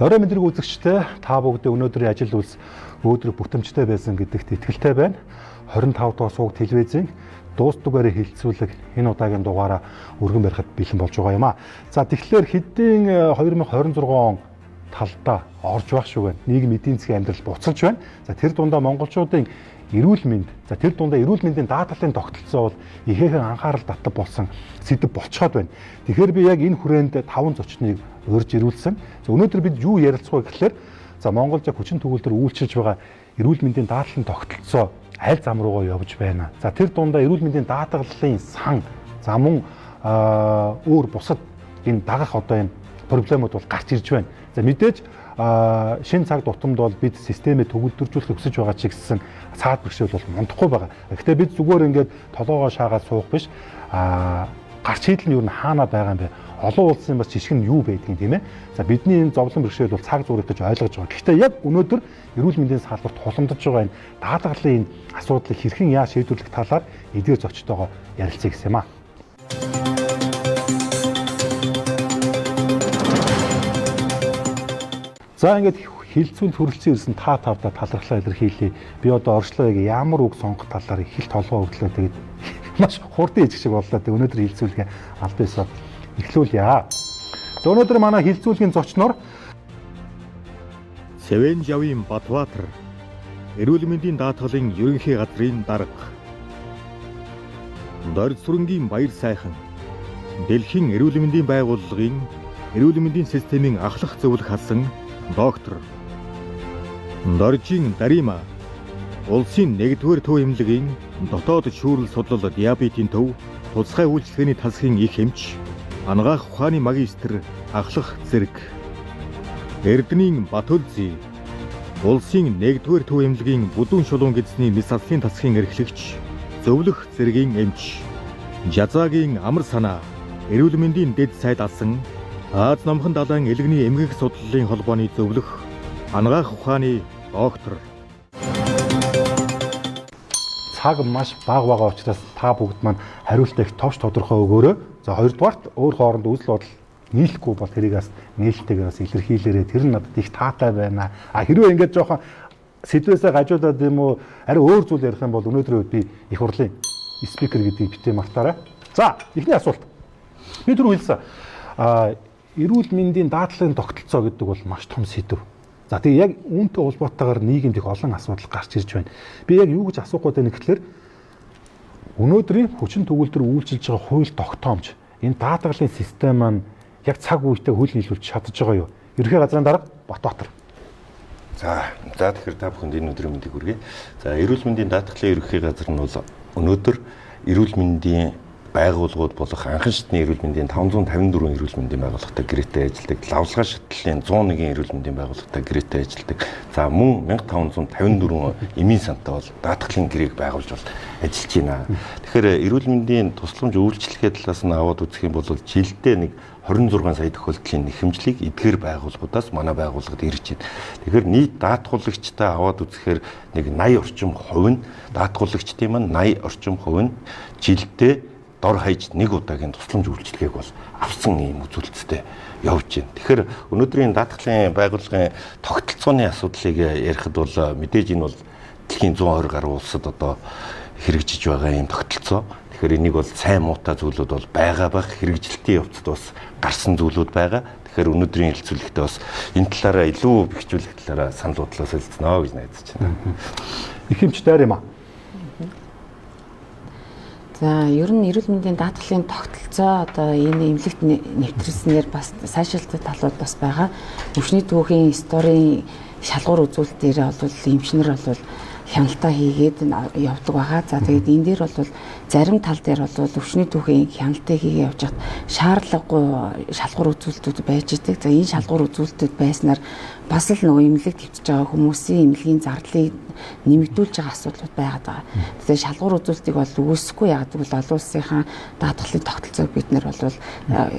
Орой мэдрэг үзэгчтэй та бүгдээ өнөөдрийн ажил үйлс өөдрөг бүтэмжтэй байсан гэдэгт итгэлтэй байна. 25 дугаар суугт телевизийн дуустдугаарыг хилцүүлэг энэ удаагийн дугаараа өргөн барихад бэлэн болж байгаа юм а. За тэгэхээр хэдийн 2026 он талдаа орж байх шүү байна. Нийгэм эдийн засгийн амьдрал буцалж байна. За тэр дундаа монголчуудын эрүүл мэнд, за тэр дундаа эрүүл мэндийн даатгалын тогтолцоо бол ихээхэн анхаарал татдаг болсон сэдэв болцоод байна. Тэгэхээр би яг энэ хүрээнд 5 зочныг урьж ирүүлсэн. За өнөөдөр бид юу ярилцах вэ гэхээр за Монголд яг хүчин төгөлдөр үйлчилж байгаа эрүүл мэндийн даатгалын тогтолцоо аль зам руугаа явж байна. За тэр дундаа эрүүл мэндийн даатгалын сан, за мөн өөр бусад энэ дагах одоо энэ проблемууд бол гарч ирж байна. За мэдээж шинэ цаг тутамд бол бид системээ төгөлдржүүлэх өсөж байгаа ч гэсэн цаад бэрхшээл бол мундахгүй байгаа. Гэхдээ бид зүгээр ингээд толгоогоо шаагаад суух биш. Гарч хийдэл нь юу н хаана байгаа юм бэ? Олон улсын бас жишг нь юу байдгийг тийм ээ. За бидний энэ зовлон бэрхшээл бол цаг зуур гэж ойлгож байгаа. Гэхдээ яг өнөөдөр эрүүл мэндийн салбарт тулгамдж байгаа энэ даатгалын асуудлыг хэрхэн яаж шийдвэрлэх талаар эдгээр зочдтойгоо ярилцъя гэсэн юм а. За ингээд хилцүүл хүрэлцэн ирсэн та тавдаа талархлаа илэрхийлье. Би одоо оршлоо яг ямар үг сонгох талаар их л толгой өглөө тэгээд маш хурдан ижиг шиг боллоо. Тэгээд өнөөдөр хилцүүлгээ аль биесээ эхлүүлье. За өнөөдөр манай хилцүүлгийн зочноор Сэвэн Жавын Батбаатар эрүүл мэндийн даатгалын ерөнхий газрын дарга, Дорж сүрэнгийн баяр сайхан Дэлхийн эрүүл мэндийн байгууллагын эрүүл мэндийн системийн ахлах зөвлөх хасан доктор, Доржийн Дарима улсын 1-р төв эмнэлгийн дотоод шүүрэл судлал диабетийн төв тусгай үйлчлэгээний тасгийн их эмч, анагаах ухааны магистр ахлах зэрэг, Эрдэнийн Батөлзий улсын 1-р төв эмнэлгийн бүдүүн шулуун гэзний мэс алсын тасгийн эрхлэгч, зөвлөх зэргийн эмч, Жазаагийн амар санаа эрүүл мэндийн дэд сайд алсан Аз намхан далайн элэгний эмгэг судлалын холбооны зөвлөх, анагаах ухааны доктор. Цаг маш бага байгаа учраас та бүгд маань хариултаа их товч тодорхой өгөөрэй. За хоёрдугаарт өөр хооронд үзэл бодол нийлэхгүй бол тэрийг бас нээлттэйгээр бас илэрхийлээрэй. Тэр нь надад их таатай байна. Хэрвээ ингэж жоохон сэдвээсээ гажуудаад юм уу арай өөр зүйл ярих юм бол өнөөдрөө би их хурлын спикер гэдгийг битээ мартаарай. За эхний асуулт. Би түрүү хэлсэн. Эрүүл мэндийн даатгалын тогтолцоо гэдэг бол маш том сэдв. За тэгээ яг үүнтэй холбоотойгоор нийгэмд их олон асуудал гарч ирж байна. Би яг юу гэж асуух гээд байна гэхээр өнөөдрийн хүчин төгөлдөр үйлчилж байгаа хууль тогтоомж энэ даатгалын систем маань яг цаг үетэй хөл нийлүүлж чадж байгаа юу? Ерөнхий газрын дарга Батбаатар. За тэгэхээр та бүхэнд энэ өдрийн мэндийг хүргэе. За эрүүл мэндийн даатгалын ерөнхий газар нь бол өнөөдөр эрүүл мэндийн байгууллагууд болох анхан шатны эрүүл мэндийн 554 эрүүл мэндийн байгууллагатай гэрээтэй ажилладаг, лавлгаа шатлалын 101 эрүүл мэндийн байгууллагатай гэрээтэй ажилладаг. За мөн 1554 эмийн сантай бол даатгалын гэрээг байгуулж бол ажиллаж байна. Тэгэхээр эрүүл мэндийн тусламж үйлчлэгээ талаас нь аваад үзэх юм бол жилдээ нэг 26 сая тохиолдлын нэхэмжлийг эдгээр байгууллагуудаас манай байгууллагад ирж байна. Тэгэхээр нийт даатгуулагчтай аваад үзэхээр нэг 80 орчим хувь нь даатгуулагчдын маань 80 орчим хувь нь жилдээ дор хаяж нэг удаагийн тусламж үйлчилгээг бол авсан ийм үзүүлэлттэй явж байна. Тэгэхээр өнөөдрийн даатгалын байгууллагын тогтолцооны асуудлыг ярихад бол мэдээж энэ бол дэлхийн 120 гаруй улсад одоо хэрэгжиж байгаа ийм тогтолцоо. Тэгэхээр энийг бол сайн муутай зүйлүүд бол байгаа байх, хэрэгжилтийн явцад бас гарсан зүйлүүд байгаа. Тэгэхээр өнөөдрийн хэлцүүлэгтээ бас энэ талаараа илүү бэхжүүлэх талаараа санал бодлоо солилцсноо гэж найдаж байна. Их хэмч дайр юм аа. За ер нь эрүүл мэндийн даатгалын тогтолцоо одоо энэ эмнэлэгт нэвтрүүлснээр бас сайшаалтай талууд бас байгаа. Өвчний түүхийн историйн шалгуур үзүүлэлтээр бол эмчнэр бол хяналтаа хийгээд явдаг байгаа. За тэгээд энэ дээр бол зарим тал дээр бол өвчний түүхийн хяналтыг хийгээ явж хад шаардлагагүй шалгуур үзүүлэлтүүд байж идэг. За энэ шалгуур үзүүлэлтүүд байснаар бас л нөгөө эмнэлэг твцэж байгаа хүмүүсийн эмнэлгийн зардлыг нэмэгдүүлж байгаа асуудлууд байгаад байгаа. Тэгэхээр шалгуур үзүүлэлтийг бол үүсэхгүй яагаад гэвэл олон улсынхаа даатгалын тогтолцоог бид нар бол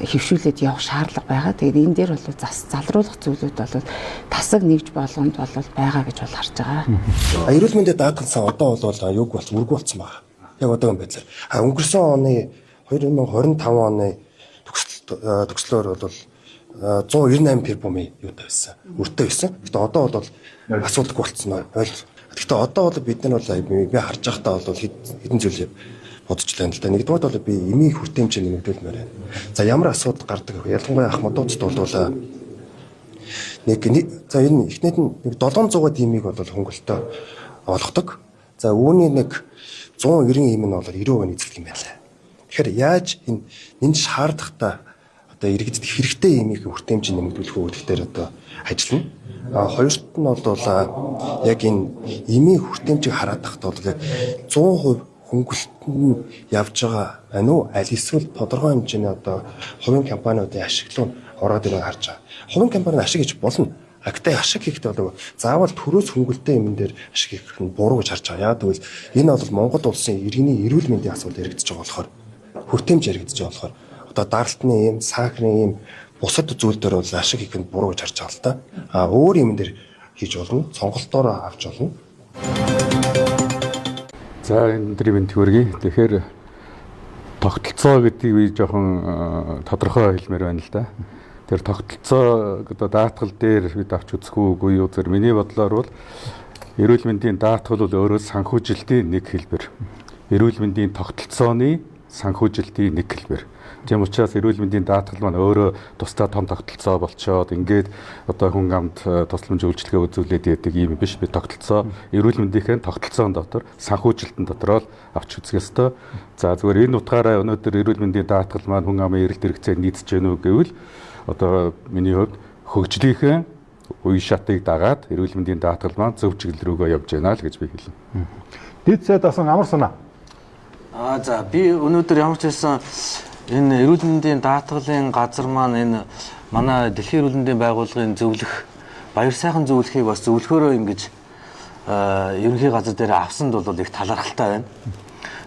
хэвшүүлээд явах шаардлага байгаа. Тэгээд энэ дээр бол залруулах зүйлүүд бол тасаг нэгж болгонд бол байгаа гэж бол харж байгаа. Эрүүл мэндийн даатгалсан одоо бол юг болж үрг болсон байна. Яг одоогийн байдлаар. Өнгөрсөн оны 2025 оны төгслөөр бол 198 тэрбумын юутай байсан. Өртөө байсан. Гэтэ одоо бол асуудалгүй болцсон байна. Гэтэ одоо бол бид нар бол би харж байхдаа бол хэдэн зүйл бодож байна л да. Нэгдүгээр бол би эмийн хүртээмж нэмэгдүүлмээр байна. За ямар асуудал гардаг вэ? Ялангуяа ах модуудад бол за энэ эхнээд нь 700-аад эмийг бол хөнгөлтөө олгодог. За үүний 190 эм нь бол 90% эзэлдэг юм байна. Тэгэхээр яаж энэ шаардлагатай одоо иргэдэд хэрэгтэй эмийг хүртээмж нэмэгдүүлэх үү гэдэгтэр одоо ажиллана. Хоёрт нь бол яг энэ эмийн хүртээмжийг хараад тахт бол 100% хөнгөлтөнд явж байгаа байна уу? Аль эсвэл тодорхой хэмжээний одоо хувийн компаниудын ашиглал нь ороод ирээ харж байгаа. Хувийн компани ашиг гэж болно. Гэхдээ ашиг хийхдээ бол заавал төрөөс хөнгөлтэй юм дээр ашиг хийх нь буруу гэж харж байгаа. Яг тэгвэл энэ бол Монгол улсын иргэний эрүүл мэндийн асуудал яригдж байгаа болохоор хүртээмж яригдж байгаа болохоор одоо даралтны юм, сахарын юм бусад зүйл дээр бол ашиг хийх нь буруу гэж харж байгаа л та. Өөр юм дээр хийж болно. Сонголтоор авч болно. За энэ өдрийн төгөргий. Тэгэхээр тогтолцоо гэдгийг би жоохон тодорхой хэлмээр байна л да. Тэр тогтолцоо одоо даатгал дээр бид авч үзэх үгүй юу зэрэг миний бодлоор бол эрүүл мэндийн даатгал бол өөрөө санхүүжилтийн нэг хэлбэр. Эрүүл мэндийн тогтолцооны санхүүжилтийн нэг хэлбэр. Тийм учраас эрүүл мэндийн даатгал маань өөрөө тусдаа том тогтолцоо болчоод ингээд одоо хүн амд тусламж үйлчилгээ үзүүлээд яадаг юм биш. Би тогтолцоо эрүүл мэндийн тогтолцоон дотор санхүүжилтэн дотор л авч үзэх ёстой. За зүгээр энэ утгаараа өнөөдөр эрүүл мэндийн даатгал маань хүн амын эрэлт хэрэгцээ нийцэж гэнэ үү гэвэл одоо миний хувьд хөгжлийнхээ үе шатыг дагаад эрүүл мэндийн даатгал маань зөв чиглэл рүүгээ явж байна л гэж би хэлнэ. Дэд сайд асан амар санаа. За би өнөөдөр ямар ч хэлсэн энэ эрүүл мэндийн даатгалын газар маань энэ манай Дэлхийн эрүүл мэндийн байгууллагын зөвлөх баяр сайхан зөвлөхийг бас зөвлөхөөрөө ингэж ерөнхий газар дээр авсанд бол их талархалтай байна.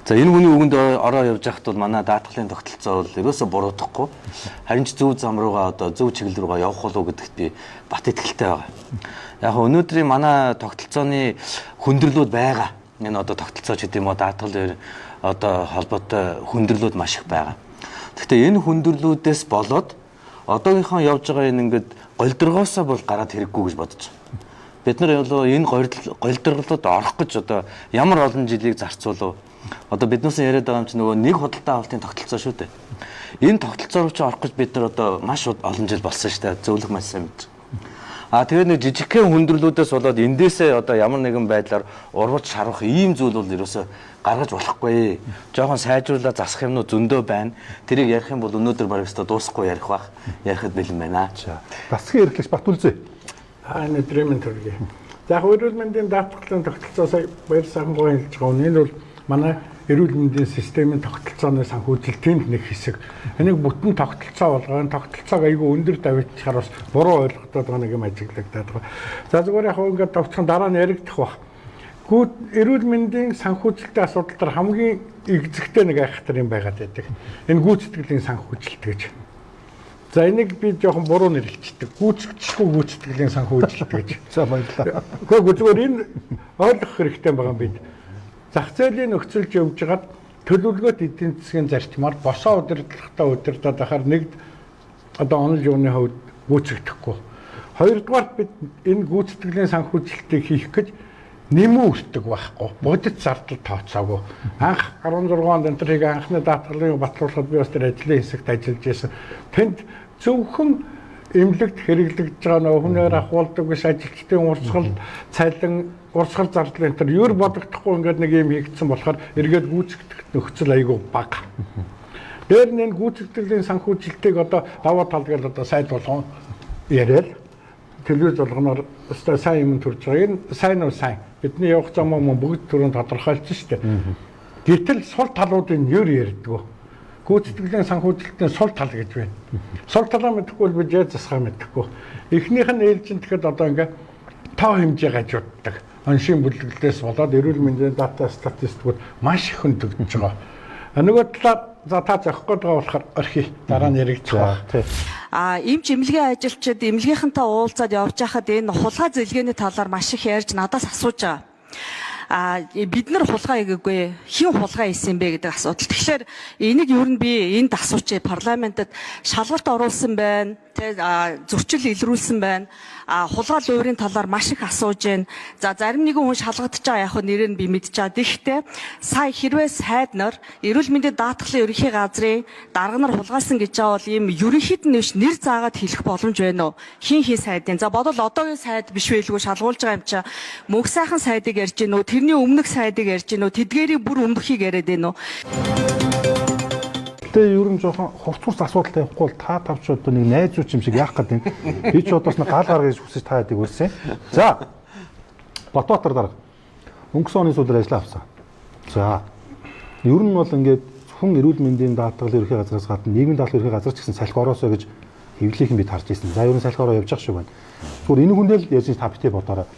За энэ хүний үгэнд ороо явж байхад бол манай даатгалын тогтолцоо бол ерөөсө буруудахгүй. Харин ч зөв зам руугаа одоо зөв чиглэл рүүгээ явах болов гэдэгт би бат итгэлтэй байгаа. Яг өнөөдрийн манай тогтолцооны хүндрэлүүд байгаа. Энэ одоо тогтолцоо ч гэдэм үү даатгал одоо холбоотой хүндрэлүүд маш их байгаа. Гэхдээ энэ хүндрэлүүдээс болоод одоогийнхоо явж байгаа энэ ингээд голдрогоосоо бол гараад хэрэггүй гэж бодож байна. Бид нар энэ голдрголоод орох гэж одоо ямар олон жилийг зарцуулав. Одоо биднээс яриад байгаа юм чинь нөгөө нэг худалдаа авалтын тогтолцоо шүү дээ. Энэ тогтолцоо руу ч орох гэж бид нар одоо маш олон жил болсон шүү дээ. Зөвлөх маш сайн мэдж. Тэгээд нэг жижигхэн хүндрэлүүдээс болоод эндээсээ одоо ямар нэгэн байдлаар урвж шарах ийм зүйл бол ерөөсө гаргаж болохгүй. Жохон сайжруулаад засах юмнууд зөндөө байна. Тэрийг ярих юм бол өнөөдөр бараг өстө дуусахгүй ярих бах. Ярихад бэлэн байна. Засгийн эрхлэгч Батүлзээ. Энэ дрэмэн төргий. За эрүүл мэндийн даатгалын тогтолцоо сая баяр сайхан гоё хэлж байгаа. Энэ бол манай эрүүл мэндийн системийн тогтолцооны санхүүжилтийн нэг хэсэг. Энийг бүтэн тогтолцоо болгоно. Тогтолцоог айгүй өндөр давьчихаар бас буруу ойлгогдоод байгаа нэг юм ажиглагдаад байгаа. За зүгээр яг ингээд товчхон дараа нь яригдах бах. Эрүүл мэндийн санхүүжилтийн асуудал төр хамгийн игзэгтэй нэг айхтар юм байгаад байдаг. Энэ гүйцэтгэлийн санхүүжилт гэж. За энийг би жоохон буруу нэрлэлцдэг. Гүйцэтгэхгүй гүйцэтгэлийн санхүүжилт гэж. За баярлалаа. Гэхдээ зүгээр энэ ойлгох хэрэгтэй байгаа юм бид. Зах зээлийн нөхцөлж явж байгаад төлөвлөгөөт эдийн засгийн зарчмаар босоо удирдлагатай удирдах байхаар нэг одоо онол юуны хувьд гүйцэгдэхгүй. Хоёрдугаар бид энэ гүйцэтгэлийн санхүүжилтийг хийх гэж нэмүү өртөг байхгүй. Бодит зардал тооцоогүй. Анх 16 онд энэ төрлийн анхны даатгалыг батлуулахад би бас тэр ажлын хэсэгт ажиллаж байсан. Тэнд зөвхөн эмнэлэгт хэрэглэгдэж байгаа нөгөө хүнээр ахуулдаг биш ажилчдын урсгал, цалин, урсгал зардал энэ төр ер бодогдохгүй ингээд нэг юм хийгдсэн болохоор эргээд гүйцэтгэх нөхцөл айгүй бага. Дээр нь энэ гүйцэтгэлийн санхүүжилтийг одоо даваа тал гэж одоо сайд болгон яриад телевиз болгоноор өстой сайн юм төрж байгаа. Энэ сайн уу сайн. Бидний явах зам мөн бүгд түрүүнд тодорхойлсон шүү дээ. Гэтэл сул талуудын ер ярьдгөө. Гүйцэтгэлийн санхүүжилтийн сул тал гэж байна. Сул талаа мэдэхгүй бол бид яаж засгаа мэдэхгүй. Эхнийх нь ээлжин тэгэхэд одоо ингээ тоо хэмжээ гажууддаг. Оншийн бүлэглэлээс болоод эрүүл мэндийн дата статистикууд маш их хөндөгдөж байгаа. Нөгөө талаар за та зохих гээд байгаа болохоор орхи дараа нь яригдчих ба. Эмч эмнэлгийн ажилчид эмнэлгийнхэнтэй уулзаад явж байхад энэ хулгай зөвлөгөөний талаар маш их ярьж надаас асууж байгаа. Бид нар хулгай хийгээгүй хэн хулгай хийсэн бэ гэдэг асуудал. Тэгэхээр энийг юу нь би энд асуучи парламентод шалгалт оруулсан байна. зөрчил илрүүлсэн байна. Хулгай уурын талаар маш их асууж байна. За зарим нэгэн хүн шалгагдчих байгаа яг хөө нэрийг би мэдчихэе. Тэгэхдээ сая хэрвээ сайд нар эрүүл мэндийн даатгалын ерөнхий газрын дарга нар хулгайлсан гэж байгаа бол ийм ерөнхийд нь биш нэр заагаад хэлэх боломж байна уу? Хин сайдын. За бодвол одоогийн сайд биш байлгүй шалгуулж байгаа юм чи мөнх сайхан сайдыг ярьж гинөө, тэрний өмнөх сайдыг ярьж гинөө, тэдгээрийг бүр өмнөхийг яриад байна уу? Тэ ер нь жоохон хувцас асуудалтай явахгүй бол та тавч одоо нэг найз зүйч юм шиг яах гэдэг юм. Би ч одоос нэг гал гаргаж хүсэж та ядыг үлсэн. За. Батбаатар дарга. Өнгөрсөн оны сүүлээр ажиллаа авсан. За. Ер нь бол ингээд зөвхөн эрүүл мэндийн даатгалын ерөнхий газраас гадна нийгмийн даатгалын ерөнхий газар ч гэсэн салхи ороосоо гэж хэвлийнхэн бид харж ирсэн. За ер нь салхи ороо явж явах шиг байна. Зүгээр энэ хүндэл ярьж та битээ бодоорой.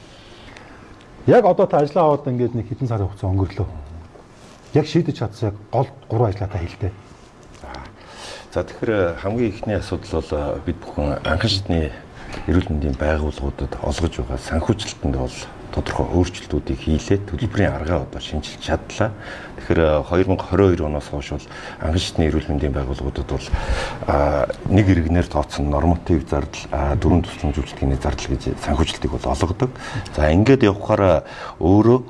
Яг одоо та ажиллаа аваад ингээд нэг хэдэн сарын хугацаа өнгөрлөө. Яг шийдэж чадсан яг гол 3 ажлаа та хэлтэй. За тэгэхээр хамгийн ихний асуудал бол бид бүхэн анхан шатны эрүүл мэндийн байгууллагуудад олгож байгаа санхүүжилтэнд бол тодорхой өөрчлөлтүүдийг хийлээ. Төлбөрийн аргаа одоо шинжилж чадлаа. Тэгэхээр 2022 оноос хойш бол анхан шатны эрүүл мэндийн байгууллагуудад бол нэг иргэнээр тооцсон норматив зардал, дөрвөн тусламж үйлчилгээний зардал гэж санхүүжилтийг бол олгодог. За ингээд явхаараа өөрөө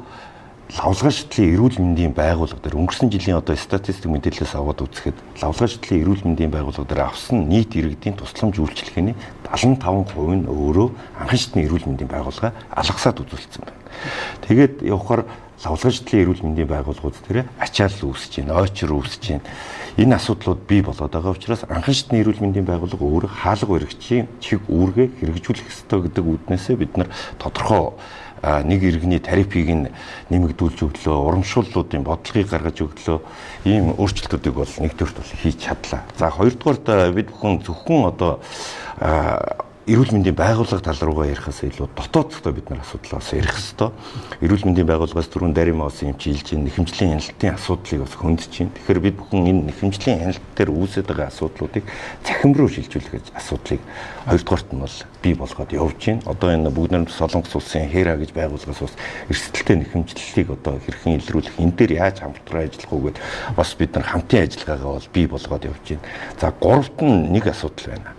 лавлгай шатлын эрүүл мэндийн байгууллага дээр өнгөрсөн жилийн одоо статистик мэдээлэлээс аваад үзэхэд лавлгай шатлын эрүүл мэндийн байгууллага дээр авсан нийт иргэдийн тусламж үйлчилгээний 75% нь өөрөө анхан шатны эрүүл мэндийн байгууллага алгасаад үзүүлсэн байна. Тэгээд явахаар лавлгай шатлын эрүүл мэндийн байгууллагууд дээр ачаалал үүсэж байна, ойчор үүсэж байна. Энэ асуудлууд бий болоод байгаа учраас анхан шатны эрүүл мэндийн байгууллага өөрөө хаалга баригчийн чиг үүргээ хэрэгжүүлэх ёстой гэдэг үүднээсээ бид нар тодорхой нэг иргэний тарифыг нь нэмэгдүүлж өглөө, урамшууллуудын бодлогыг гаргаж өглөө, ийм өөрчлөлтүүдийг бол нэгдүгürt бол хийж чадлаа. За хоёрдугаарт бид бүхэн зөвхөн одоо эрүүл мэндийн байгууллага тал руугаа ярихаас илүү дотоод зөвхөн бид нар асуудлаас ярих хэвээр. Эрүүл мэндийн байгууллагаас түрүүн Дарим Оосын эмчилж нэхэмжлийн хяналтын асуудлыг бас хөндөж байна. Тэгэхээр бид бүхэн энэ нэхэмжлийн хяналт дээр үүсэж байгаа асуудлуудыг цахим руу шилжүүлэх асуудлыг хоёрдугаарт нь бол бий болгоод явж байна. Одоо энэ бүгд найрамд Солонгос улсын HERA гэж байгууллагаас бас эрсдэлтэй нэхэмжлэлийг одоо хэрхэн илрүүлэх, энэ дээр яаж хамтран ажиллах уу гэдээ бас бид нар хамтын ажиллагаагаа бол бий болгоод явж байна. За гуравт нь нэг асуудал байна.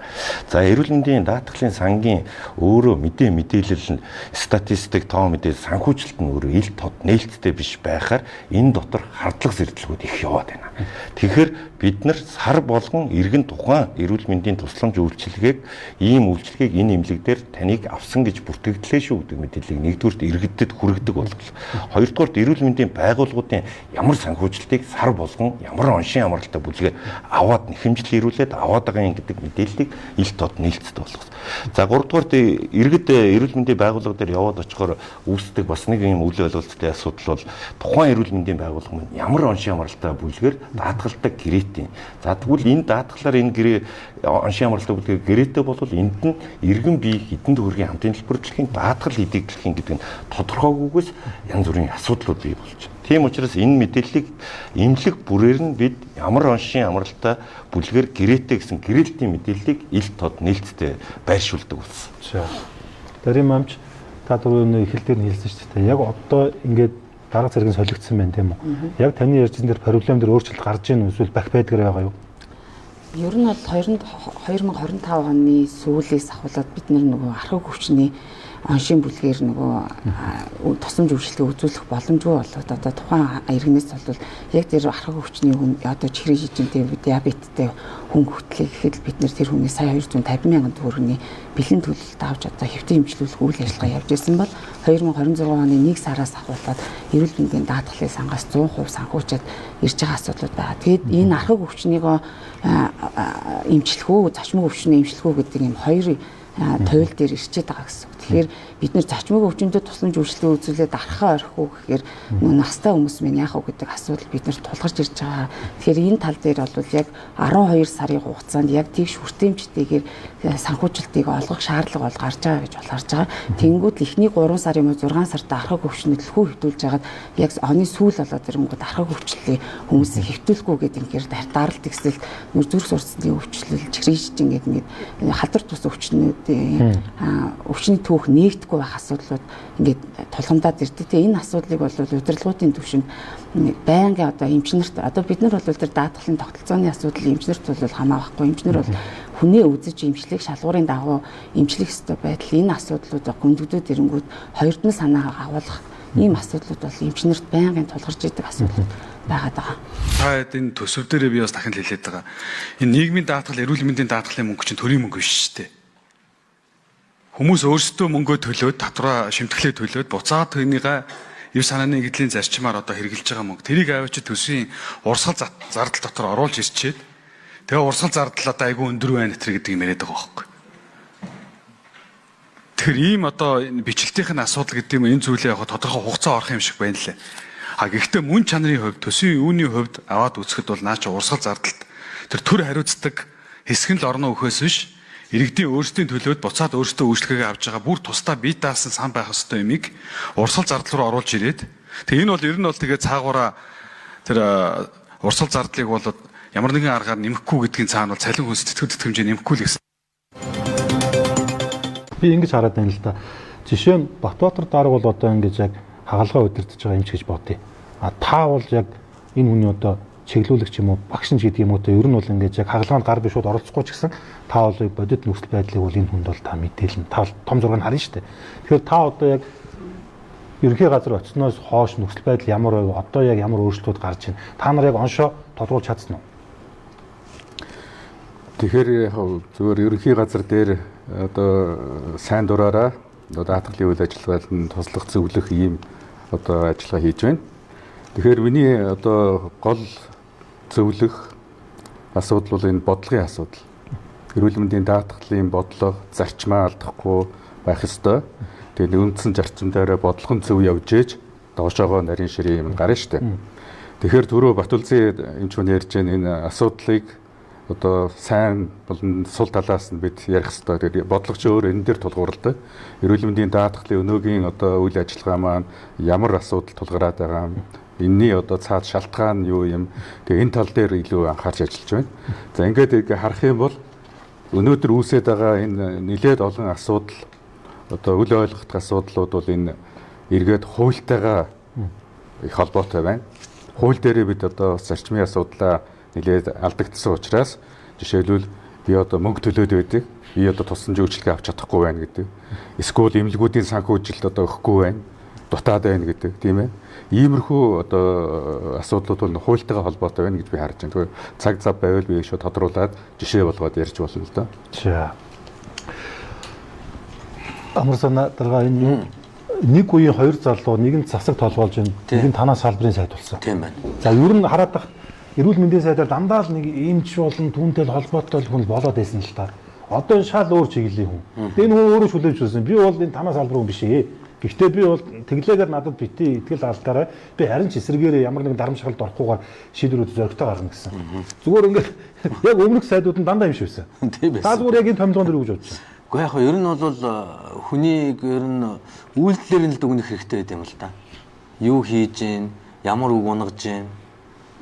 За эрүүл мэндийн даатгалын сангийн өөрөө мэдээлэл нь статистик тоо мэдээлэл санхүүжилт нь өөрөө ил тод нээлттэй биш байхаар энэ дотор хардлага зэрэглэлүүд их яваад байна. Тэгэхээр бид нар сар болгон иргэн тухайн эрүүл мэндийн тусламж үйлчилгээг ийм үйлчилгээг энэ эмнэлэг дээр таныг авсан гэж бүртгэгдлээ шүү гэдэг мэдээллийг нэгдүгürt иргэдэд хүргэдэг болголоо. Хоёрдугаарт эрүүл мэндийн байгууллагуудын ямар санхүүжилтийг сар болгон ямар оншин амралтай бүлгээр аваад нэхэмжлэл ирүүлээд аваад байгаа юм гэдэг мэдээллийг ил тод нээлттэй болгосон. За гуравдугаарт иргэд эрүүл мэндийн байгууллага дээр яваад очихоор үүсдэг бас нэг юм үйл ойлголттой асуудал бол тухайн эрүүл мэндийн байгууллага маань ямар оншин амралтай бүлгээр даатгалдаг гэрээтэй. За тэгвэл энэ даатгалаар энэ гэрээ оншин амралтай бүлгээр гэрээтэй болвол энд нь иргэн бие хэдэн төгрөгийн хамтын төлбөрчлөхийн даатгал хийдэгдлэхийн гэдэг нь тодорхойгүйгээс янз бүрийн асуудлууд бий болж байна. Тийм учраас энэ мэдээллийг эмнэлэг бүрээр нь бид ямар оншин амралтай бүлгээр гэрээтэй гэсэн гэрээлтийн мэдээллийг ил тод нээлттэй байршуулдаг болсон. За. Дарим амч та түрүүний эхлэл дээр нь хэлсэн шүү дээ. Яг одоо ингээд дарга зэрэг нь солигдсон байна тийм үү? Яг таны ярьсан дээр проблем дээр өөрчлөлт гарч ийн эсвэл бах байдгаар байгаа юу? Ер нь бол 2025 оны сүүлээс ахуулаад бид нөгөө архаг хүчний оншин бүлгээр нөгөө тусламж үйлчлэгээ үзүүлэх боломжгүй болоод одоо тухайн иргэнээс бол яг тэр архаг хүчний хүн одоо чихрийн шижинтэй диабеттэй хүн хөтлөе гэхэд бид нэр тэр хүнээс сая 250 мянган төгрөгийн бэлэн төлөлт авч одоо хэвтэн эмчилүүлэх үйл ажиллагаа явж ирсэн бол 2026 оны 1 сараас ахуулаад эрүүл мэндийн даатгалын сангаас 100% санхүүчээд ирж байгаа асуудлууд байгаа. Тэгэд энэ архаг хүчнийг эмчлэх үү, зочмог өвчний эмчлэх үү гэдэг юм хоёр туйл дээр ирчээд байгаа гэсэн. Тэгэхээр бид нэр зочмог өвчнөдөд тусламж үйлчлэгээ үзүүлээд архаа орхих уу гэхээр настай хүмүүс минь яах вэ гэдэг асуудал бид нэр тулгарч ирж байгаа. Тэгэхээр энэ тал дээр бол яг 12 сарын хугацаанд яг тийш хүртээмжтэйгээр санхүүжилтийг олгох шаардлага бол гарч байгаа гэж бол харж байгаа. Тэнгүүд эхний 3 сарын мөн 6 сард архаг өвчнөд төлхөө хэвтүүлж хагаад яг оны сүүл болоод ирэнгүүт архаг өвчлөлийг хүмүүсийг хэвтүүлэхгүй гэдэг ингээд даралт ихсэл нүр зүрх сурцлын өвчлөл чихрийн ингээд халдвар тус өвчнүүдийн өвчний түүх нээгдэхгүй байх асуудлууд ингээд тулгамдаад ирдэг. Тэгээ энэ асуудлыг бол удирдлагуудын түвшинд байнгын одоо эмчнэрт одоо бид нар бол тэр даатгалын тогтолцооны асуудал эмчнэрт бол хамаа байхгүй. Эмчнэр бол хүний үзэж имчлэг шалгуурын дагуу имчлэх ёстой байдал энэ асуудлуудыг гүндгдүүд ирэнгүүт хоёрд нь санаагаа агуулгах ийм асуудлууд бол эмчнэрт байнгын тулгарч идэг асуудлууд байгаад байгаа. Та энэ төсөв дээрээ би бас дахин хэлээд байгаа. Энэ нийгмийн даатгал, эрүүл мэндийн даатгалын мөнгө чинь төрийн мөнгө биш шүү дээ. Хүмүүс өөрсдөө мөнгөө төлөөд, татвараа шимтгэлээ төлөөд буцаад тэрнийгээ ев санааны нэгдлийн зарчмаар одоо хэрэгжилж байгаа мөнгө. Тэрийг аваач төсвийн урсгал зардал дотор оруулж ирчээд тэгээ урсгал зардал одоо айгүй өндөр байна гэдэг юм яриад байгаа байхгүй. Тэр ийм одоо бичлэлтийн асуудал гэдэг юм энэ зүйлээ яг тодорхой хугацаа орох юм шиг байна лээ. А гэхдээ мөн чанарын хувьд төсвийн үүний хувьд аваад үзэхэд бол наа чи урсгал зардалт тэр төр хариуцдаг хэсэг нь л орно өхөөс биш иргэдийн өөрсдийн төлөөд буцаад өөрсдөө үйлчлэгээ авж байгаа бүр тусдаа бие даасан сан байх ёстой юмыг урсгал зардал руу оруулж ирээд тэгээ энэ бол ер нь бол тэгээ цаагаараа тэр урсгал зардлыг бол ямар нэгэн аргаар нэмэхгүй гэдгийн цаана бол цалин хүнс тэтгэл тэтгэмжээ нэмэхгүй л гэсэн. Би ингэж хараад байна л да. Жишээ нь Батбаатар дарга бол одоо ингэж яг хагалгаа удирдах байгаа эмч гэж бодъё. А та бол яг энэ хүний одоо чиглүүлэгч юм уу, багш нь гэдэг юм уу те ер нь бол ингэж яг хагалгаанд гар биш шууд оролцохгүй ч гэсэн та бол бодит нөхцөл байдлыг бол энэ хүнд бол та мэдээлнэ. Та бол том зураг нь харна шүү дээ. Тэгэхээр та одоо яг ерөнхий газар очсноос хойш нөхцөл байдал ямар вэ? Одоо яг ямар өөрчлөлтүүд гарч байна? Та нар яг оншоо тодруулж чадсан уу? Тэгэхээр зөвхөн ерөнхий газар дээр одоо сайн дураараа одоо даатгалын үйл ажиллагаанд нь туслах зөвлөх ийм одоо ажиллагаа хийж байна. Тэгэхээр миний одоо гол зөвлөх асуудал бол энэ бодлогын асуудал. Эрүүл мэндийн даатгалын бодлого зарчмаа алдахгүй байх ёстой. Тэгээд үндсэн зарчимдаараа бодлогын зөв явж ээж доошоогоо нарийн ширээ юм гарна шүү дээ. Тэгэхээр түрүү Батүлзийн эмч хүн ярьж байгаа энэ асуудлыг одоо сайн болон сул талаас нь бид ярих хэрэгтэй. Тэгээд бодлогч өөр энэ дээр тулгуурладаг. Эрүүл мэндийн даатгалын өнөөгийн одоо үйл ажиллагаа маань ямар асуудал тулгараад байгаа юм. Энэний одоо цаад шалтгаан нь юу юм. Тэгээ энэ тал дээр илүү анхаарч ажиллаж байна. За ингээд харах юм бол өнөөдөр үүсээд байгаа энэ нэлээд олон асуудал одоо үл ойлгох асуудлууд бол энэ эргээд хуультайгаа их холбоотой байна. Хууль дээрээ бид одоо зарчмын асуудлаа нэлээд алдагдсан учраас жишээлбэл би одоо мөнгө төлөөд байдаг. Би одоо тусламж үйлчлэгээ авч чадахгүй байна гэдэг. Эсвэл эмнэлгүүдийн санхүүжилт одоо өгөхгүй байна. Дутаад байна гэдэг тийм ээ. Иймэрхүү одоо асуудлууд бол хуультайгаа холбоотой байна гэж би харж байна. Тэгэхээр цаг зав байвал би шууд тодруулаад жишээ болгоод ярьж болно л да. За. Амарсана дарга энэ нэг үеийн хоёр залуу нэг нь засаг толгоолж байна. Нэг нь танаа салбарын сайд болсон. Тийм байна. За ер нь хараад тах эрүүл мэндийн сайдаар дандаа л нэг эмч болон түүнтэй холбоотой хүн болоод байсан л та. Одоо энэ шал өөр чиглэлийн хүн. Тэгээ энэ хүн өөрөө шүлээж үзсэн. Би бол энэ танаа салбар хүн биш ээ. Гэхдээ би бол тэглээгээр надад бити итгэл алдаараа би харин ч эсрэгээрээ ямар нэгэн дарамт шалгалд орохгүйгээр шийдвэрүүд зөрөгтэй гарна гэсэн. Зүгээр ингээд яг өмнөх сайдууд нь дандаа юм шивсэн. Тийм байсан. Та зүгээр яг энэ томилгоон дээр үгж бодсон. Гэхдээ яг ер нь бол хүнийг ер нь үйлдэлээр нь л дүгнэх хэрэгтэй байт юм л да. Юу хийж гин, ямар үг унгаж гин,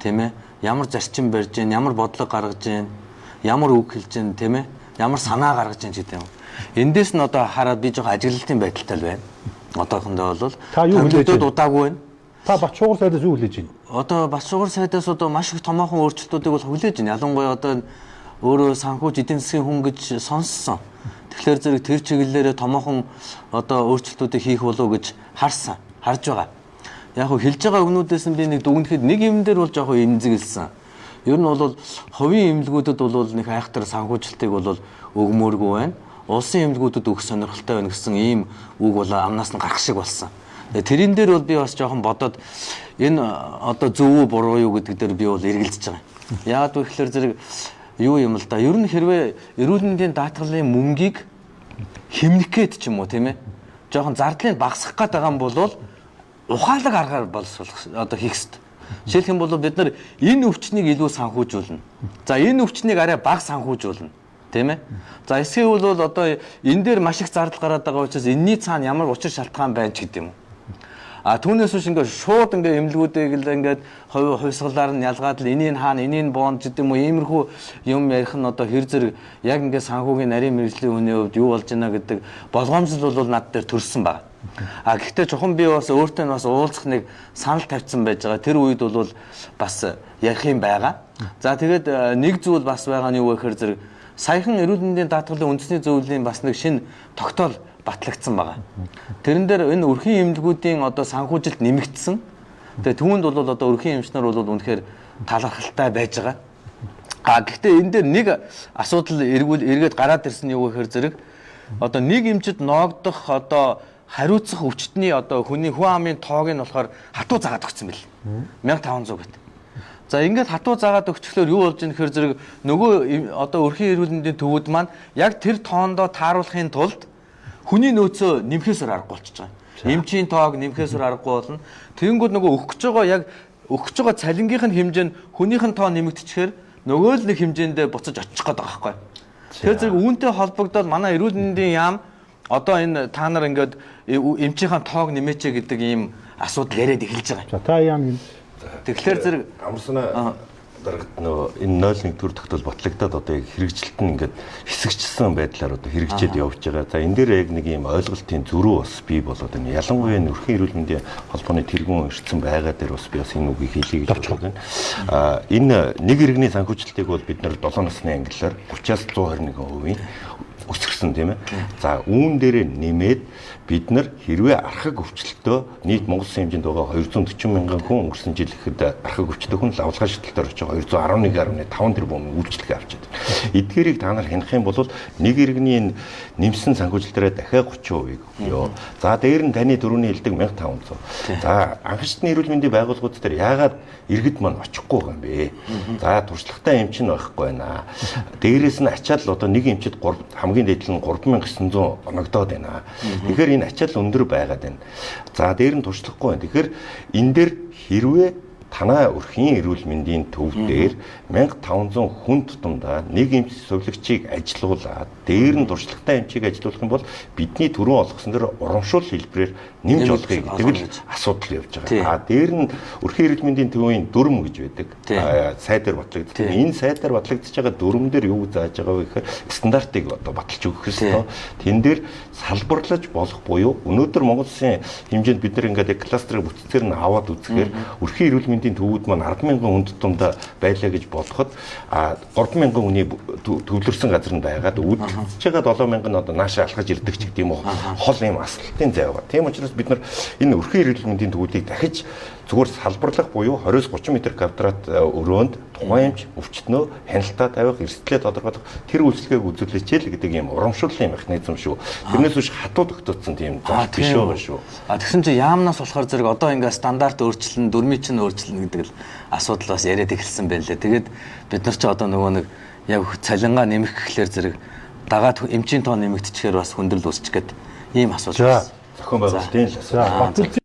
тийм ээ? Ямар зарчим барьж гин, ямар бодлого гаргаж гин, ямар үг хэлж гин, тийм ээ? Ямар санаа гаргаж гин гэдэг юм. Эндээс нь одоо хараад би жоохон ажиглалтын байдалтай л байна. Одоохондоо бол томилогдод удаагүй байна. Та Батшуугар сайдаас юу хүлээж байна? Одоо Батшуугар сайдаас одоо маш их томоохон өөрчлөлтүүдийг бол хүлээж байна. Ялангуяа одоо өөрөө санхүүж эдийн засгийн хүн гэж сонссон. Тэгэхээр зэрэг тэр чиглэлээр томоохон одоо өөрчлөлтүүдийг хийх болов гэж харж байгаа. Яг хөө хэлж байгаа өгнүүдээс нь би нэг дүгнэхэд нэг юм дээр бол жоохон эмзэглсэн. Ер нь бол хувийн эмнэлгүүдэд бол нэг айхтар санхүүжилтийг бол өгмөөргүй байна. Улсын эмнэлгүүдэд өгөх сонирхолтой байна гэсэн ийм үг бол амнаас нь гарах шиг болсон. Тэрэн дээр бол би бас жоохон бодоод энэ одоо зөв үү буруу юу гэдэг дээр би бол эргэлзэж байгаа. Яагаад вэ гэхээр зэрэг юу юм л да. Ер нь хэрвээ эрүүл мэндийн даатгалын мөнгийг хэмнэх гээд ч юм уу тийм ээ. Жоохон зардлыг багасгах гээд байгаа юм бол ухаалаг аргаар одоо хийх хэрэгтэй. Жишээлх юм бол бид нар энэ өвчнийг илүү санхүүжүүлнэ. За энэ өвчнийг арай бага санхүүжүүлнэ. Тийм ээ. За эсвэл бол одоо энэ дээр маш их зардал гараад байгаа учраас энэний цаана ямар учир шалтгаан байна ч гэдэг юм. А түүнээс биш ингээд шууд ингээд эмнэлгүүдийг л ингээд хувьсгалаар нь ялгаад л энийг хаана энийг боонд гэдэг юм уу иймэрхүү юм ярих нь одоо хэр зэрэг яг ингээд санхүүгийн нарийн мэргэжлийн хүний хувьд юу болж байна гэдэг болгоомжлол бол над дээр төрсэн байна. А гэхдээ жоохон би бас өөртөө нь бас уулзах нэг санал тавьсан байж байгаа. Тэр үед бол бас ярих юм байгаа. За тэгээд нэг зүйл бас байгаа нь юу вэ гэхээр зэрэг саяхан эрүүл мэндийн даатгалын үндэсний зөвлөлийн бас нэг шинэ тогтоол батлагдсан байгаа. Тэрэн дээр энэ өрхийн эмнэлгүүдийн одоо санхүүжилт нэмэгдсэн. Тэгээ түүнд бол одоо өрхийн эмчнэр бол үнэхээр талархалтай байж байгаа. Гэхдээ энэ дээр нэг асуудал эргээд гараад ирсэн юу гэхээр зэрэг одоо нэг эмчэд ноогдох одоо хариуцах өвчтний одоо хүний хүн амын тоог нь болохоор хатуу заагаад өгсөн бэл. 1500 гэт. За ингээд хатуу заагаад өгчлөөр юу болж ийн гэхээр зэрэг нөгөө одоо өрхийн эрүүл мэндийн төвүүд маань яг тэр тоондоо тааруулахын тулд хүний нөөцөө нэмэхээсээр аргагүй болчихж байгаа. Эмчийн тоог нэмэхээсээр аргагүй болно. Тэгэнгүүт нөгөө өгч байгаа цалингийнх нь хэмжээ нь хүнийх нь тоо нэмэгдчихээр нөгөө л нэг хэмжээндээ буцаж очих гээд байгаа байхгүй. Тэгэхээр зэрэг үүнтэй холбогдоод манай эрүүл мэндийн яам одоо энэ та нар ингээд эмчийнхаа тоог нэмээч гэдэг ийм асуудал яриад эхэлж байгаа. За та яам юм. Тэгэхээр зэрэг амарсна дарагт нөө энэ 0.1 төр тогтол батлагдаад одоо яг хэрэгжилт нь ингээд хэсэгчсэн байдлаар одоо хэрэгжээд явж байгаа. За энэ дээр яг нэг ийм ойлголтын зөрүү бас бий болоод байна. Ялангуяа өрхийн эрүүл мэндийн холбооны тэргуун ирсэн байгаа дээр бас би бас энэ үгийг хэлье гэж бодож байна. Энэ нэг иргэний санхүүжилтийг бол бид нар 7 насны ангиллаар 30-аас 121% өсгөрсөн тийм ээ. За үүн дээрээ нэмээд бид нар хэрвээ архаг өвчлөлтөө нийт Монгол Улсын хэмжээнд байгаа 240 мянган хүн өнгөрсөн жил ихэд архаг өвчтөй хүн лавлгаа шилтэлтээр очиж 211.5 тэрбум үйлчлэгээ авчиад. Эдгээрийг та нар хянах юм бол нэг иргэний энэ нэмсэн санхүүжилтээрээ дахиад 30% өгөө. За дээр нь таны дөрөвний хэлдэг 1500. За анхны эрүүл мэндийн байгууллагууд дээр яагаад иргэд маань очихгүй байгаа юм бэ? За туршлагатай эмч нь байхгүй байна. Дээрээс нь ачаал одоо нэг эмчэд хамгийн дээд нь 3900 оногдоод байна. Тэгэхээр энэ ачаал өндөр байгаад байна. За дээр нь туршлагагүй байна. Тэгэхээр энэ дээр хэрвээ танаа өрхийн эрүүл мэндийн төв дээр 1500 хүн тутамдаа нэг эмч сувлагчийг ажилуулад дээр нь туршлагатай эмчийг ажилуулах юм бол бидний түрүүн олгосон дээр урамшуул хэлбэрээр нэмж олгоё гэдэг л асуудал явж байгаа. Дээр нь өрхийн эрүүл мэндийн төвийн дүрм гэж байдаг. Сайдаар батлагддаг. Энэ сайдаар батлагдж байгаа дүрм дээр юу зааж байгаа вэ гэхээр стандартыг одоо баталж өгөх ёстой. Тэн дээр салбарлаж болох буюу өнөөдөр Монгол Улсын хэмжээнд бид нар ингээд кластерыг бүтцээр нь аваад үзэхээр өрхийн эрүүл мэндийн төвүүд маань 100000 хүн тутамдаа байлаа гэж бодоход 3000 хүний төвлөрсөн газар нь байгаад үүдэлж байгаа 7000 нь одоо наашаа алхаж ирдэг ч гэдэг юм уу хол юм асралтын зай байгаа. Тийм учраас бид нар энэ өрхийн эрүүл мэндийн төвүүдийг дахиж зүгээр салбарлах буюу 20-30 м2 өрөөнд тухайн эмч өвчтнөө хяналтаа тавих, эрсдлээ тодорхойлох тэр үйлчлэгийг үзүүлээч л гэдэг юм урамшууллын механизм шүү. Тэрнээс биш хатуу тогтоцсон тийм зал биш байгаа шүү. Тэгсэн чинь яамнаас болохоор зэрэг одоо ингээ стандарт өөрчлөн, дүрмийн чинь өөрчлөн гэдэг л асуудал бас яриад эхэлсэн байна лээ. Тэгээд бид нар ч одоо нөгөө нэг яг цалингаа нэмэх гэхлээр зэрэг дагаад эмчийн тоо нэмэгдчихээр бас хүндрэл үүсч гээд ийм асуудал. Зохион байгуулалтын л асуудал.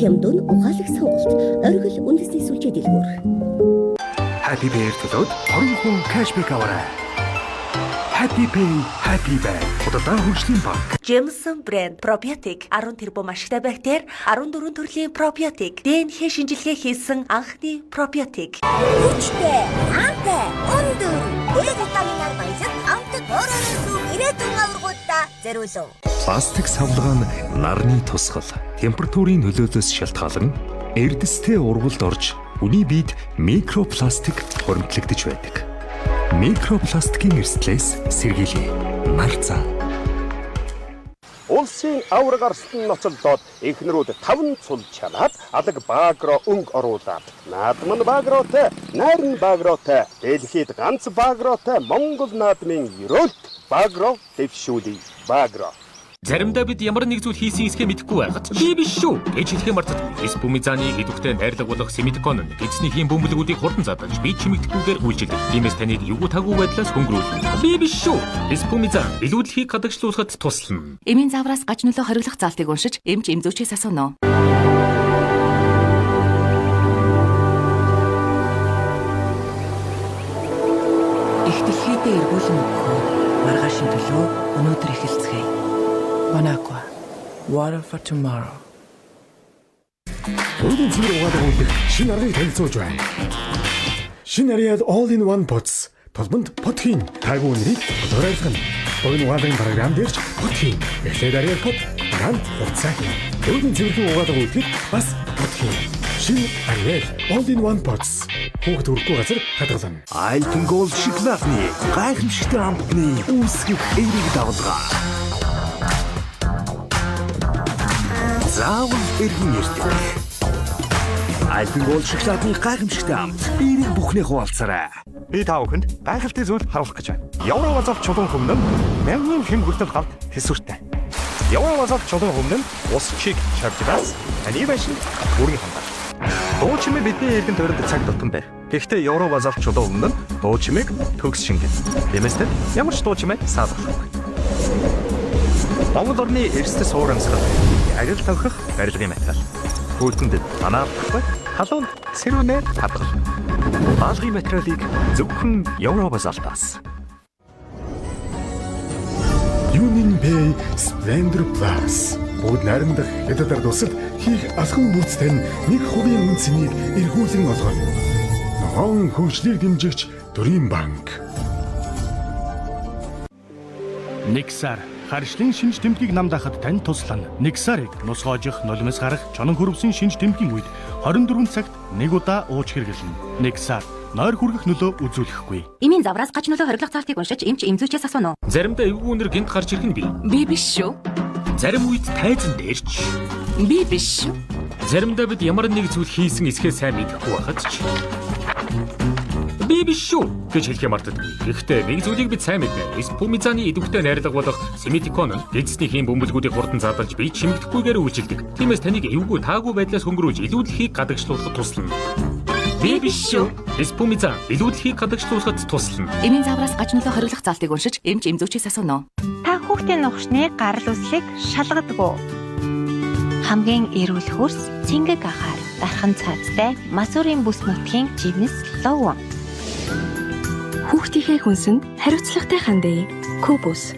Хямдун ухаалаг сонголт оргил үндэсний сүлжээ дэлгүүр. Happy Pay төлөөд 20 хүн кэшбэк аваарай. Happy Pay, Happy Bag. Удаа хөгжлийн банк. Jameson брэнд пробиотик 10 тэрбум ашигтай бактери, 14 төрлийн пробиотик, ДНХ шинжилгээ хийсэн анхны пробиотик. Хүчтэй, амтай, өндөр, дээд витаминаар баялаг амтд өөрөөрөө ирээдүйн аваргуудаа зориулв. Пластик савлгаа нь нарны тусгал, температурын нөлөөллөөс шалтгаалan эрдэстэй ургуулд орж хүний биед микропластик хоригдлогдож байдаг. Микропластикийн эрсдлээс сэргийлье. Нарцаа. Улсын авраг арстан ноцолдоод эхнэрүүд 5 цул чанаад алаг баагро өнгө оруулаад наадам нь баагротой, найр нь баагротой, дэлхийд ганц баагротой Монгол наадмын ерөөлт баагро дэвшүүлээ. Баагро. Заримдаа бид ямар нэг зүйл хийсэн эсхэ мэдэхгүй байгаад би биш шүү гэж хэлэх юм бартад Спумизаны идэвхтэй найрлаг болох Семитикон нь эзний хийм бөмбөлгүүдийг хурдан задлаж би чимэгдэхгүйгээр үйлчилдэг. Тиймээс таныг юу таагүй байдлаас хөнгөрүүлнэ. Би биш шүү. Спумизан илүүдлэхийг гадагшлуулахад туслана. Эмийн заавраас гаж нөлөө хориглох заалтыг уншиж эмч эмзүүчээс асууно. Их дэлхийдээ эргүүлэн өгөхөө маргаашийн төлөө өнөөдөр эхэлцгээе. Wanaqua. Water for tomorrow. Өөрийн зэрэг угаалгууд шинэ аргыг танилцуулж байна. Шинэ Ariad All in One Pots толбонд Потхийн таагүй нэрийг зурайлах нь. Богино угаалгын програм дээрч Потхийн. Эхлээд арай пот ганд хуцаа. Өвгийн цэвэрхэн угаалга үйлдэл бас Потхийн. Шинэ Ariel All-in-One Pots. Хүүхд өрөхгүй газар хадгална. Альпен Голд шоколадны гайхамшигтай амтны үүсгэх эерэг давлгаа. Заавал эргэн ирдэг. Альпен Голд шоколадны гайхамшигтай амт эерэг бүхнээ хуваалцаарай. Би та бүхэнд гайхалтай зүйл харуулах гэж байна. Евровазав чулуун хөмнө мянган хэм хүртэл хамт тэсвэртэй. Евровазав чулуун хөмнө ус чиг шавжраас таны байшин бүрэн хандаа. Дуу чимээ бидний эргэн тойронд цаг тутам байр. Гэхдээ Евровазав чулуун хөмнө дуу чимээг төгс шингэн. Тиймээс ямар ч дуу чимээ саадах. Монгол орны эрсдэл суурамсгал яг л тохих барилгын материал. Хөлтөнд анаавахгүй халуун сэрүүнээр хадгал. Балгын материалыг зөвхөн Евровазалтаас. Union Pay Splendor Plus. Бүгд найрамдах хятадаар тусал хийх алхам бүрцтэй нэг хувийн үнцнийг эргүүлэн олгоно. Ногоон хөгжлийг дэмжигч Төрийн банк. Nexar харшлын шинж тэмдгийг намдаахад тань туслана. Nexar-ыг нус гоожих, нулимс гарах, чонон хөрвсөн шинж тэмдгийн үед 24 цагт нэг удаа ууж хэрэглэнэ. Nexar нойр хүргэх нөлөө үзүүлэхгүй. Эмийн завраас гач нөлөө хориглох цаалтыг уншиж эмч эмзүүчээс асууно. Заримдаа эвгүй өнөр гинт гарч ирэх нь бий. Би биш шүү. Зарим үед тайзан дээрч. Би биш шүү. Заримдаа бид ямар нэг зүйл хийсэн эсхээ сайн мэдэхгүй байхад ч. Би биш шүү гэж хэлхээ мартадаггүй. Гэхдээ нэг зүйлийг бид сайн мэднэ. Спумизаны идэвхтэй найрлага болох Семитикон нь эзэсний хийм бөмбөлгүүдийг хурдан задлж бие чимэгдэхгүйгээр үйлчилдэг. Тиймээс таныг эвгүй таагүй байдлаас хөнгөрүүлж илүүдлэхийг гадагшлуулахад туслана. Би биш шүү. Спумиза илүүдлэхийг гадагшлуулахад туслана. Эмийн завраас гач нөлөө хориглох цаалтыг уншиж эмч эмзүүчээс асууно. Та хүүхдийн нухшны гарал үүслийг шалгадаг уу? Хамгийн эрүүл хөрс цэнгэг ахаар дархан цаазтай масуурын бүс нутгийн живнес лов. Хүүхдийнхээ хүнсэнд хариуцлагатай хандъя. Кубус.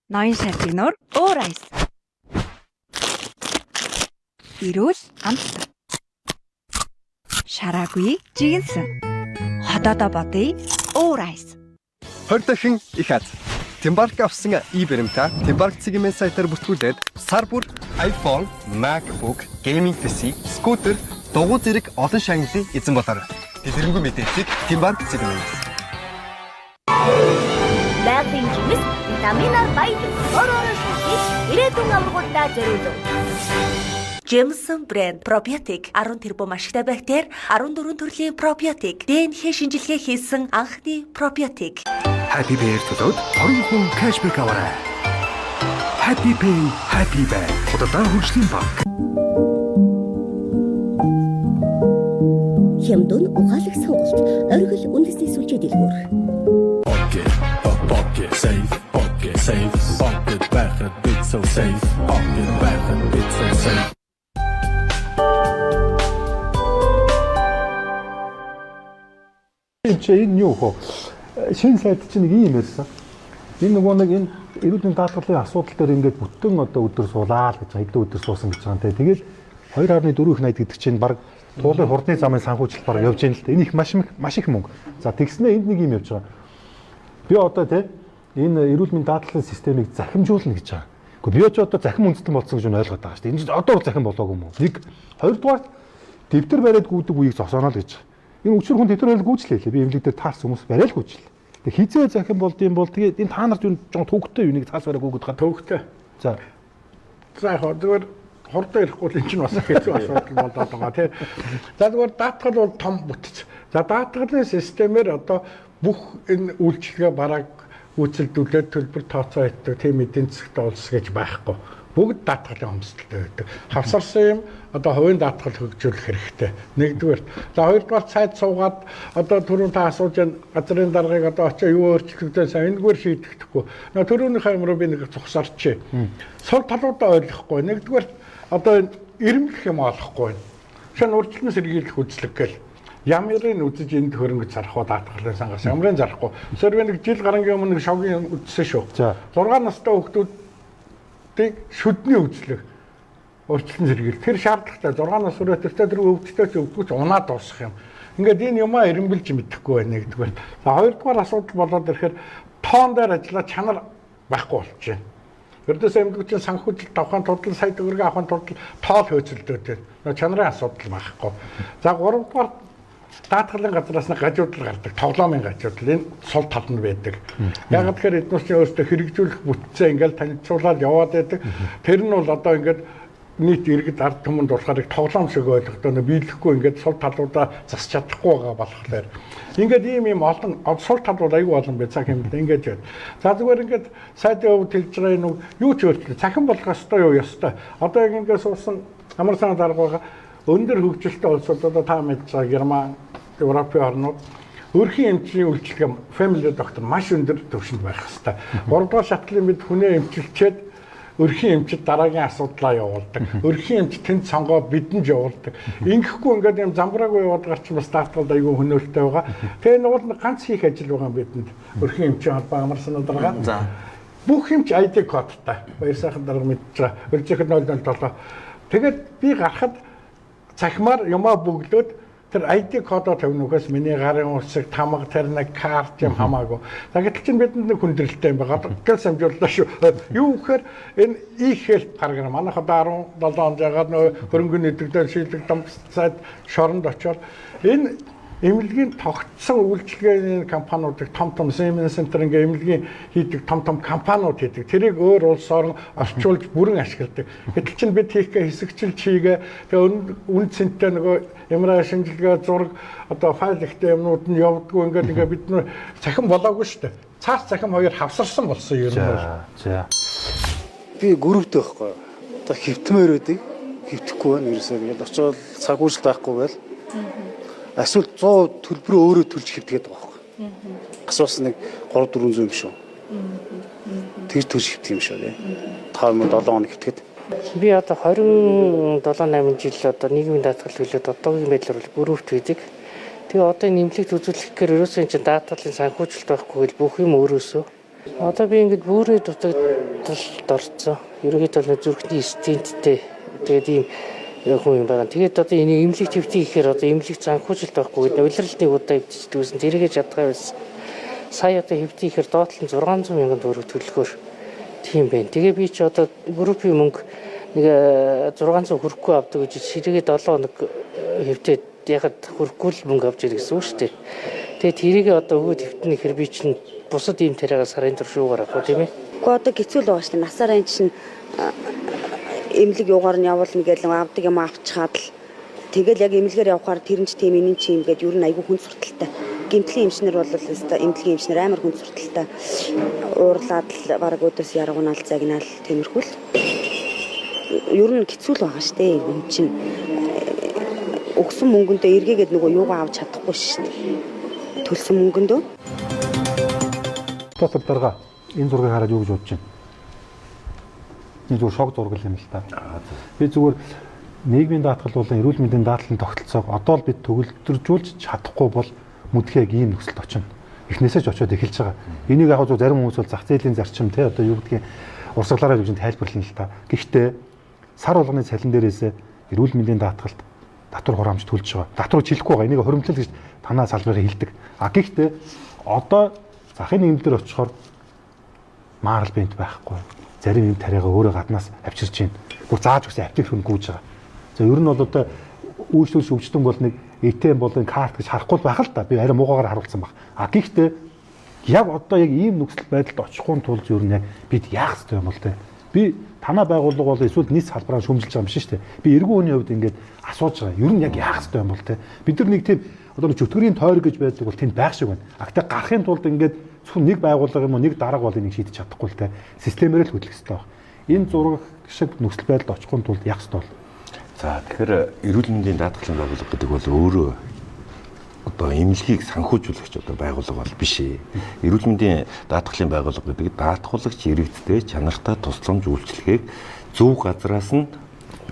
Ноён шатигнор өөр айс. Эрүүл амт. Шараагүй жигэнсэн. Ходоодо бодъё өөр айс. 20 дахин их аз. Тимбарк авсан e-баримтаа Тимбарк цэгийн сайтаар бүртгүүлээд сар бүр iPhone, MacBook, gaming PC, скутер, дугуй зэрэг олон шагналын эзэн болоорой. Дэлгэрэнгүй мэдээллийг Тимбарк цэгийн. Байгалийн жимс витаминаар баялаг. Ороор шилжиж ирээдүйн аврагуудаа зориулв. Jameson брэнд пробиотик 10 тэрбум ашигтай бактери, 14 төрлийн пробиотик, ДНХ шинжилгээ хийсэн анхны пробиотик. Happy Bear төлөөд 20 хүн кэшбэк аваарай. Happy Pay, Happy Bear. Удаа хөгжлийн банк. Хямдун ухаалаг сонголт, оргил үндэсний сүлжээ дэлгүүр. Pocket safe, pocket байхад бит so safe, pocket байхад бит so safe. Энэ юу хөө? Шинэ сайт чинь нэг юм ярьсан. Энэ нөгөө нэг энэ эрүүл мэндийн даатгалын асуудал дээр ингээд бүтэн одоо өдөр суулаа л гэж хэдэн өдөр суусан гэж байгаа юм те. Тэгээд 2.4 их 80 гэдэг чинь баг туулын хурдны замын санхүүжилт баг явж байна л те. Энэ их маш их мөнгө. За тэгснэ энд нэг юм явж байгаа. Би одоо те энэ эрүүл мэндийн даатгалын системийг захимжуулна гэж байгаа. Гэхдээ би ч одоо захим үндэстэн болсон гэж ойлгоод байгаа шүү дээ. Энэ одоо захим болоогүй юм уу? Нэг хоёрдугаар дэвтэр бариад гүйдэг үеийг зогсооно л гэж. Энэ өчир хүн дэвтэр бариад гүйчлээ. Би эмнэлэг дээр таарсан хүмүүс бариад гүйчлээ. Тэг хизээ захим болдсон бол тэгээд энэ та нарт юу жоо төвхтэй юуныг цаас бариад гүйгээд байгаа. Төвхтэй. За. За хойдоор хурдан ирэхгүй энэ чинь бас хэцүү асуудал болоод байгаа тий. За зүгээр даатгал бол том бүтц. За даатгалын системээр одоо бүх энэ үйлчлэгээ бараг үйлчлүүлээд төлбөр тооцоо хийдэг тийм эдийн засгт улс гэж байхгүй. Бүгд даатгалын өмсөлттэй байдаг. Хавсарсан юм одоо хувийн даатгал хөгжүүлэх хэрэгтэй. Нэгдүгээр. За хоёрдугаар сайд суугаад одоо түрүүн та асууж байгаа газрын даргаыг одоо очоо юу өөрчлөгдөө сайн энэгээр шийдэхгүй. Түрүүнийхээ юмруу би нэг зогсорчээ. Сул талуудаа ойлгохгүй. Нэгдүгээр одоо ирэмлэх юм олохгүй. Шинэ урьдчилан сэргийлэх үзлэг гэл. Ямрын үзэж энд хөрөнгө зарах уу даатгалын сангаас ямрын зарахгүй. Сөрвэ нэг жил гарангийн өмнө нэг шогийн үзсэн шүү. 6 настай хүүхдүүдийг шүдний үзлэг урьдчилан сэргийл. Тэр шаардлагатай 6 нас хүрээтэй тэр өвдөлтөд өвдгөж унаад дуусах юм. Ингээд энэ юмаа эренбэлж мэдэхгүй байна нэгдүгээр. За хоёрдугаар асуудал болоод ирэхээр тоон дээр ажиллаа чанар байхгүй болчихжээ. Ердөөс эмнэлгийн санхүүжилт авахын тулд сая төгрөг авахын тулд тоол хөөцөлдөөтэй. Чанарын асуудал байхгүй. За гуравдугаар даатгалын газраас нь гажуудлал гардаг, тоглоомын гажуудлал энэ сул тал нь байдаг. Яг тэгэхээр эднүүсийн өөрсдөө хэрэгжүүлэх бүтцээ ингээл танилцуулаад яваад байдаг. Тэр нь бол одоо ингээд нийт иргэд ард түмэнд болохоор тоглоом шиг ойлгохтой биелэхгүй ингээд сул талуудаа засч чадахгүй байгаа болохоор ингээд ийм олон сул талууд аюу олон бай цаг хэмнэлд ингээд яа. За зүгээр ингээд сайдын хувьд хэлж байгаа юм юу ч өөрчлөлт цахим болгох ёстой юу ёстой. Одоо яг ингээд суусан амар санаа дарга өндөр хөгжилтэй улсууд одоо та мэдж байгаа Герман, Европын орнууд өрхийн эмчийн үйлчилгээ family doctor маш өндөр түвшинд байх хэрэгтэй. 3 дугаар шатлын бид хүнээ эмчилчээд өрхийн эмчид дараагийн асуудлаа явуулдаг. Өрхийн эмч тэнд сонгоо бидэнд явуулдаг. Ингэхгүй ингээд юм замбраагүй яваад гарч бас даатгалд аягүй хөнөөлттэй байгаа. Тэгээ нэг ганц хийх ажил байгаа бидэнд. Өрхийн эмчийн холбоо амар санаа дарга. За. Бүх эмч ID кодтай. Баяр сайхан дарга мэдж байгаа. Өржихэд 007. Тэгээд би гарахад цахимаар юмаа бөглөөд тэр ID кодоо тавьнухаас миний гарын усыг тамга тэрнэг карт юм хамаагүй. Тэгэхдээ чинь бидэнд нэг хүндрэлтэй юм байгаа. Гэл самжууллаа шүү. Юу гэхээр энэ e-health програм манайх одоо 17 онд ягаад нөө хөрөнгөний нэгдэл шийдэл сайд шоронд очоод энэ эмнэлгийн тогтсон үйлчилгээний компаниудыг том Siemens Center ингээ эмнэлгийн хийдэг том компаниуд хийдэг. Тэрийг өөр улс орн орчуулж бүрэн ашигладаг. Гэтэл чинь бид хийхгээ хэсэгчилж хийгээ. Тэгээ үн цэнтэй нөгөө MRI шинжилгээ зураг одоо файл ихтэй юмнууд нь явдггүй ингээ бид нөө цахим болоогүй шүү дээ. Цаас цахим хоёр хавсарсан болсон юм байна. За. Би гүрвтэй байхгүй. Одоо хөвтмөр өдөг. Хөвтөхгүй байна ерөөсөө ингээд очоод цаг үржил байхгүй байл. Эсвэл 100 төлбөрөө өөрөө төлж хэвтгээд байгаа байхгүй. Асуусан нэг 3-400 юм шүү. Тэр төлж хэвтэх юм шүү тий. 5-7 хоног хэвтгээд. Би одоо 27-8 жил одоо нийгмийн даатгал төлөөд одоогийн байдлаар бол бүрөвт хийдэг. Тэгээ одоо нэмлэгт үзүүлэх гэхээр ерөөсөө энэ даатгалын санхүүжилт байхгүй л бүх юм өөрөөсөө. Одоо би ингээд бүрээ дутагдалд орцсон. Ерөнхийдөө зүрхний стенттэй тэгээд ийм хүн юм байна. Тэгээд одоо энийг эмнэлэгт хэвтий гэхээр одоо эмнэлэгт санхүүжилт байхгүй гэдэг улирлалтыг удаа хэвтчихсэн. Тэрийгэ чадгаа байсан. Сая одоо хэвтий гэхээр доотлон 600 мянган төгрөг төлөхөөр тийм байна. Тэгээ би ч одоо группийн мөнгө нэг 600 хүрэхгүй авдаг гэж ширээгээ 7 хоног хэвтээд ягаад хүрэхгүй л мөнгө авч ирэх гэсэн үг шүү дээ. Тэгээд тэрийгэ одоо өгөөд хэвтнэ гэхээр би чинь бусад ийм тариага сарын туршуугаар авах тийм ээ. Гэхдээ одоо хэцүү л байгаа шүү дээ. Насаараа энэ чинь эмнэлэг юугаар нь явуулна гэж авдаг юм авчихад л тэгэл яг эмнэлгээр явахаар тэр нь ч тийм энэ чинь ингээд ер нь айгүй хүн сурталтай. Гэмтлийн эмчнэр бол өстой эмнэлгийн эмчнэр амар хүн сурталтай. Уурлаад л бараг өдөөс яргунаал загнаал тиймэрхүү л. Ер нь хэцүү л байгаа шүү дээ. Энэ чинь өгсөн мөнгөндөө эргээгээд нөгөө юугаа авч чадахгүй шүү дээ. Төлсөн мөнгөндөө. Тасаг дарга энэ зургийг хараад юу гэж бодож байна? Энэ зүгээр шок зураг юм л та. Би зүгээр нийгмийн даатгал болон эрүүл мэндийн даатгалын тогтолцоог одоо л бид төгөлдржүүлж чадахгүй бол мүдхийг ийм нөхцөлд очино. Эхнээсээ ч очиод эхэлж байгаа. Энийг яг зөв зарим хүмүүс бол зах зээлийн зарчим те одоо юу гэдгийг урсгалаараа гэж тайлбарлана л та. Гэхдээ сар болгоны цалин дээрээс эрүүл мэндийн даатгалд татвар хураамж төлж байгаа. Татварыг хэлэхгүй байгаа. Энийг хуримтлал гэж танаа салбарыг хэлдэг. Гэхдээ одоо захын нийгэм дээр очихоор маарал бент байхгүй. Зарим юм тариага өөрөө гаднаас авчирч байна. Гүр зааж өгсөн аптек хүн гүйж байгаа. За ер нь бол одоо үйлчлүүлж өвчтөн бол нэг ATM болон карт гэж харахгүй байх л да. Би арай муугаар харуулсан баг. Гэхдээ яг одоо яг ийм нөхцөл байдалд очихын тулд ер нь яг бид яах ёстой юм бол те. Би танаа байгууллага бол эсвэл нийт салбараа шүүмжилж байгаа юм шиг шүү дээ. Би эргүү хүний хувьд ингээд асууж байгаа. Ер нь яг яах ёстой юм бол те. Бид нар нэг тийм одоо чөтгөрийн тойрог гэж байдаг бол тэнд байх шиг байна. Гэхдээ гарахын тулд ингээд зөвхөн нэг байгууллага юм уу нэг дарга бол энийг шийдэж чадахгүй л те. Системээр л хөдлөх ёстой баг. Энэ зураг шиг нөхцөл байдалд очихын тулд яах ёстой бол. За тэгэхээр эрүүл мэндийн даатгалын байгууллага гэдэг бол өөрөө одоо эмнэлгийг санхүүжуулагч одоо байгууллага бол биш ээ. Эрүүл мэндийн даатгалын байгууллага гэдэг даатгуулагч иргэдтэй чанартай тусламж үйлчилгээг зөв газраас нь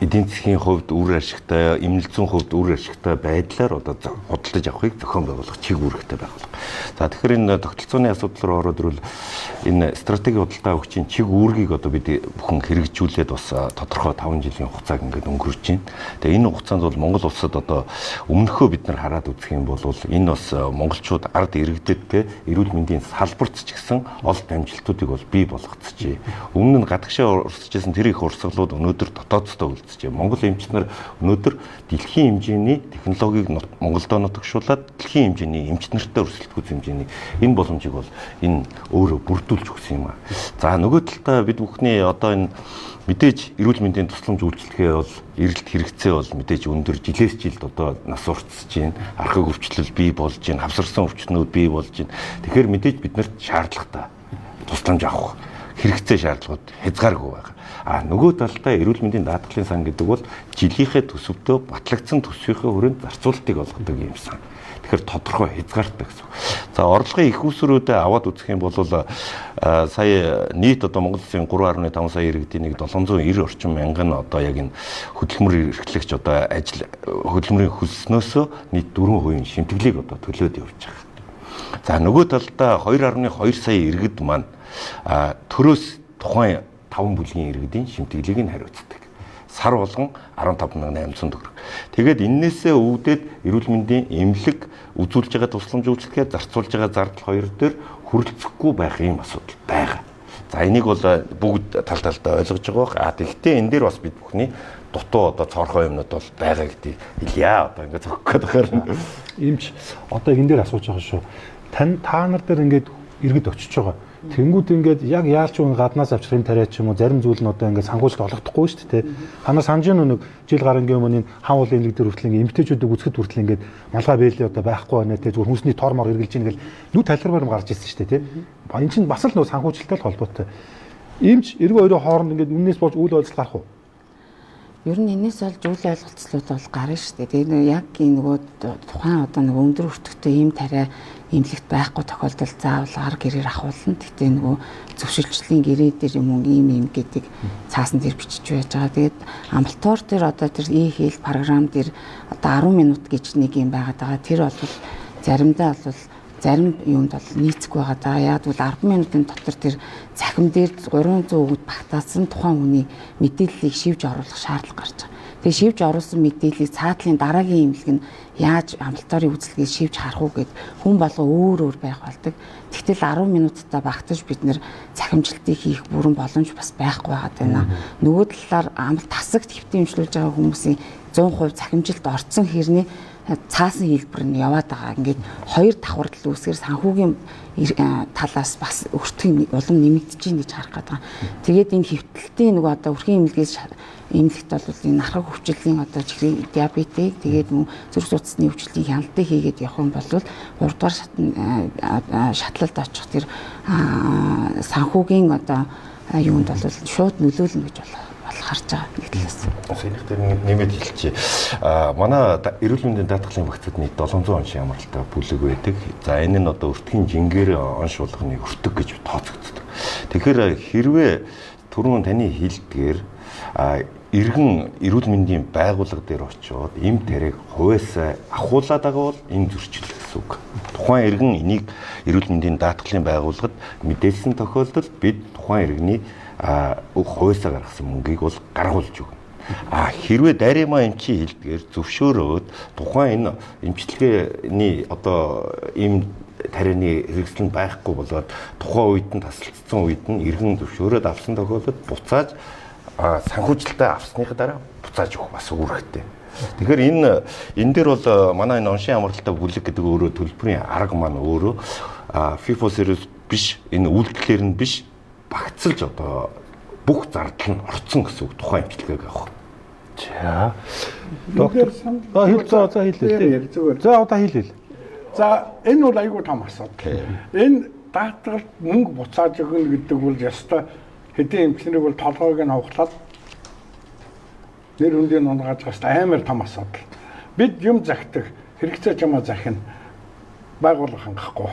эдийн засгийн хувьд үр ашигтай, эмнэлэг зүйн хувьд үр ашигтай байдлаар одоо худалдаж авахыг зохион байгуулах, чиг үүрэгтэй байгуулах. За тэгэхээр энэ тогтолцооны асуудал руу ороод ирвэл энэ стратеги худалдаа авахчийн чиг үүргийг одоо бид бүхэн хэрэгжүүлээд бас тодорхой 5 жилийн хугацааг ингээд өнгөрөж байна. Тэгээ энэ хугацаанд бол Монгол улсад одоо өмнөхөө бид нар хараад үзэх юм бол энэ бас монголчууд ард иргэдэд эрүүл мэндийн салбарт ч гэсэн олд амжилтуудыг бол бий болгоцжээ. Өмнө нь гадагшаа урсчихсан тэр их урсгалууд өнөөдөр дотооддоо үлдчихэ. Монгол эмчид нар өнөөдөр дэлхийн хэмжээний технологиг Монголдо нутагшуулаад дэлхийн хэмжээний эмчид нартай өрсөлдөхүйц хэмжээний энэ боломжийг бол энэ өөрөө бүрдүүлж өгсөн юм аа. За нөгөө талдаа бид бүхний одоо энэ мэдээж эрүүл мэндийн тусламж үйлчлэгээ бол эрэлт хэрэгцээ бол мэдээж өндөр жилээс жилд одоо нас уртсаж байна. Архаг өвчлөл бий болж байна. Хавсарсан өвчтнүүд бий болж байна. Тэгэхээр мэдээж биднэрт шаардлагатай тусламж авах хэрэгцээ шаардлагууд хязгааргүй байгаа. А нөгөө талдаа эрүүл мэндийн даатгалын сан гэдэг бол жилийнхээ төсөвдөө батлагдсан төсвийнхээ хүрээнд зарцуулалтыг олгодог юм сан. Тэгэхээр тодорхой хязгаартай гэсэн. За орлогын их усруудаа аваад үзэх юм бол сая нийт одоо Монгол улсын 3.5 сая иргэдийн нэг 790 орчим мянган одоо яг энэ хөдөлмөр эрхлэгч одоо ажил хөдөлмөрийн хөлснөөсөө нийт 4% шимтгэлийг одоо төлөөд явж байгаа. За нөгөө талдаа 2.2 сая иргэд маань төрөөс тухайн 5 бүлгийн иргэдийн шимтгэлийг нь хариуцдаг. Сар болгон 15,800 төгрөг. Тэгээд эннээсээ өвдөд эрүүл мэндийн эмнэлэг үзүүлж байгаа тусламж үйлчлэгээ зарцуулж байгаа зардал хоёр дээр хүрэлцэхгүй байх юм асуудал байгаа. За энийг бол бүгд тал талдаа ойлгож байгаа. Тэгэхдээ энэ дээр бас бид бүхний дутуу одоо цорхоо юмнууд бол байгаа гэдгийг хэлье. Одоо ингээд зөкөх гэхээр эмч одоо энэ дээр асууж байгаа шүү. Та нар дээр ингээд иргэд очиж байгаа. Тэнгүүд ингээд яг яалч үн гаднаас авчрын тариа ч юм уу зарим зүйл нь одоо ингээд санхүүжилт олгохдохгүй шүү дээ. Танаас санаж байна нэг жил гарангийн өмнө хан уулын эмнэлэг дээр хүртэл ингээд эмгтээчүүдийг үзэхэд хүртэл ингээд малгай бэлээ одоо байхгүй байна те зүгээр хүнсний тормоор эргэлж ийн гэл нүд талхармаар гарч ирсэн шүү дээ те. Энэ чинь бас л нөө санхүүжилттэй холбоотой. Эмч эргэн хоёрын хооронд ингээд үннээс болж үйл ойлголт гарах уу? Ер нь энэс олж үйл ойлголцлууд бол гарна шүү дээ. Тэгээ яг энэ нөгөө тухайн одоо нэг өндөр өртөгтэй ийм тариа эмнэлэгт байхгүй тохиолдолд заавал ар гэрээр ахуулна. Гэхдээ нөгөө зөвшөлтчлийн гэрээ дээр юм ийм гэдэг цаасан дээр бичиж байж байгаа. Тэгээд амбулатор дээр одоо тэр e-health програм дээр одоо 10 минут гэж нэг юм байгаад байгаа. Тэр бол заримдаа бол зарим юунд бол нийцэх байгаа даа. Яг бол 10 минутын дотор тэр цахим дээр 300 өгд багтаасан тухайн хүний мэдээллийг шивж оруулах шаардлага гарч байгаа. Тэгээ шивж оруулсан мэдээллийг цаатлын дараагийн эмнэлэг нь яаж амбулаторын үйлчлэгийг шивж харах уу гэд хүн болго өөр байх болдог. Тэгтэл 10 минуттай багтаж бид нэр цахимжилтыг хийх бүрэн боломж бас байхгүй байгаа даа. Нөгөө талаар амбал тасагт хэвтэмжлүүлж байгаа хүмүүсийн 100% цахимжилт орцсон хэрнээ цаасан хэлбэр нь яваад байгаа. Ингээд хоёр давхардл үүсгэр санхүүгийн талаас бас өртгөн улам нэмэгдэж байна гэж харах гэдэг. Тэгээд энэ хэвтэлтийн нөгөө одоо өрхийн эмнэлгээс эмнэлэгт бол энэ нархаг хөвчлөлийн одоо чихрийн диабетик тэгээд зүрх судасны хөвчлөлийн хяналтыг хийгээд явах юм бол 3 дугаар шатлалд очих тэр санхүүгийн одоо юунд бол шууд нөлөөлнө гэж байна. Харж байгаа нэг талаас. Саяных дээр нэмээд хэлчихье. Манай эрүүл мэндийн даатгалын багцад нийт 700 он шамралтай бүлэг байдаг. За энэ нь одоо өртгийн жингээр оншуулганы өртөг гэж тооцогддог. Тэгэхээр хэрвээ түрүүн таны хэлдгээр иргэн эрүүл мэндийн байгууллага дээр очиод эм тариаг хувьяасаа ахуулаад байгаа бол энэ зөрчил гэсэн үг. Тухайн иргэн энийг эрүүл мэндийн даатгалын байгууллагад мэдээлсэн тохиолдолд бид тухайн иргэний хувьсаа гаргасан мөнгийг бол гаргуулж өгнө. Хэрвээ даримаа эмчийн хэлдгээр зөвшөөрөөд тухайн энэ эмчилгээний одоо ийм тарианы хэрэгсэл байхгүй болоод тухайн үед нь тасалдсан үед нь иргэн зөвшөөрөөд авсан тохиолдолд буцааж санхүүжилтээ авсныхаа дараа буцааж өгөх бас үүрэгтэй. Тэгэхээр энэ дээр бол манай энэ оншин амралтай бүлэг гэдэг өөрөө төлбөрийн арга маань өөрөө FIFO сервис биш, энэ үйлдэлээр нь биш багцалж одоо бүх зардал нь орцсон гэсэн үг тухайн эмчилгээг авах. За. Доктор хэлээ. За одоо хэлээ. За энэ бол айгүй том асуудал. Энэ даатгалд мөнгө буцааж өгнө гэдэг бол яста хэдийн эмчнэрийг бол толгойг нь хуглаад нэр хүндийг унгааж байгаа амар том асуудал. Бид юм захидаг хэрэгцээ чамаа захина байгууллага хангахгүй.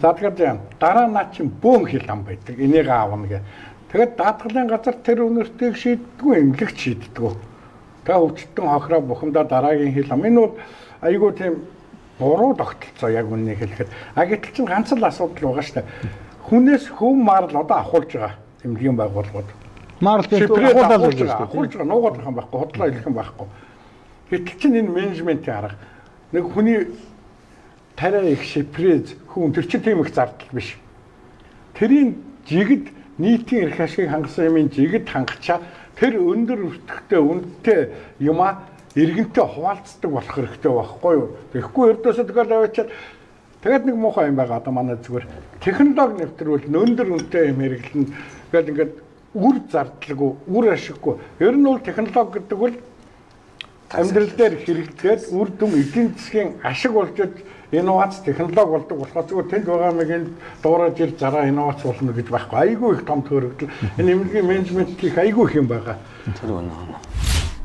За тэгэхээр дараа наа чинь бөөм хил ам байдаг. Энийг аавна гэ. Тэгээд даатгалын газар тэр үнэртэйг шийддэггүй, эмнэлэгч шийддэг. Та өвчтөн хохроо бухимдаа дараагийн хэл энэ бол айгүй тийм буруу тогтолцоо яг үннийг хэлэхэд. Гэтэл чинь ганц л асуудал байгаа шүү дээ. Хүнээс хөв марл одоо ахуулж байгаа эмнэлгийн байгууллагууд. Марл ахуулж байгаа нуугаад байгаа юм байхгүй, хотлоо хэлэх юм байхгүй. Гэтэл чинь энэ менежментийн арга нэг хүний тариа их шипрез хүн тэр чинь тийм их зардал биш. Тэрийн жигд нийтийн эрх ашигыг хангасан юмын жигд хангачаа тэр өндөр өртөгтэй үнэтэй юмаа иргэнтэй хуваалцдаг болох хэрэгтэй байхгүй юу? Тэгэхгүй ердөөсөө тэгэл аваачаад тэгээд нэг муухай юм байгаа одоо манай зүгээр технологи нэвтрүүл өндөр үнэтэй юм хэрэглэн тэгэл ингээд үр зардалгүй, үр ашиггүй. Ер нь бол технологи гэдэг бол амьдрал дээр хэрэглээд үр дүн эдийн засгийн ашиг болж инновац технологи болдог болохоос зүгээр тэнд байгаа мэгэн дуурайж ир зараа инновац болно гэж байхгүй. Айгүй их том төрөгдөл. Энэ эмнэлгийн менежментийн айгүй их юм байгаа.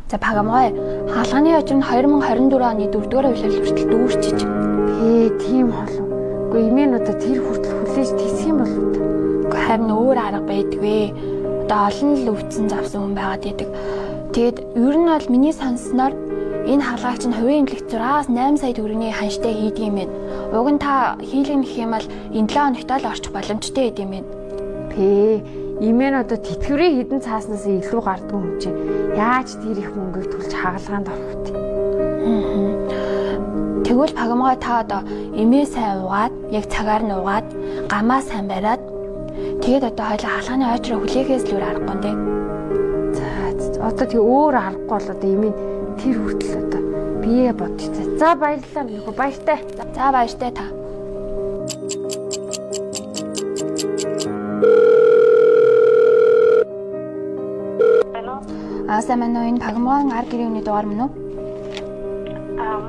За Пагамгай хаалганы хожим нь 2024 оны 4-р улирал хүртэл дүүрчиж. Тийм болов. Гэхдээ имэн одоо тэр хүртэл хүлээж тисэх юм болов уу? Гэхдээ харин өөр арга байдгүй. Одоо олон л өвцөн завсан хүн байгаад идэг. Тэгэд ер нь бол миний сонсноор энэ хаалгаач нь хувийн эмнэлэгт 6-8 сая төгрөгийн ханштай хийдэг юм байна. Уг нь та хийлгэн гэх юм бол энэ 7 хоногт л орчих боломжтой гэдэг юм байна. Имэн одоо тэтгэврийн хідэн цааснаас илүү гардаг юм чи. Яаж тэр их мөнгөийг төлж хагалгаанд орох вэ? Тэгвэл Пагамгай та одоо эмээ сайн уугаад, яг цагаар нь уугаад, гамаа сайн бариад тэгээд одоо хойлоо хаалганы ойчроо хүлээхээс л өөр аргагүй нэ. За одоо тэг өөр аргагүй бол одоо эмээ тэр хүртэл одоо бие бодчих. За баярлалаа минийхүү баяртай. За баяртай та. Сайн байна уу? Энэ Пагамгай ар гэрийн үний дугаар мөн үү?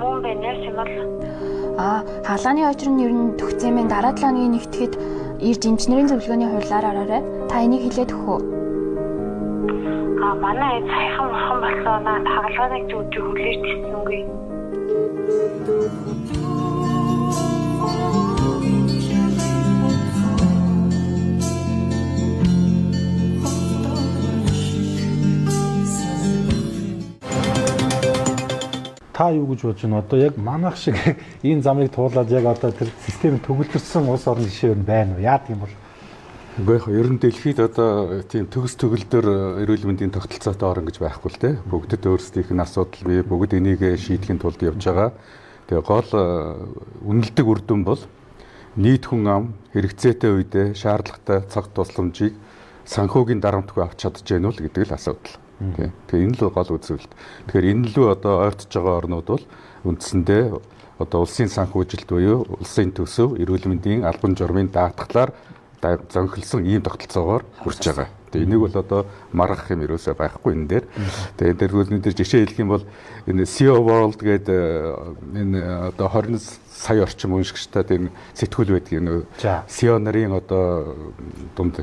Мөн байна юм бол. Хаалганы ойчрын ер нь төгцөмийн дараа 7 хоногийн нэгтгэхэд ирж инженерийн зөвлөгөөний хуулиар ороорой. Та энийг хэлээд өгөх үү? Манай сайхан мохон болсон хаалганыг зүгж хүлээж тиснэнгүй. Та юу гэж бодож байна? Одоо яг манайх шиг энэ замыг туулаад яг одоо тэр системд төгөлдөрсөн улс орны жишээ байна уу? Яа тийм бол? Гэхдээ яг ер нь дэлхийд одоо тийм төгс төгөлдөр эрүүл мэндийн тогтолцоотой орн гэж байхгүй л те. Бүгдэд өөрсдийнх нь асуудал бий. Бүгд энийг шийдэхин тулд явж байгаа. Тэгээ гол үнэлдэг үр дүн бол нийт хүн ам хэрэгцээтэй үедээ шаардлагатай цаг тусламжийг санхүүгийн дарамтгүй авч чадж гэнэ үү гэдэг л асуудал. Тэгээ энэ л гол үзүүлэлт. Тэгэхээр энэ л одоо ойртож байгаа орнууд бол үндсэндээ одоо улсын санхүүжилт буюу улсын төсөв, эрүүл мэндийн албан журмын даатгалаар зөнхөлсөн ийм тогтолцоогоор хүрч байгаа. Тэгээ энийг бол одоо маргах юм ерөөсөө байхгүй энэ дээр. Тэгээ энэ дээр жишээ хэлэх юм бол энэ CEO World гэдэг энэ одоо 20 сая орчим уншигчтай энэ сэтгүүл байдаг энэ CEO нарын одоо дунд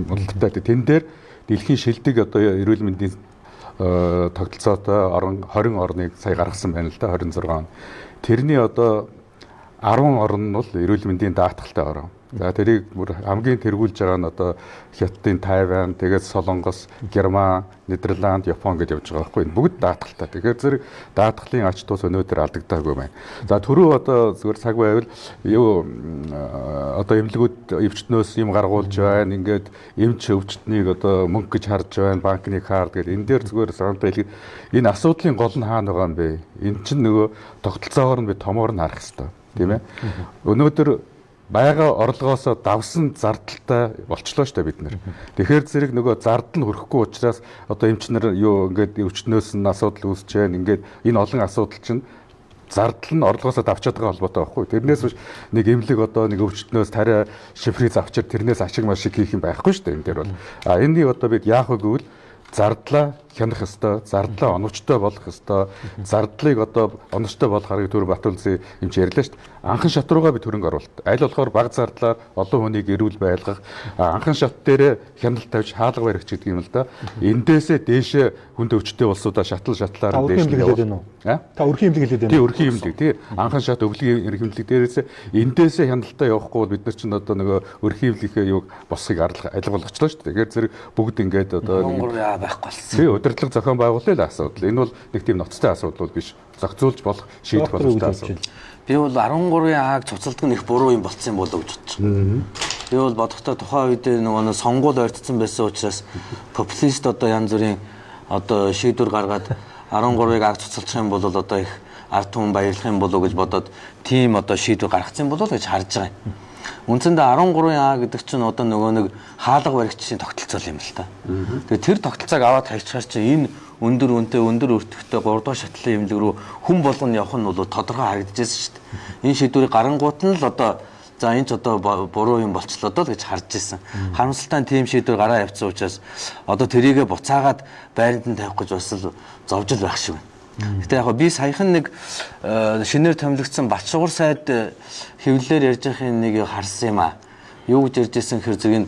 мундаг тэн дээр дэлхийн шилдэг одоо эрүүл мэндийн тогтолцоотой орн 20 орныг сая гаргасан байна л да 26 он. Тэрний одоо 10 орн нь бол эрүүл мэндийн даатгалтай орн. За тэрийг бүр хамгийн тэргүүлж байгаа нь одоо Хятадын Тайван, тэгээд Солонгос, Герман, Нидерланд, Япон гэж явж байгаа байхгүй. Бүгд даатгалтай. Тэгэхээр зэрэг даатгалын ач тус өнөөдөр алдагдаагүй байна. За түрүү одоо зүгээр цаг байвал юу одоо эмнэлгүүд өвчтнөөс юм гаргуулж байна. Ингээд эмч өвчтнийг одоо мөнгө гэж харж байна. Банкны карт гэдэг. Энэ дээр зүгээр санаатай хэлэхэд энэ асуудлын гол нь хаана байгаа юм бэ? Энэ чинь нөгөө тогтолцоогоор нь би томоор нь харах хэрэгтэй. Тийм ээ. Өнөөдөр байга орлогоосоо давсан зардалтай болчлоо шүү дээ бид нэр. Тэгэхээр зэрэг нөгөө зардал нь хөрөхгүй учраас одоо эмчнэр юу ингээд өвчтнөөс нь асуудал үүсэж байна. Ингээд энэ олон асуудал чинь зардал нь орлогоосоо давчаад байгаа холбоотой байхгүй. Тэрнээс биш нэг эмнэлэг одоо нэг өвчтнөөс тариа шифрийг авчир тэрнээс ашиг машиг хийх юм байхгүй шүү дээ энэ дээр бол. Энэний одоо бид яах вэ гэвэл зардлаа хянах ёстой, зардлаа оновчтой болгох ёстой, зардлыг одоо оновчтой болох аргыг түр Батүлзийн эмч ярьлаа шүү дээ. Анхан шат руугаа би хөрөнгө оруулалт. Аль болохоор бага зардлаар олон хүнийг эрүүл байлгах, анхан шат дээр хяналт тавьж хаалга барих гэдэг юм л да. Эндээсээ дээшээ хүнд өвчтэй улсуудаа шатлаар дээш явуулна. Та өрхийн эмнэлэг хэлээд байна. Тий өрхийн эмнэлэг тий. Анхан шат өвлөгийн эмнэлэг дээрээс эндээсээ хяналтаа явахгүй бол бид нар чинь одоо нөгөө өрхийн эмнэлгийн юг босхийг алга болгочлоо шүү дээ. Тэгэхээр зэрэг бүгд ингээд одоо байхгүй болсон. Би удирдлага зохион байгуулалтын асуудал. Энэ бол нэг тийм ноцтой асуудал биш. Зохицуулж болох шийдэх боломжтой асуудал. Би бол 13-ын ааг цуцалдаг нь их буруу юм болцсон болоо гэж бодож байна. Би бол бодохдоо тухайн үед нөгөө сонгуул ойртсон байсан учраас популист одоо янз бүрийн одоо шийдвэр гаргаад 13-ыг ааг цуцалчих юм бол одоо их ард түмэн баярлах юм болоо гэж бодоод тийм одоо шийдвэр гаргацсан болоо гэж харж байгаа юм. Үндсэндээ 13-ын А гэдэг чинь одоо нөгөө нэг хаалга баригчдын тогтолцоо юм л та. Тэгээ тэр тогтолцоог аваад хайчаар чинь энэ өндөр үнэтэй өндөр өртөгтэй 3 дахь шатлалын имлэг рүү хүн болгоно явах нь бол тодорхой харагдажсэн шүү дээ. Энэ шийдвэрийг гарангуут нь л одоо за энэ ч одоо буруу юм болчлоо доо гэж харж ирсэн. Харамсалтай тийм шийдвэр гараа явцсан учраас одоо тэрийгэ буцаагаад байранд нь тавих гэж бас л зовж л байх шиг байна. Гэтэ яг би саяхан нэг шинээр томилогдсон Батшугар сайд хэвлэлээр ярьж байхын нэг харсан юм аа. Юу гэж ярьж ирсэн хэр зэрэг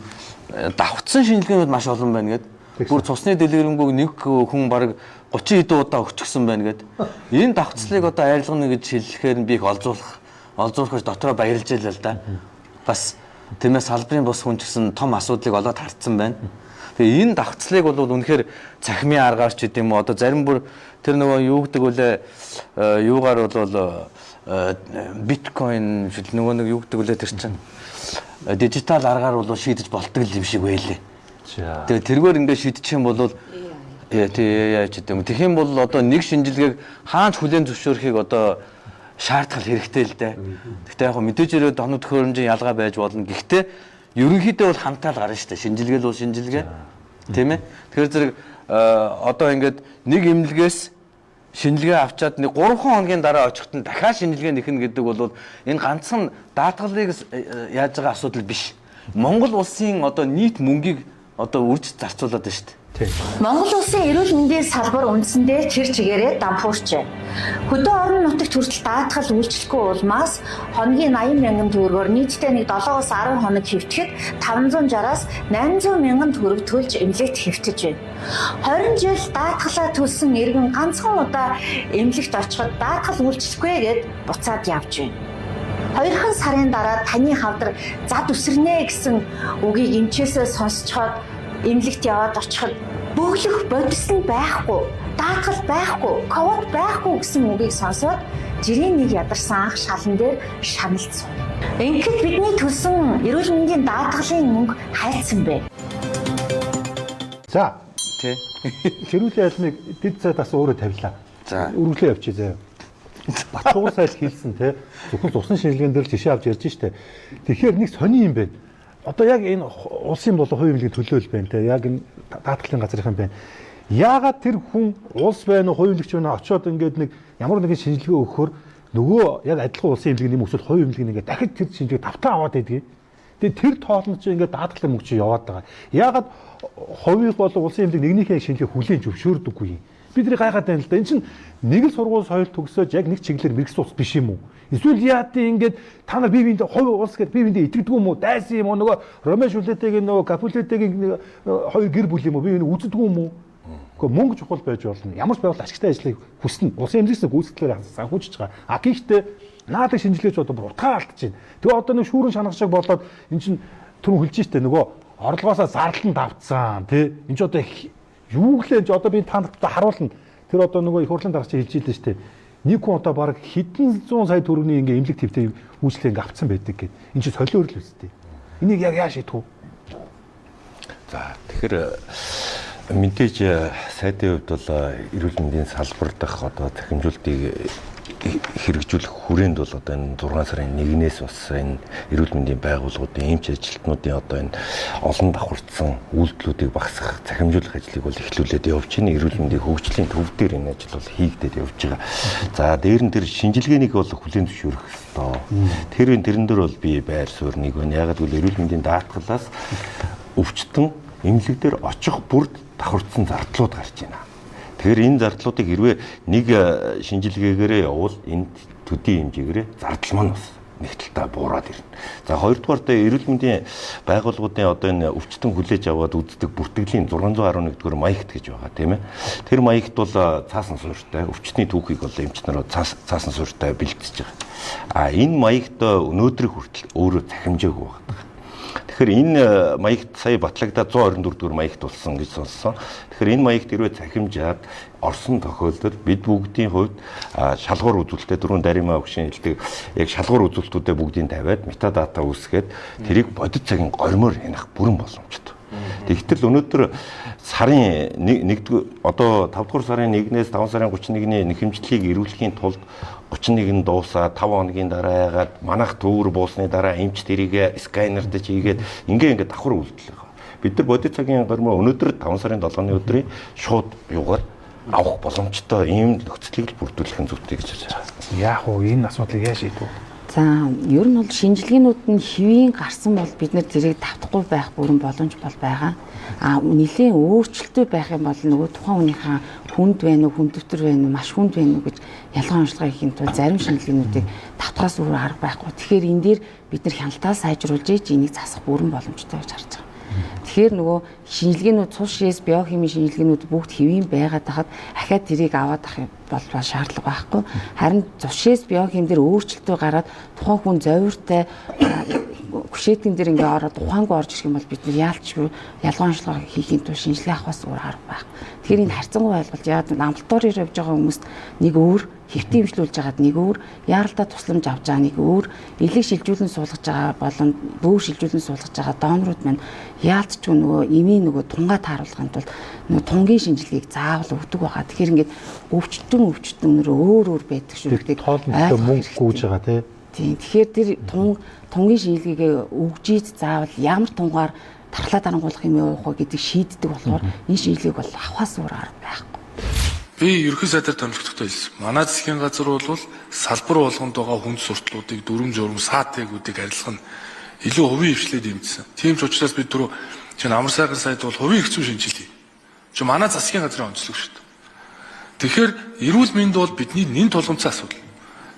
давхцсан шинжилгээнүүд маш олон байна гэдэг. Бүр цусны дэлгэрэнгүй нэг хүн бараг 30 хэдэн удаа өчгсөн байна гэдэг. Энэ давхцлыг одоо арилгана гэж хэлэхээр би их олзуурах дотроо баярлж илээ л да. Бас тиймээ салбарын бус хүн ч гэсэн том асуудлыг олоод харцсан байна. Тэгээ энэ давхцлыг бол үнэхээр цахимын аргаар ч гэдэм үү одоо зарим бүр тэр нөгөө юу гэдэг вүлээ юугаар бол биткойн нөгөө нэг юу гэдэг вүлээ тэр чинь дижитал аргаар бол шийдэж болдог юм шиг байлээ. Тэгээ тэргээр ингээд шийдчих юм бол яаж гэдэм үү. Тэгэх юм бол одоо нэг шинжилгээг хаач хүлээн зөвшөөрөхийг одоо шаардах хэрэгтэй л дээ. Гэхдээ яг мэдээж ирээд оноо төхөөрөмжийн ялгаа байж болно. Гэхдээ ерөнхийдөө бол хамтаал гарна шүү дээ. Шинжилгээ л бол шинжилгээ. Тийм ээ. Тэгэхээр зэрэг одоо ингээд нэг эмнэлгээс шинжилгээ авчаад нэг 3 хоногийн дараа очихт нь дахиад шинжилгээ нэхнэ гэдэг бол энэ ганцхан даатгалыг яаж байгаа асуудал биш. Монгол улсын одоо нийт мөнгийг одоо үрж зарцуулаад байна шүү дээ. Монгол улсын эрүүл мэндийн салбар үндсэндээ чир чигээрээ дампуурчээ. Хөдөө орон нутагт хүртэл даатгал үйлчлэхгүй улмаас хоногийн 80 мянган төгрөгөөр нийтдээ нэг 7-оос 10 хоног хэвтгэхэд 560-аас 800 мянган төгрөг төлж эмнэлэгт хэвтэж байна. 20 жил даатгалаа төлсөн иргэн ганцхан удаа эмнэлэгт очиход даатгал үйлчлэхгүй гэд буцаад явж байна. 2 сарын дараа таны хавдар зад үсэрнэ гэсэн үгийг эмчээсээ сонсцоход эмнэлэгт яваад очиход бөглөх бодис нь байхгүй, даатгал байхгүй, ковид байхгүй гэсэн үгийг сонсоод жирийн нэг ядарсан анх шалан дээр шаналцсан. Ингээд бидний төлсөн эрүүл мэндийн даатгалын мөнгө хайцсан бэ. За. Тий. Хэрүүлийн алимыг дэд цайд бас өөрөө тавилаа. За. Үргэлжлээ явчих заяа. Батшугар сайд хийлсэн те зөвхөн цусны шинжилгээнд дээр жишээ авч ярьж штэ. Тэгэхээр нэг сони юм байна. Одоо яг энэ улсын болон хувийн эмнэлгийн төлөөлөл байна те. Яг энэ даатгалын газрынхан байна. Яагаад тэр хүн улс байна уу, хувийн эмнэлэгч байна очоод ингээд нэг ямар нэгэн шинжилгээ өгөхөөр нөгөө яг адилхан улсын эмнэлгийн юм өсвөл хувийн эмнэлгийн ингээд дахид тэр шинжилгээ тавтаа аваад байдгийг. Тэгээ тэр тоолно чи ингээд даатгалын мөнгө чи яваад байгаа. Яагаад хувийн болон улсын эмнэлэг нэгнийхээ шинжилгээ хүлээн зөвшөөрдөггүй юм. Бид нар гайхаад байна л да. Энд чинь нэг л сургууль соёл төгсөөж яг нэг чиглэлээр мэрэгс ус биш юм уу? Эсвэл яатын ингээд та нар бие биендээ хувь улс гэдэг бие биендээ итгэдэг юм уу? Дайсан юм уу? Нөгөө Ромео Жулиеттэйг нөгөө Капулеттигийн хоёр гэр бүл юм уу? Бие биендээ үздэг юм уу? Гэхдээ мөнгө чухал байж болно. Ямар ч байвал ашигтай ажлыг хүснэ. Улсын эмнэлэгс гүйцэтгэлээр санхүүжиж байгаа. А гэхдээ наадаг шинжилгээч одоо бүр утгаа алдаж байна. Тэгээ одоо нэг шүүрэн шанах шиг болоод эн чинь түрүүн хэлж штэ нөгөө орлогоосоо зарлан давцсан тий. Энд ч одоо юу гэлээ одоо би та нарт харуулна. Тэр одоо нөгөө их хурлын дараач хэлж ийлээ шүү дээ. Нэг хүн одоо баг хэдэн зуун сая төгрөгийн ингээ эмнэлэг твтэй үйлчлэг ингээ авцсан байдаг гэд. Энд чинь солиор л үстэй. Энийг яг яа шийдэх вэ? За тэгэхээр мэдээж сайдын хувьд бол эрүүл мэндийн салбар дах одоо захимжуултыг хэрэгжүүлэх хүрээнд бол одоо энэ 6 сарын 1-ээс бас энэ эрүүл мэндийн байгууллагуудын эмч ажилтнуудын одоо энэ олон давхарцсан үйлдэлүүдийг багасгах, захимжуулах ажлыг бол эхлүүлээд явж байна. Эрүүл мэндийн хөгжлийн төв дээр энэ ажил бол хийгдээд явж байгаа. За дээр нь тэр шинжилгээнийг бол хүлээн зөвшөөрөх ёстой. Тэрэн дээр бол би байр суурь нэг байна. Ягаад гэвэл эрүүл мэндийн даатгалаас өвчтөн эмнэлэг дээр очих бүрд давхарцсан зардлууд гарч байна. Тэгэхээр энэ зардлуудыг хэрвээ нэг шинжилгээгээрээ явуул энэ төдий хэмжээгээрээ зардал маань бас нэг талдаа буураад ирнэ. За хоёрдугаар эрүүл мэндийн байгууллагуудын одоо энэ өвчтөн хүлээж аваад үздэг бүртгэлийн 611-р маягт гэж байгаа тийм ээ. Тэр маягт бол цаасан суурьтай өвчтний түүхийг бол эмч нараа цаасан суурьтай бэлтжиж байгаа. А энэ маягт өнөөдрийг хүртэл өөрөө захимжаагүй байгаа. Тэгэхээр энэ маягт сая батлагдаад 124 дугаар маягт болсон гэж сонссон. Тэгэхээр энэ маягт хэрвээ цахимжаад орсон тохиолдолд бид бүгдийн хувьд шалгуур үзүүлэлтээ дөрөв даримаа өгшин хэлдэг яг шалгуур үзүүлэлтүүдээ бүгдийг тавиад метадата үүсгээд тэрийг бодит цагийн гормоор хянах бүрэн боломжтой. Тэгтэл өнөөдөр сарын 1 одоо 5 дугаар сарын 1-ээс 5 сарын 31-ний нэхэмжлэлийг эрүүлэхийн тулд 31 дуусаа 5 хоногийн дараа ягаад манах төвөр буусны дараа эмч тэрийг сканерд хийгээд ингээд давхар үйлдэл байгаа. Бид нар бодит цагийн гормоо өнөөдөр 5 сарын 7-ны өдрийн шууд юугаар авах боломжтой ийм нөхцөлийг бүрдүүлэх нь зүйтэй гэж байна. Яг уу энэ асуудлыг яаж шийдвэ? За ер нь бол шинжилгээнүүд нь хэвийн гарсан бол бид нэр тэрийг давтахгүй байх бүрэн боломж бол байгаа. Нэлийн өөрчлөлтөө байх юм бол нөгөө тухайн хүнийхээ хүнд байна уу, хүн дэвтэр байна уу, маш хүнд байна уу гэж ялгаа онцлогоо хийх тул зарим шинжилгээнүүдийг давтахаас өөр арга байхгүй. Тэгэхээр энэ дээр бид нар хяналтаа сайжруулж энийг засах бүрэн боломжтой гэж харж байгаа. Тэгэхээр нөгөө шинжилгээнүүд цус шээс биохимийн шинжилгээнүүд бүгд хэвийн байгаад хахад ахаад тэрийг аваад авах бол шаардлага байхгүй. Харин цус шээс биохим дээр өөрчлөлтөө гараад тухайн хүн зовиртой хүшээтгэн дээр ингээ ороод ухаангүй орж ирэх юм бол бид нар яалчгүй ялгаа онцлогоо хийхийн тулд шинжилгээ авахаас өөр арга байх. Тэгэхээр энэ харьцангуй ойлголт яагаад амбулаториор явж байгаа хүмүүст нэг өөр хэвтэ имжлүүлж байгаад нэг өөр яаралдаа тусламж авч байгаа нэг өөр элэг шилжүүлэн суулгаж байгаа болон бөөр шилжүүлэн суулгаж байгаа донорууд маань яалтчгүй нөгөө эмийн нөгөө тунгаа тааруулахын тулд нөгөө тунгийн шинжилгээг заавал өгдөг байгаа. Тэгэхээр ингээд өвчтөн өөр байдаг шүү дээ. Тоолмолтой мөнгө гүйж байгаа тийм. Тэгэхээр тэр тунгийн шинжилгээгээ өгжийд заавал ямар тунгаар тархлаа дарангуулах юм явах вэ гэдэг шийддэг болохоор энэ шинжилгээг бол авахаас өөр арга байхгүй. Би ерхий сайдаар томилогдохтой хэлсэн. Манай засгийн газар бол салбар болгонд байгаа хүнд сурталуудыг дүрм журм саатэгүүдийг арилгах нь илүү хувийн хвшлээд юмдсан. Тийм ч учраас бид түрүү чинь амар сайхан сайд бол хувийн хэвчүү шинжилгээ. Чи манай засгийн газрын онцлог шүү дээ. Тэгэхээр эрүүл мэнд бол бидний нэн тулгымцсан асуудал.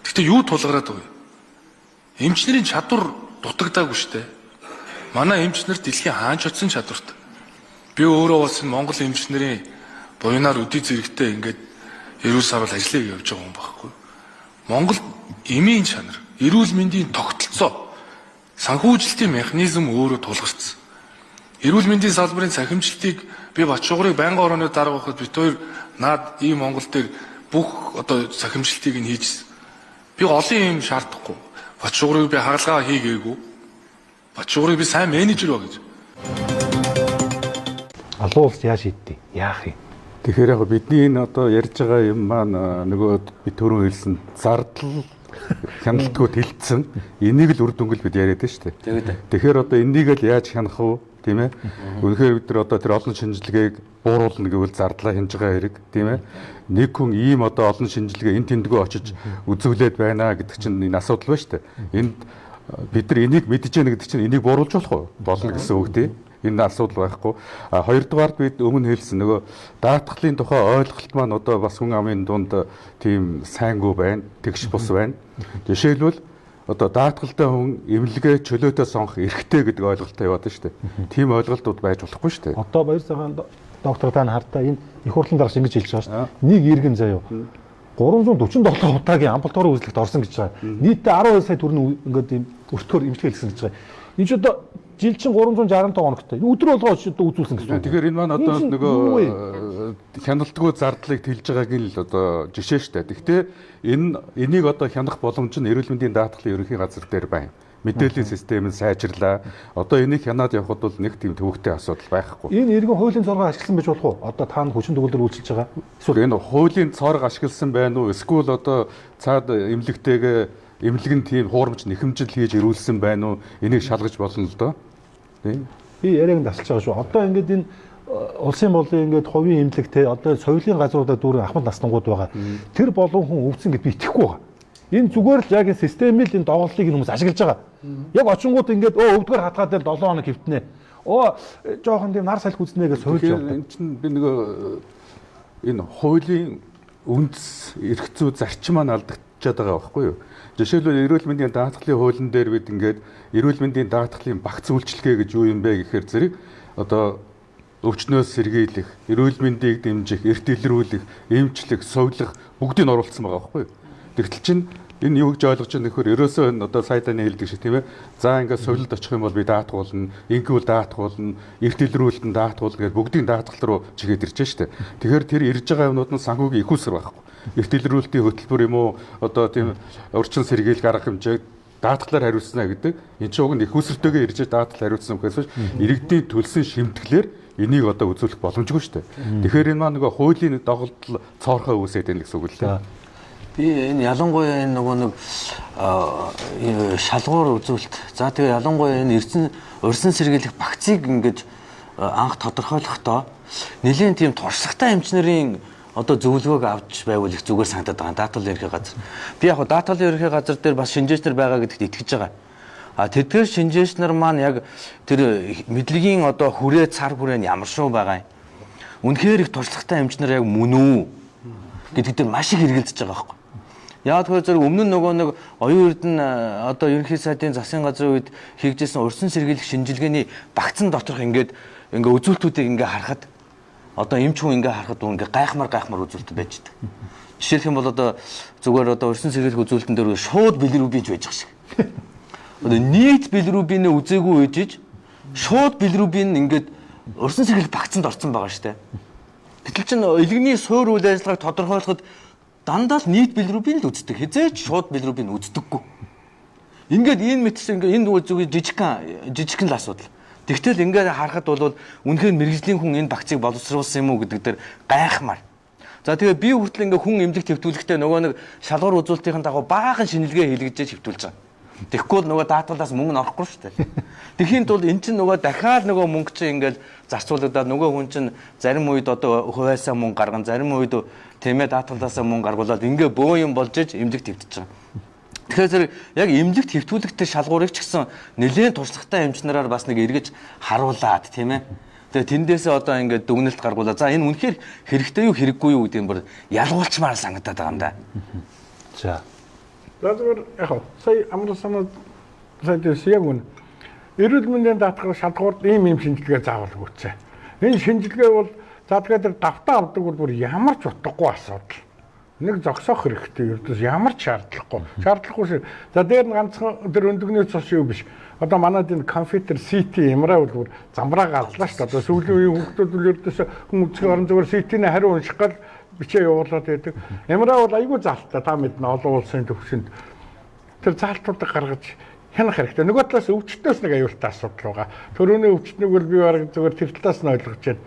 Гэхдээ юу тулгараад байгаа вэ? Эмчнэрийн чадвар дутагдаагүй шүү дээ. Манай эмчнэр дэлхийн хаанч очсон чадвартай. Би өөрөө бас Монгол эмчнэрийн буйнаар өдий зэрэгтэй ингээд эрүүл сарвал ажиллаж явж байгаа юм байхгүй. Монгол эмийн чанар, эрүүл мэндийн тогтолцоо, санхүүжилтийн механизм өөрөө тулгарсан. Эрүүл мэндийн салбарын цахимжлалтыг би Батшугрыг байнгын орооны дарга байхад бид хоёр наад ийм Монгол дээр бүх одоо цахимжлалтыг нь хийжсэн. Би олон юм шаардахгүй. Батшугрыг би хагалгаа хийгээгүй. Батшугрыг би сайн менежер ба гэж. Алуу улс яаж шийдтий? Яах юм? Тэгэхээр яг бидний энэ одоо ярьж байгаа юм маань нөгөө би түрүү хэлсэн зардал хяналтгүй тэлцсэн энийг л үр дүнгэл бид яриад байна шүү дээ. Тэгэхээр одоо энийг л яаж хянах вэ? Тийм ээ. Үнэхээр бид нар одоо тэр олон шинжилгээг бууруулна гэвэл зардлаа хянж байгаа хэрэг, тийм ээ. Нэг хүн ийм одоо олон шинжилгээ энэ тэндгөө очиж үзүүлээд байна гэдэг чинь энэ асуудал байна шүү дээ. Энд бид нар энийг мэдж яах гэдэг чинь энийг бууруулж болох уу? Болно гэсэн үг тийм. Энэ асуудал байхгүй. Хоёрдугаард бид өмнө хэлсэн нөгөө даатгалын тухай ойлголт маань одоо бас хүн амын дунд тийм сайнгүй байна, тэгш бус байна. Жишээлбэл одоо даатгалтай хүн эмнэлгээ чөлөөтэй сонгох эрхтэй гэдэг ойлголттой яваад байна шүү дээ. Тийм ойлголтууд байж болохгүй шүү дээ. Одоо баяр цагаан доктор тань хартаа энэ их хурлын дараач ингэж хэлж байгаа шүү дээ. Нэг иргэн заяа 347 удаагийн амбулаторийн үзлэгт орсон гэж байгаа. Нийтдээ 12 сая төгрөгийн ингээд ийм өртгөөр эмчилгээ хийсэн гэж байгаа. Энэ ч одоо жил чинь 365 хоногтой. Өдөр болгоо үзүүлсэн гэсэн үг. Тэгэхээр энэ маань одоо нөгөө хяналтгүй зардлыг тэлж байгааг нь л одоо жишээ шүү дээ. Гэхдээ энийг одоо хянах боломж нь эрүүл мэндийн даатгалын ерөнхий газар дээр байна. Мэдээллийн систем нь сайжрлаа. Одоо энийг хянаад явхад бол нэг тийм төвөгтэй асуудал байхгүй. Энэ иргэн хуулийн зоргоо ашигласан байж болох уу? Одоо та хүчин төгөлдөр үйлчилж байгаа. Эсвэл энэ хуулийн цорго ашигласан байна уу? Эсвэл одоо цаад эмнэлэгтэйгээ эмнэлэг нь тийм хуурамч нэхэмжил хийж ирүүлсэн байна уу? Энийг шалгаж болно л доо. Би яриаг нь тасалж байгаа шүү. Одоо ингээд энэ улсын болын ингээд хувийн эмнэлэгтэй одоо соёлын газруудад дүүрэн ахмад наснангууд байгаа. Тэр болон хүн өвцөн гэж би итгэхгүй байгаа. Энэ зүгээр л яг энэ системийн энэ доголлыг хүмүүс ашиглаж байгаа. Яг очингууд ингээд өвдгөр хатгаад 7 хоног хэвтнэ. Жоохон тийм нар салхи үзнэ гэж соёлж явдаг. Энэ чинь би нөгөө энэ хуулийн үндэс эрх зүй зарчим маань алдагдчихад байгаа байхгүй юу? Жишээлбэл эрүүл мэндийн даатгалын хуулийн дээр бид ингээд эрүүл мэндийн даатгалын багц үйлчилгээ гэж юу юм бэ гэхээр зэрэг одоо өвчнөөс сэргийлэх, эрүүл мэндийг дэмжих, эрт илрүүлэх, эмчлэх, сувлах бүгдийг оруулсан байгаа байхгүй юу? Тэгтэл чинь Энэ юу гэж ойлгож байгаа нөхөр ерөөсөө энэ одоо сайданы хэлдэг шиг тийм ээ. За ингээд сувилд очих юм бол би даатгуулна, инкүүл даатгуулна, эрт илрүүлэлтэн даатгуулна гэж бүгдийн даатгал руу чигээд ирж штэ. Тэгэхээр тэр ирж байгаа юмнууд нь санхүүгийн их усэр байхгүй. Эрт илрүүлэлтийн хөтөлбөр юм уу одоо тийм урчин сэргийлэх арга хэмжээг даатгалаар хариуцна гэдэг. Энэ ч уг нь их усэртэйгээ ирж даатгал хариуцсан гэхээс иргэдийн төлсөн шимтгэлээр энийг одоо үзүүлэх боломжгүй штэ. Тэгэхээр энэ маань нөгөө хуулийн доголдол цоорхоо үүсээд байна гэсэн үг л дээ. Би энэ ялангуяа энэ нөгөө нэг шалгуур үзүүлэлт. За тэгээ ялангуяа энэ урьдчилан сэргийлэх багцыг ингэж анх тодорхойлохдоо нэлийн тийм туршлагатай эмчнэрийн одоо зөвлөгөөг авч байвал их зүгээр санагдаад байгаа. Даатгалын ерхий газар. Би яг даатгалын ерхий газар дээр бас шинжээчнэр байгаа гэдэгт итгэж байгаа. А тэдгээр шинжээчнэр маань яг тэр мэдлэгийн одоо хүрээ цар хүрээ нь ямар шүү байгаа юм. Үнэхээр их туршлагатай эмчнэр яг мөн үү гэдэгт маш их хэрэгэлдэж байгаа байхгүй. Яг тэр зэрэг өмнө нь нөгөө нэг оюун эрдэнэ одоо ерөнхий сайдын засгийн газрын үед хийгдсэн урьдчилан сэргийлэх шинжилгээний багцан доторх ингээд үзүүлэлтүүдийг ингээ харахад одоо эмч хүн ингээ харахад ингээ гайхмар үзүүлэлт байж байгаа. Жишээлх юм бол одоо зүгээр одоо урьдчилан сэргийлэх үзүүлэлтэн дээр шууд билирубинж байж байгаа шиг. Одоо нийт билирубинээ үзээгүй үежиж шууд билирубин ингээд урьдчилан сэргийлэх багцанд орсон байгаа шүү дээ. Гэтэл чин илгэний суур үйл ажиллагааг тодорхойлоход дандаа л нийт билирубин л үздэг. Хизээч шууд билирубин үздэггүй. Ингээд энэ мэтс ингээд энэ зүгээр жижигхэн л асуудал. Тэгтэл ингээд харахад бол үнэхээр мэрэгжлийн хүн энэ багцыг боловсруулсан юм уу гэдэг дээр гайхмаар. За тэгээ би хүртэл ингээд хүн эмнэлэг төвтүүлэхдээ нөгөө нэг шалгуур үзүүлэлтийн дагуу баахан шинжилгээ хийлгэж төвтүүлж байгаа. Тэгэхгүй л нөгөө даатгалаас мөнгө нь орохгүй шүү дээ. Тэхийн тулд эн чинь нөгөө дахиад нөгөө мөнгө чинь ингээд зарцуулагдаад нөгөө хүн чинь зарим үед одоо хуваасаа мөнгө гарган, зарим үед тэмээ даатгалаасаа мөнгө гаргуулад ингээ бөө юм болж иж эмнэлэг твтэж байгаа. Тэгэхээр зэрэг яг эмнэлэг твтүүлэгтэй шалгуурыг ч гэсэн нэлээд туршлагатай эмчнэрээр бас нэг эргэж харуулад тийм ээ. Тэгээ тэндээсээ одоо ингээд дүгнэлт гаргуулаад за энэ үнэхээр хэрэгтэй юу хэрэггүй юу гэдэг нь бүр ялгуулчмаар санагдаад байгаа юм да. За. Зүгээр яг сая амралсан сайдээс яг үн эрүүл мэндийн даатгал шалгуурд ийм шинжилгээ заавал өгөөцөө. Энэ шинжилгээ бол за тэгээд тэр давтаа авдаг бол бүр ямар ч утгагүй асуудал. Нэг зогсоох хэрэгтэй ердөөс ямар ч шаардлагагүй. Шаардлагагүй. За дээр нь ганцхан тэр өндөгний цус юу биш. Одоо манайд энэ компьютер CT MRI бол бүр замбраа галлаа шүү дээ. Одоо сүүлийн үеийн хүүхдүүд бол ердөөс хүн үзэх орон зүгээр CT-ний хариу унших гал бичээ явуулаад байдаг. MRI бол айгүй залттай та мэднэ олон улсын төвшөнд тэр залтуудыг гаргаж хянах хэрэгтэй. Нөгөө талаас өвчтнөөс нэг аюултай асуудал байгаа. Төрөний өвчтнийг бол би бараг зүгээр тэр талаас нь ойлгож байна.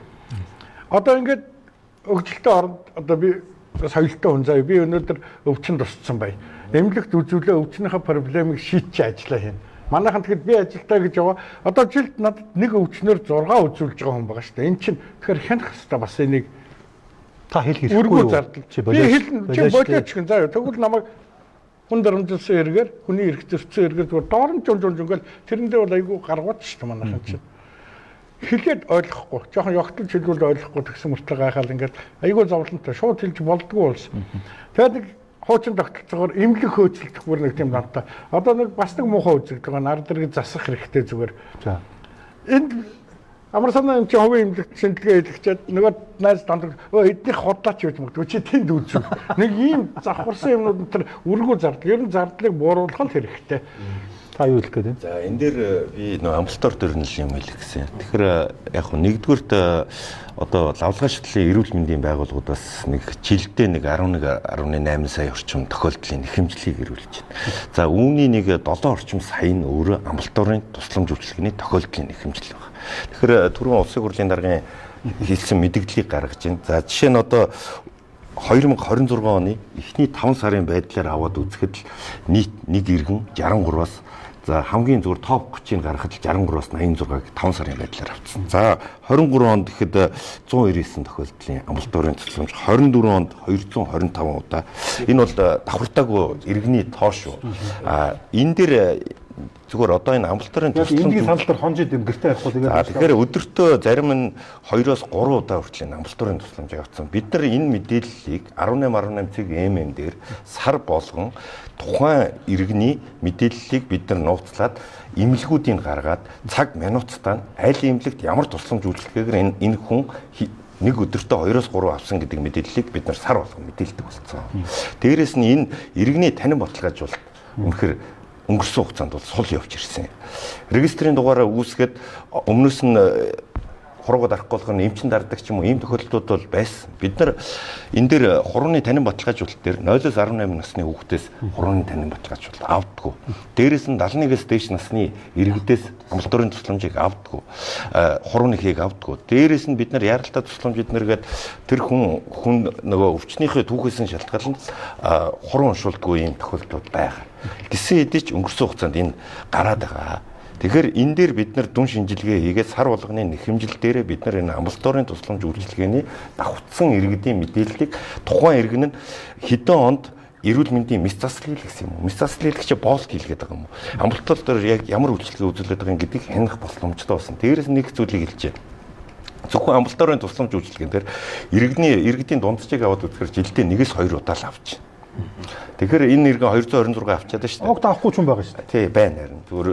Одоо ингээд өгжилтэй оронд одоо би соёлтой хүн заяа би өнөөдөр өвчин тусцсан бай. Эмнэлэгт үзүүлээ өвчнийхээ проблемыг шийдчих ажиллаа хийнэ. Манайхан тэгэхэд би ажилтаа гэж яваа. Одоо жилд надад нэг өвчнөр 6 үзүүлж байгаа хүн байгаа шүү дээ. Энэ чинь тэгэхээр хянах хэрэгтэй бас энийг та хэл хэрэггүй юу? Чи болооч гэн заяа. Тэгвэл намайг хүн дарамжилсан эргээр хүний эрх зөрчсөн эргээр зүгээр доорн жунжунгээл тэрэндээ бол айгүй гаргууд шүү дээ манайхан чинь. Хэлээд ойлгохгүй. Жохон ягтл хэлбэл ойлгохгүй тэгсэн мөртлөө гайхаал ингээд айгүй зовлонтой шууд хэлж болдгоо болсон. Тэгээд нэг хуучин тогтолцоогоор эмнэлэг хөөцөлдөх бүр нэг тийм дантай. Одоо нэг бас нэг муухай үзэгдэж байгаа нар дэрэг засах хэрэгтэй зүгээр. За. Энд амар санаа юм чи хувийн эмнэлэгт шинжилгээ хийлгэчихэд нөгөө найз дандаа эднийх худлаач гэж магадгүй чи тэнд үзв. Нэг ийм завхарсан юмнууд энэ үргүү зардал. Ер нь зардлыг бууруулах л хэрэгтэй. Та юу хэлэх гээд байна? За энэ дээр би нөө амлалтор дээр нь юм хэлэх гэсэн. Тэгэхээр яг хөө нэгдүгürt одоо лавлгаа шатлалын эрүүл мэндийн байгууллагуудаас нэг жилдээ нэг 11.8 сая орчим тохиолдлын нэхэмжлийг эрүүлж байна. За үүний нэг 7 орчим сая нь өөрөө амлалторын тусламж үйлчилгээний тохиолдлын нэхэмжил байна. Тэгэхээр түрүүн улсын хурлын даргын хэлсэн мэдээллийг гаргаж байна. За жишээ нь одоо 2026 оны эхний 5 сарын байдлаар аваад үзэхэд нийт нэг иргэн 63-аас за хамгийн зүгээр топ 30-ыг гаргахад 63-аас 86-г 5 сарын байдлаар авцсан. За 23 онд гэхэд 199 тохиолдлын амлалторын тусламж, 24 онд 225 удаа. Энэ бол давхартаагүй иргэний тоо шүү. Энэ дээр зүгээр одоо энэ амлалторын тусламж энгийн саналтар хонжид юм гэртээ авахгүй тэгээд тэгэхээр өдөртөө зарим нь 2-оос 3 удаа хүртэл амлалторын тусламж авсан. Бид нар энэ мэдээллийг 18 цаг ММ дээр сар болгон тухайн иргэний мэдээллийг бид нар нууцлаад эмнэлгүүдийг гаргаад цаг минуттай аль эмнэлэгт ямар тусламж үйлчлэгээр энэ хүн нэг өдөртөө 2-3 авсан гэдэг мэдээллийг бид нар сар болгон мэдээлдэг болсон. Дээрээс нь энэ иргэний танин баталгаажуулалт үнэхээр өнгөрсөн хугацаанд бол сул явж ирсэн. Регистрийн дугаараа үүсгээд өмнөөс нь хуруугаад арахгүй болгоно эмчин дарддаг ч юм уу ийм тохиолдлууд бол байсан. Бид нар энэ дээр хурууны танин баталгаажуулалт дээр 0-18 насны хүүхдээс хурууны танин баталгаажуулалт авдаггүй. Дээрээс нь 71-ээс дээш насны иргэдээс амлалтын тусламжийг авдаггүй. Хурууныхийг авдаггүй. Дээрээс нь бид нар яралтай тусламж эднэргээд тэр хүн нөгөө өвчнийхээ түүхээс нь шалтгаалan хуруу уншуулдаггүй ийм тохиолдлууд байгаа. Гэсэн хэдий ч өнгөрсөн хугацаанд энэ гараад байгаа. Тэгэхээр энэ дээр бид нар дүн шинжилгээ хийгээд сар болгоны нэхэмжил дээрээ бид нар энэ амбулаторийн тусламж үйлчилгээний давхцсан иргэдийн мэдээллийг тухайн иргэн нь хэдэн онд эрүүл мэндийн мэс заслил гэсэн юм уу? Мэс заслилч боолт хийлгээд байгаа юм уу? Амбулатор дээр яг ямар үйлчилгээ үзүүлээд байгаа гэдгийг хянах боломжтой болсон. Дээрээс нэг зүйлийг хэлжээ. Зөвхөн амбулаторийн тусламж үйлчилгээнд дээр иргэдийн дунджийг аваад үзэхээр жилдээ 1-2 удаа л авч. Тэгэхээр энэ иргэн 226 авчаад шүү дээ. Огт авахгүй ч юм байгаа шүү дээ. Тий, байна харин. Зүгээр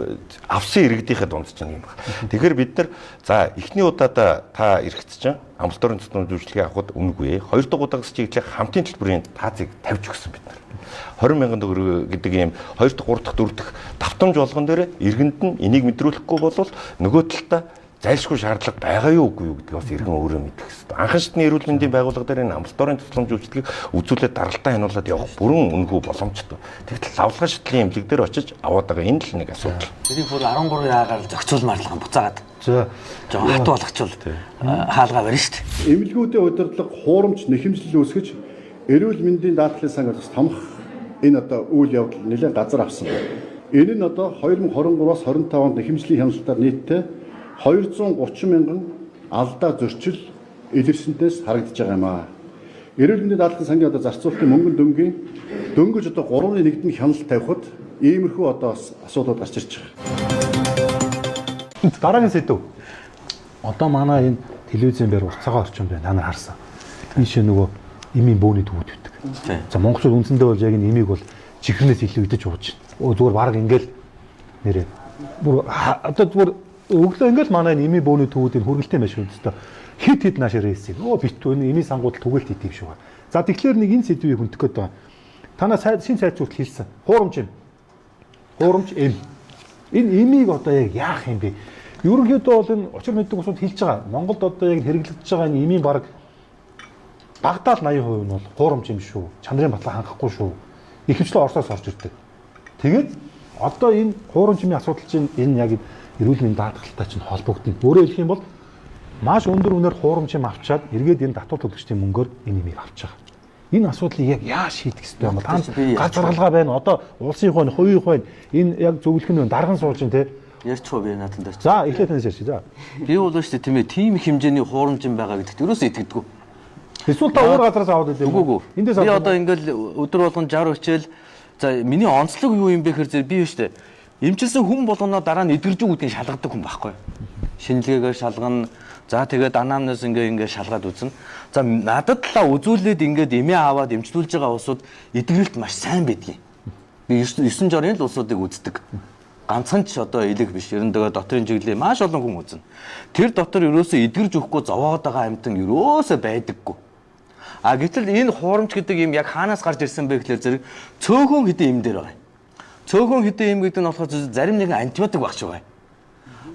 авсан иргэдийнхээ дунд ч юм байна. Тэгэхээр бид нар за эхний удаадаа та эргэц чинь амбулаторийн тусламж үйлчилгээ авахд үнэгүй. Хоёр дахь удаагаас чиглэх хамтын төлбөрийн таазыг тавьж өгсөн бид нар. 20,000 төгрөг гэдэг ийм 2 дахь, 3 дахь, 4 дахь давтамж болгон дээр иргэнд нь энийг мэдрүүлэхгүй бол нөгөө талдаа зайлшгүй шаардлага байгаа юу үгүй юу гэдгийг бас иргэн өөрөө мэдэх хэрэгтэй. Анхан шатны эрүүл мэндийн байгууллага дээр энэ амбулаторийн тусламж үйлчилгээг үзүүлээд даралтаа хянуулаад явах бүрэн үнэгүй боломжтой. Тэгтэл лавлгын шатлын эмнэлэг дээр очиж аваад байгаа энэ л нэг асуудал. Тэрийг бүр 13 яагаар зохицуулмарлага буцаагаад. За хат болгочвол хаалгаа барина шүү дээ. Эмнэлгүүдийн удирдлага хуурамч нэхэмжлэл үүсгэж эрүүл мэндийн даатгалын сангаас томх энэ одоо үйл явдал нэлээд газар авсан. Энэ нь одоо 2023-аас 25 онд нэхэмжлийн хяналтаар нийтдээ 230,000 алдаа зөрчил илэрсэнтээс харагдаж байгаа юм аа. Эрүүл мэндийн даатгалын сангийн одоо зарцуулалтын мөнгөн дөнгөж одоо 3-1-ний хяналт тавихад иймэрхүү одоо асуудлууд гарч ирж байгаа. Дараагийн сэдв. Одоо манай энэ телевизэн дээр уртцагаа орчин байна. Та нар харсан. Тийш нөгөө эмийн бөөний төвд үүдэг. За монголчууд үндсэндээ бол яг энэ эмийг бол чихрнээс илүү идэж ууж. Зүгээр баг ингээл нэрээ. Одоо зүгээр өглөө ингээл манай эми бөөний төвүүдийн хүргэлттэй маш үнэтэй хит нааш рейсийг бит эми сангуудад түгэлт хийх юм шиг байна. За тэгэхээр нэг энэ сэдвийг хүндэх гээд байна. Танаа шинэ сайд зүрт хэлсэн. Хуурамч эм. Энэ эмийг одоо яг яах юм бэ? Ерөнхийдөө бол энэ учир мэддэг усуд хэлж байгаа. Монголд одоо яг хэрэглэгдэж байгаа энэ эмийн баг багтаал 80% нь бол хуурамч эм шүү. Чанарын батлага хангахгүй шүү. Ихэвчлэн Оросоос орж ирдэг. Тэгээд одоо энэ хуурамч эмийн асуудал чинь энэ яг эрүүл мэндийн даатгалтай чинь холбогдно. Өөрөөр хэлэх юм бол маш өндөр үнээр хуурамч юм авчаад эргээд энэ татвар төлөгчдийн мөнгөөр энэ юмыг авч байгаа. Энэ асуудлыг яг яаж шийдэх ёстой юм бэ? Та гац заргалгаа байна. Одоо улсын хувийн хувийн энэ яг зөвлөх нь дарган суулж ин тэ. Ярьчихв би наатан дээр. За эхлээд танаас ярьчих. За. Би бол шүү дээ тийм ээ тийм их хэмжээний хуурамч юм байгаа гэдэгт ерөөсөө итгэдэггүй. Эсвэл та өөр газараас аваад идэв юм уу? Би одоо ингээл өдөр болгон 60 хичээл за миний онцлог юу юм бэ гэхээр би шүү дээ. Эмчилсэн хүн болгоноо дараа нь эдгэрж өгдгийг шалгадаг хүн байхгүй. Шинжилгээгээр шалгана. За тэгээд анамнес ингээ шалгаад үзнэ. За надад талаа үзүүлээд ингээд эмээ аваад эмчлүүлж байгаа улсууд эдгэрэлт маш сайн байдгийг. Би 9 жорын л улсуудыг үздэг. Ганцхан ч одоо элэг биш. Ер нь тэгээ дотрийн чиглэлээ маш олон хүн үзнэ. Тэр дотор ерөөсөө эдгэрж өгөхгүй зовоогод байгаа амтан ерөөсөө байдаггүй. А гэтэл энэ хуурамч гэдэг юм яг хаанаас гарч ирсэн бэ гэхээр зэрэг цөөхөн хэдэн эм дээр байгаа. Цөөхөн хэдэн эм гэдэг нь болохоор зарим нэгэн антибиотик багч байгаа.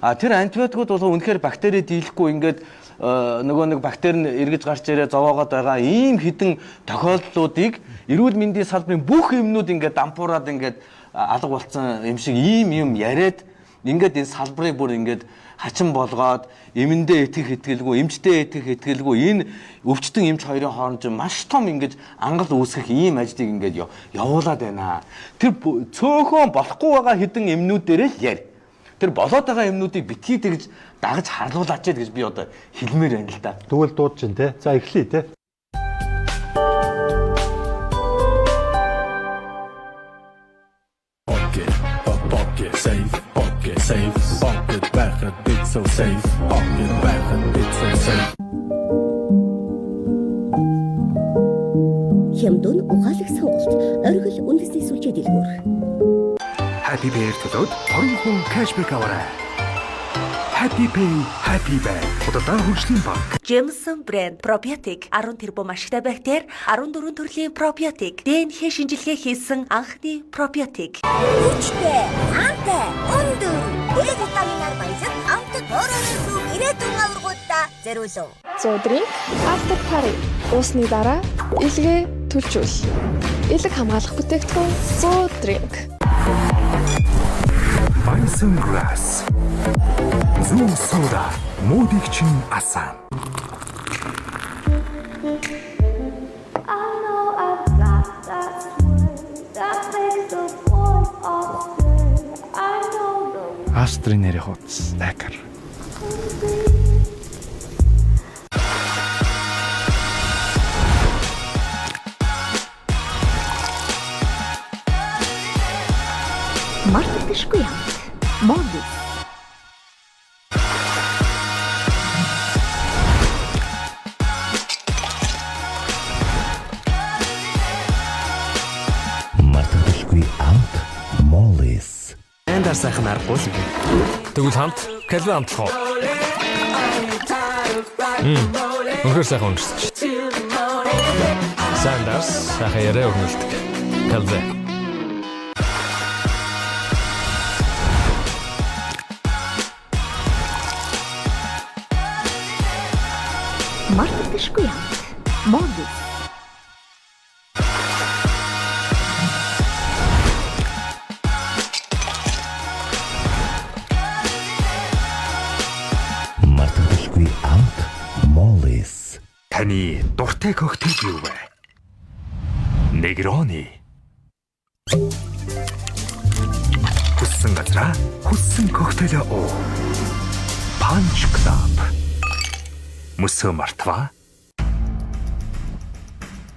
А тэр антибиотикууд бол үнэхээр бактери дийлэхгүй ингээд нөгөө нэг бактери нь эргэж гарч ирээ зовоогоод байгаа ийм хэдэн тохиолдлуудыг эрүүл мэндийн салбарын бүх эмнүүд ингээд дампуураад ингээд алга болцсон юм шиг ийм юм яриад ингээд энэ салбарыг бүр ингээд хачин болгоод эмэндээ итгэх итгэлгүй, эмчдээ итгэх итгэлгүй энэ өвчтөн эмч хоёрын хооронд маш том ингэж ангал үүсгэх ийм ажлыг ингэж явуулаад байна. Тэр цөөхөн болохгүй байгаа хэдэн эмнүүд дээр л яар. Тэр болоод байгаа эмнүүдийг битгий тэгж дагаж харлуулаач гэж би одоо хэлмээр байна л да. Тэгвэл дууд чинь те. За эхлэе те. Safe, pocket байхад it's so safe, pocket байхад it's so safe. Хямдун ухаалаг сонголт оргил үндэсний сүлжээ дэлгүүр. Happy Bear төлөөд 20% кэшбэк аваарай. Happy Pay, Happy Bag. Худалдаа хөгжлийн банк. Jameson брэнд пробиотик 10 тэрбум ашигтай бактери, 14 төрлийн пробиотик, ДНХ шинжилгээ хийсэн анхны пробиотик. Хүчтэй, хаантай, өндөр, дээд витаминаар баялаг амтд өөрөөр ирээдүйн аваргуудаа зориулв. Зоодрын After Party уусны дараа илгээ түлжүүл. Илэг хамгаалах бүтээгдэхүүн Зоодринк. Bison Grass. Zoom Soda. Модигчин асан. Астрын нэрийн хуудас Дакар. Мартагдахгүй юм. Модис. Мартагдахгүй амт Молис. Эндэр сайхан аргагүй. Тэгвэл хамт Калвин амтлах уу? Өнхөр сайхан уншиж. Сандерс сайхан яриа өгнөлдөг. Калвин. Мартагдахгүй юм. Модис. Мартагдахгүй амт Молис. Таны дуртай коктейл юу вэ? Негрони. Хүссэн газраа хүссэн коктейлээ уу. Punch Club. Мөсөө мартва.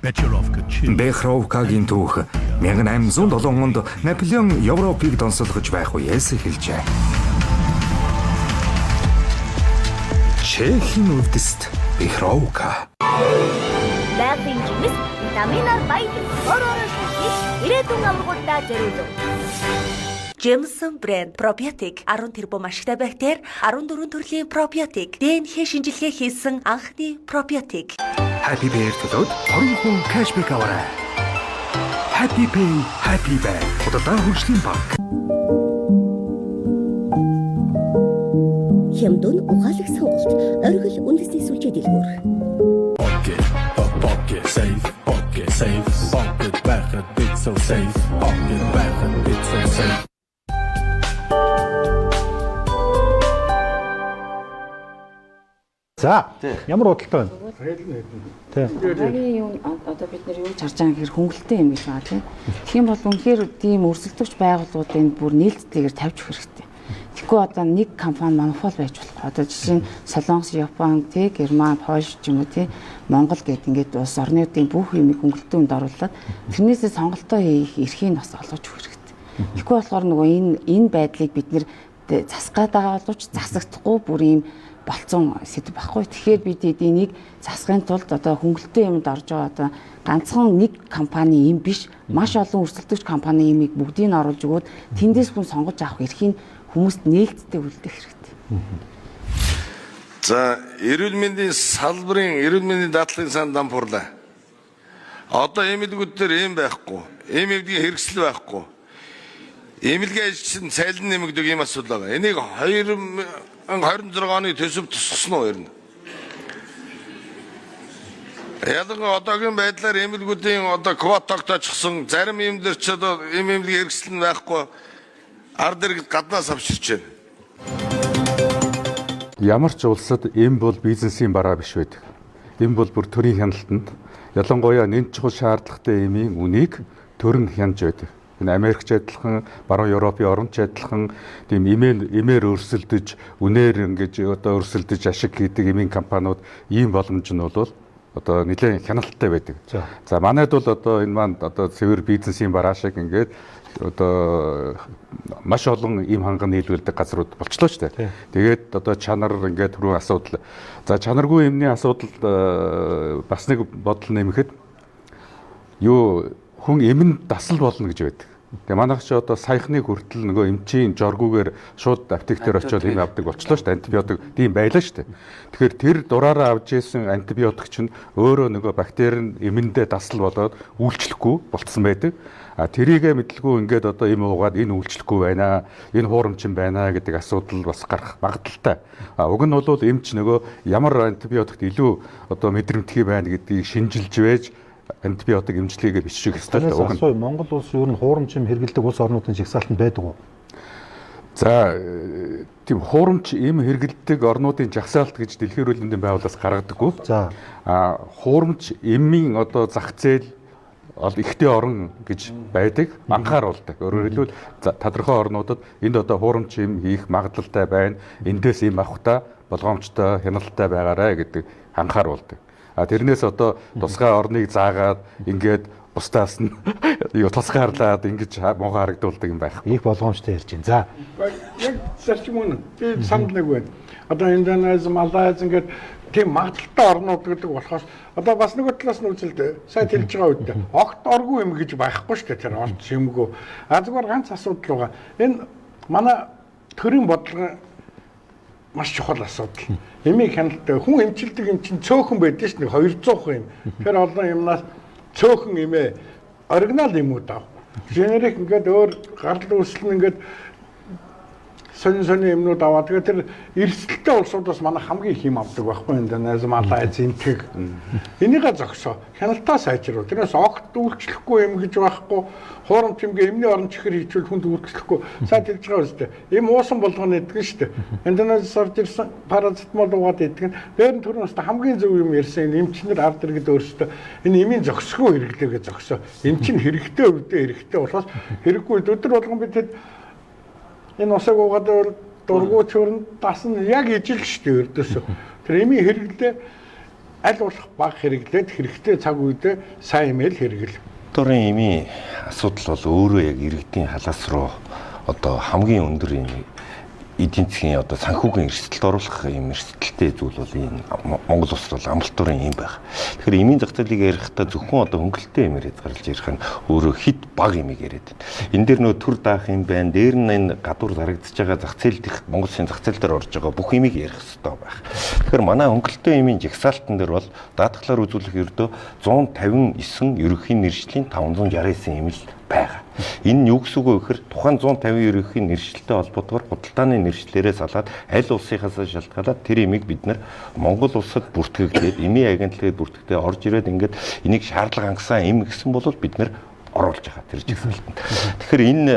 Бехровкагийн түүх 1807 онд Наполеон Европыг донсолгож байх үеэс эхэлжээ. Чехийн үлдэст Бехровка. Байгалийн жимс витаминаар баялаг өөрөөр ирээдүйн аваргуудаа зориулв. Jameson брэнд пробиотик 10 тэрбум ашигтай бактери, 14 төрлийн пробиотик, ДНХ шинжилгээ хийсэн анхны пробиотик. Happy Bear төлөөд 20% кэшбэк аваарай. Happy Pay, Happy Bag. Худалдаа хөгжлийн банк. Хямдун ухаалаг сонголт. Оргил үндэсний сүлжээ дэлгүүр. Pocket safe, pocket байхад it's so safe. Pocket байхад it's so safe. За, ямар бодолтой байна? Тийм. Дараагийн юм одоо бид нэр юу харж байгаа гэхээр хөнгөлөлтэй юм гэж байна тийм. Тэгэх юм бол үнэхээр тийм өрсөлдөгч байгууллагуудын бүр нээлттэйгээр тавьж өгөх хэрэгтэй. Тэгэхгүй одоо нэг компани монопол байж болох. Одоо жишээ нь Солонгос, Япон, тий, Герман, Польш ч юм уу тий, Монгол гэд ингээд улс орнуудын бүх юмыг хөнгөлөлтөнд оруулаад тэрнээсээ сонголтоо хийх эрхийг бас олгож өгөх хэрэгтэй. Тэгэхгүй болохоор нөгөө энэ байдлыг бид нэр засгаад байгаа боловч засагдахгүй бүр ийм болцсон сэдв баггүй. Тэгэхээр бид эднийг засахын тулд одоо хөнгөлөлтөө юмд орж байгаа одоо ганцхан нэг компани юм биш, маш олон өрсөлдөгч компани юмыг бүгдийг нь оруулж өгөөд тэндээс хүн сонгож авах эрхийг хүмүүст нээлттэй үлдээх хэрэгтэй. За, эрүүл мэндийн салбарын эрүүл мэндийн даатгалын сан дампуурлаа. Одоо эмнэлгүүд дээр юм байхгүй, эмнэлгийн хэрэгсэл байхгүй. Эмнэлгийн ажилчин цайлан нэмэгдэг юм асуудал байгаа. Энийг 2026 оны төсөв тусгасан уу ер нь? Ялангуяа одоогийн байдлаар эмнэлгүүдийн одоо квот тогтоочихсон зарим эмнэлэр ч одоо эмнэлгийн хэрэгсэл нь байхгүй ард иргэд гаднаас авчирч байна. Ямар ч улсад эм бол бизнесийн бараа биш байдаг. Эм бол бүр төрийн хяналтанд ялангуяа нэн чухал шаардлагатай эмийн үнийг төрөн хянаж байдаг. Энэ Америкч адилхан, баруун Европын орнч адилхан тийм эмээр өрсөлдөж, үнээр ингэж одоо өрсөлдөж ашиг хийдэг эмийн компаниуд ийм боломж нь бол одоо нэлээд хяналттай байдаг. За манайд бол одоо энэ маань одоо цэвэр бизнесийн бараа шиг ингээд одоо маш олон ийм ханган нийлүүлдэг газрууд болчлоо шүү дээ. Тэгээд одоо чанар ингээд түрүү асуудал. За чанаргүй эмний асуудал бас нэг бодол нэмэхэд юу хүн эмэнд дасал болно гэж байдаг. Тэгээ манайх ч одоо саяхны хүртэл нөгөө эмчийн жоргуугаар шууд аптек дээр очиод юм авдаг болчлоо шүү дээ. Антибиотик тийм байлаа шүү дээ. Тэгэхээр тэр дураараа авж исэн антибиотик чинь өөрөө нөгөө бактери нь эмэндээ дасал болоод үйлчлэхгүй болцсон байдаг. А тэрийгэ мэдлгүй ингээд одоо эм уугаад энэ үйлчлэхгүй байна, энэ хуурамчин байна гэдэг асуудал бас гарах магадaltaй. А уг нь бол эмч нөгөө ямар антибиотикт илүү одоо мэдрэмтгий байна гэдгийг шинжилж байж антибиотик эмчилгээгээ биччих ёстой л дээ. Монгол улс ер нь хуурамчин хэрэглэдэг улс орнуудын жагсаалтанд байдаг уу? За тийм хуурамч эм хэрэглэдэг орнуудын жагсаалт гэж Дэлхийн эрүүл мэндийн байгууллагаас гаргадаггүй. За хуурамч эмийн одоо зах зээл ихтэй орон гэж байдаг, анхааруулдаг. Өөрөөр хэлбэл тодорхой орнуудад энд одоо хуурамч эм хийх магадлалтай байна. Эндээс эм авахта болгоомжтой, хяналттай байгаарай гэдэг анхааруулдаг. Тэрнээс одоо тусгай орныг заагаад ингээд бусдаас нь юу тусгаарлаад ингэж муухай харагдуулдаг юм байх. Их болгоомжтой ярьж байна. За. Яг зарчим үнэ. Би санд нэг байна. Одоо Индонез, Малайз ингээд тийм магадaltaй орнууд гэдэг болохоос одоо бас нэг талаас нь үзэлтэй. Сайн хэлж байгаа үедээ огт оргүй юм гэж байхгүй шүү дээ. Тэр орч юмгүй. Зүгээр ганц асуудал байгаа. Энэ манай төрийн бодлого маш чухал асуудал. Эмийг хяналттай хүн эмчилдэг юм чинь цөөхөн байдаг шүү дээ 200 юм. Тэр олон юмнаас цөөхөн эмээ оригинал юмуд ав. Генерик ингээд өөр гардал үүсэл нь ингээд сони юмнууд аваад тэгээд тэр эрсдэлтэй улсуудаас манай хамгийн их юм авдаг байхгүй Индонез, Малайз, Энтэг. Энийгээ зогсоо. Хяналтаа сайжруулах. Тэрнээс огт үйлчлэхгүй юм гэж байхгүй. Хуурамч юмгээ эмний орон чихэр хийжүүл хүнд үйлчлэхгүй. Сайн хэлж байгаа үстэй. Эм уусан болгоно гэдэг нь шүү дээ. Индонезээс орж ирсэн парацетмол уугаад идэг нь. Дээр нь түрүүнээс хамгийн зөв юм ярьсан. Эмчнэр ард иргэд өөрсдөө энэ эмийн зогсгүй хэрэглээгээ зогсоо. Эм чинь хэрэгтэй өвдөө хэрэгтэй болохоос хэрэггүй өдөр болгон бид энэ усаг уугаад дургуй чөрн дасан яг ижил шүү дээ өрдөөсөө. Тэр эмийн хэрэглээ аль болох бага хэрэглээд хэрэгтэй цаг үедээ сайн имэйл хэрэгэл. Дөрөн эмийн асуудал бол өөрөө яг иргэдийн халаас руу одоо хамгийн өндөр юм эдийн засгийн одоо санхүүгийн эрсдэлд оруулах юм эрсдэлтэй зүйл бол энэ Монгол улсад бол амралтын юм байх. Тэгэхээр эмийн зах зээлийг ярихдаа зөвхөн одоо хөнгөлөлтөө юм яриад гарч ирэх нь өөрөө хит бага юм яриад байна. Энэ дээр нөө төр даах юм байна. Дээр нь энэ гадуур зарагдчихж байгаа зах зээл дэх Монгол улсын зах зээл дээр орж байгаа бүх эмийг ярих хэрэгтэй байх. Тэгэхээр манай хөнгөлөлтөө эмийн жагсаалтан дээр бол даатгалаар үзүүлэх ердөө 159 ерөнхий нэршлийн 569 эм л байгаа. Энэ нь юу гэсэн үг вэ гэхээр тухайн 150 ерөнхий нэршилтэй холбоотойгоор худалдааны нэршлэрээ салгаад аль улсынхаас шалтгаалаад тэр эмийг бид нар Монгол улсад бүртгэгдээд эмийн агентлагад бүртгэгдээ орж ирээд ингээд энийг шаардлага хангасан эм гэсэн бол бид нар оруулж байгаа тэр жигсаалтанд. Тэгэхээр энэ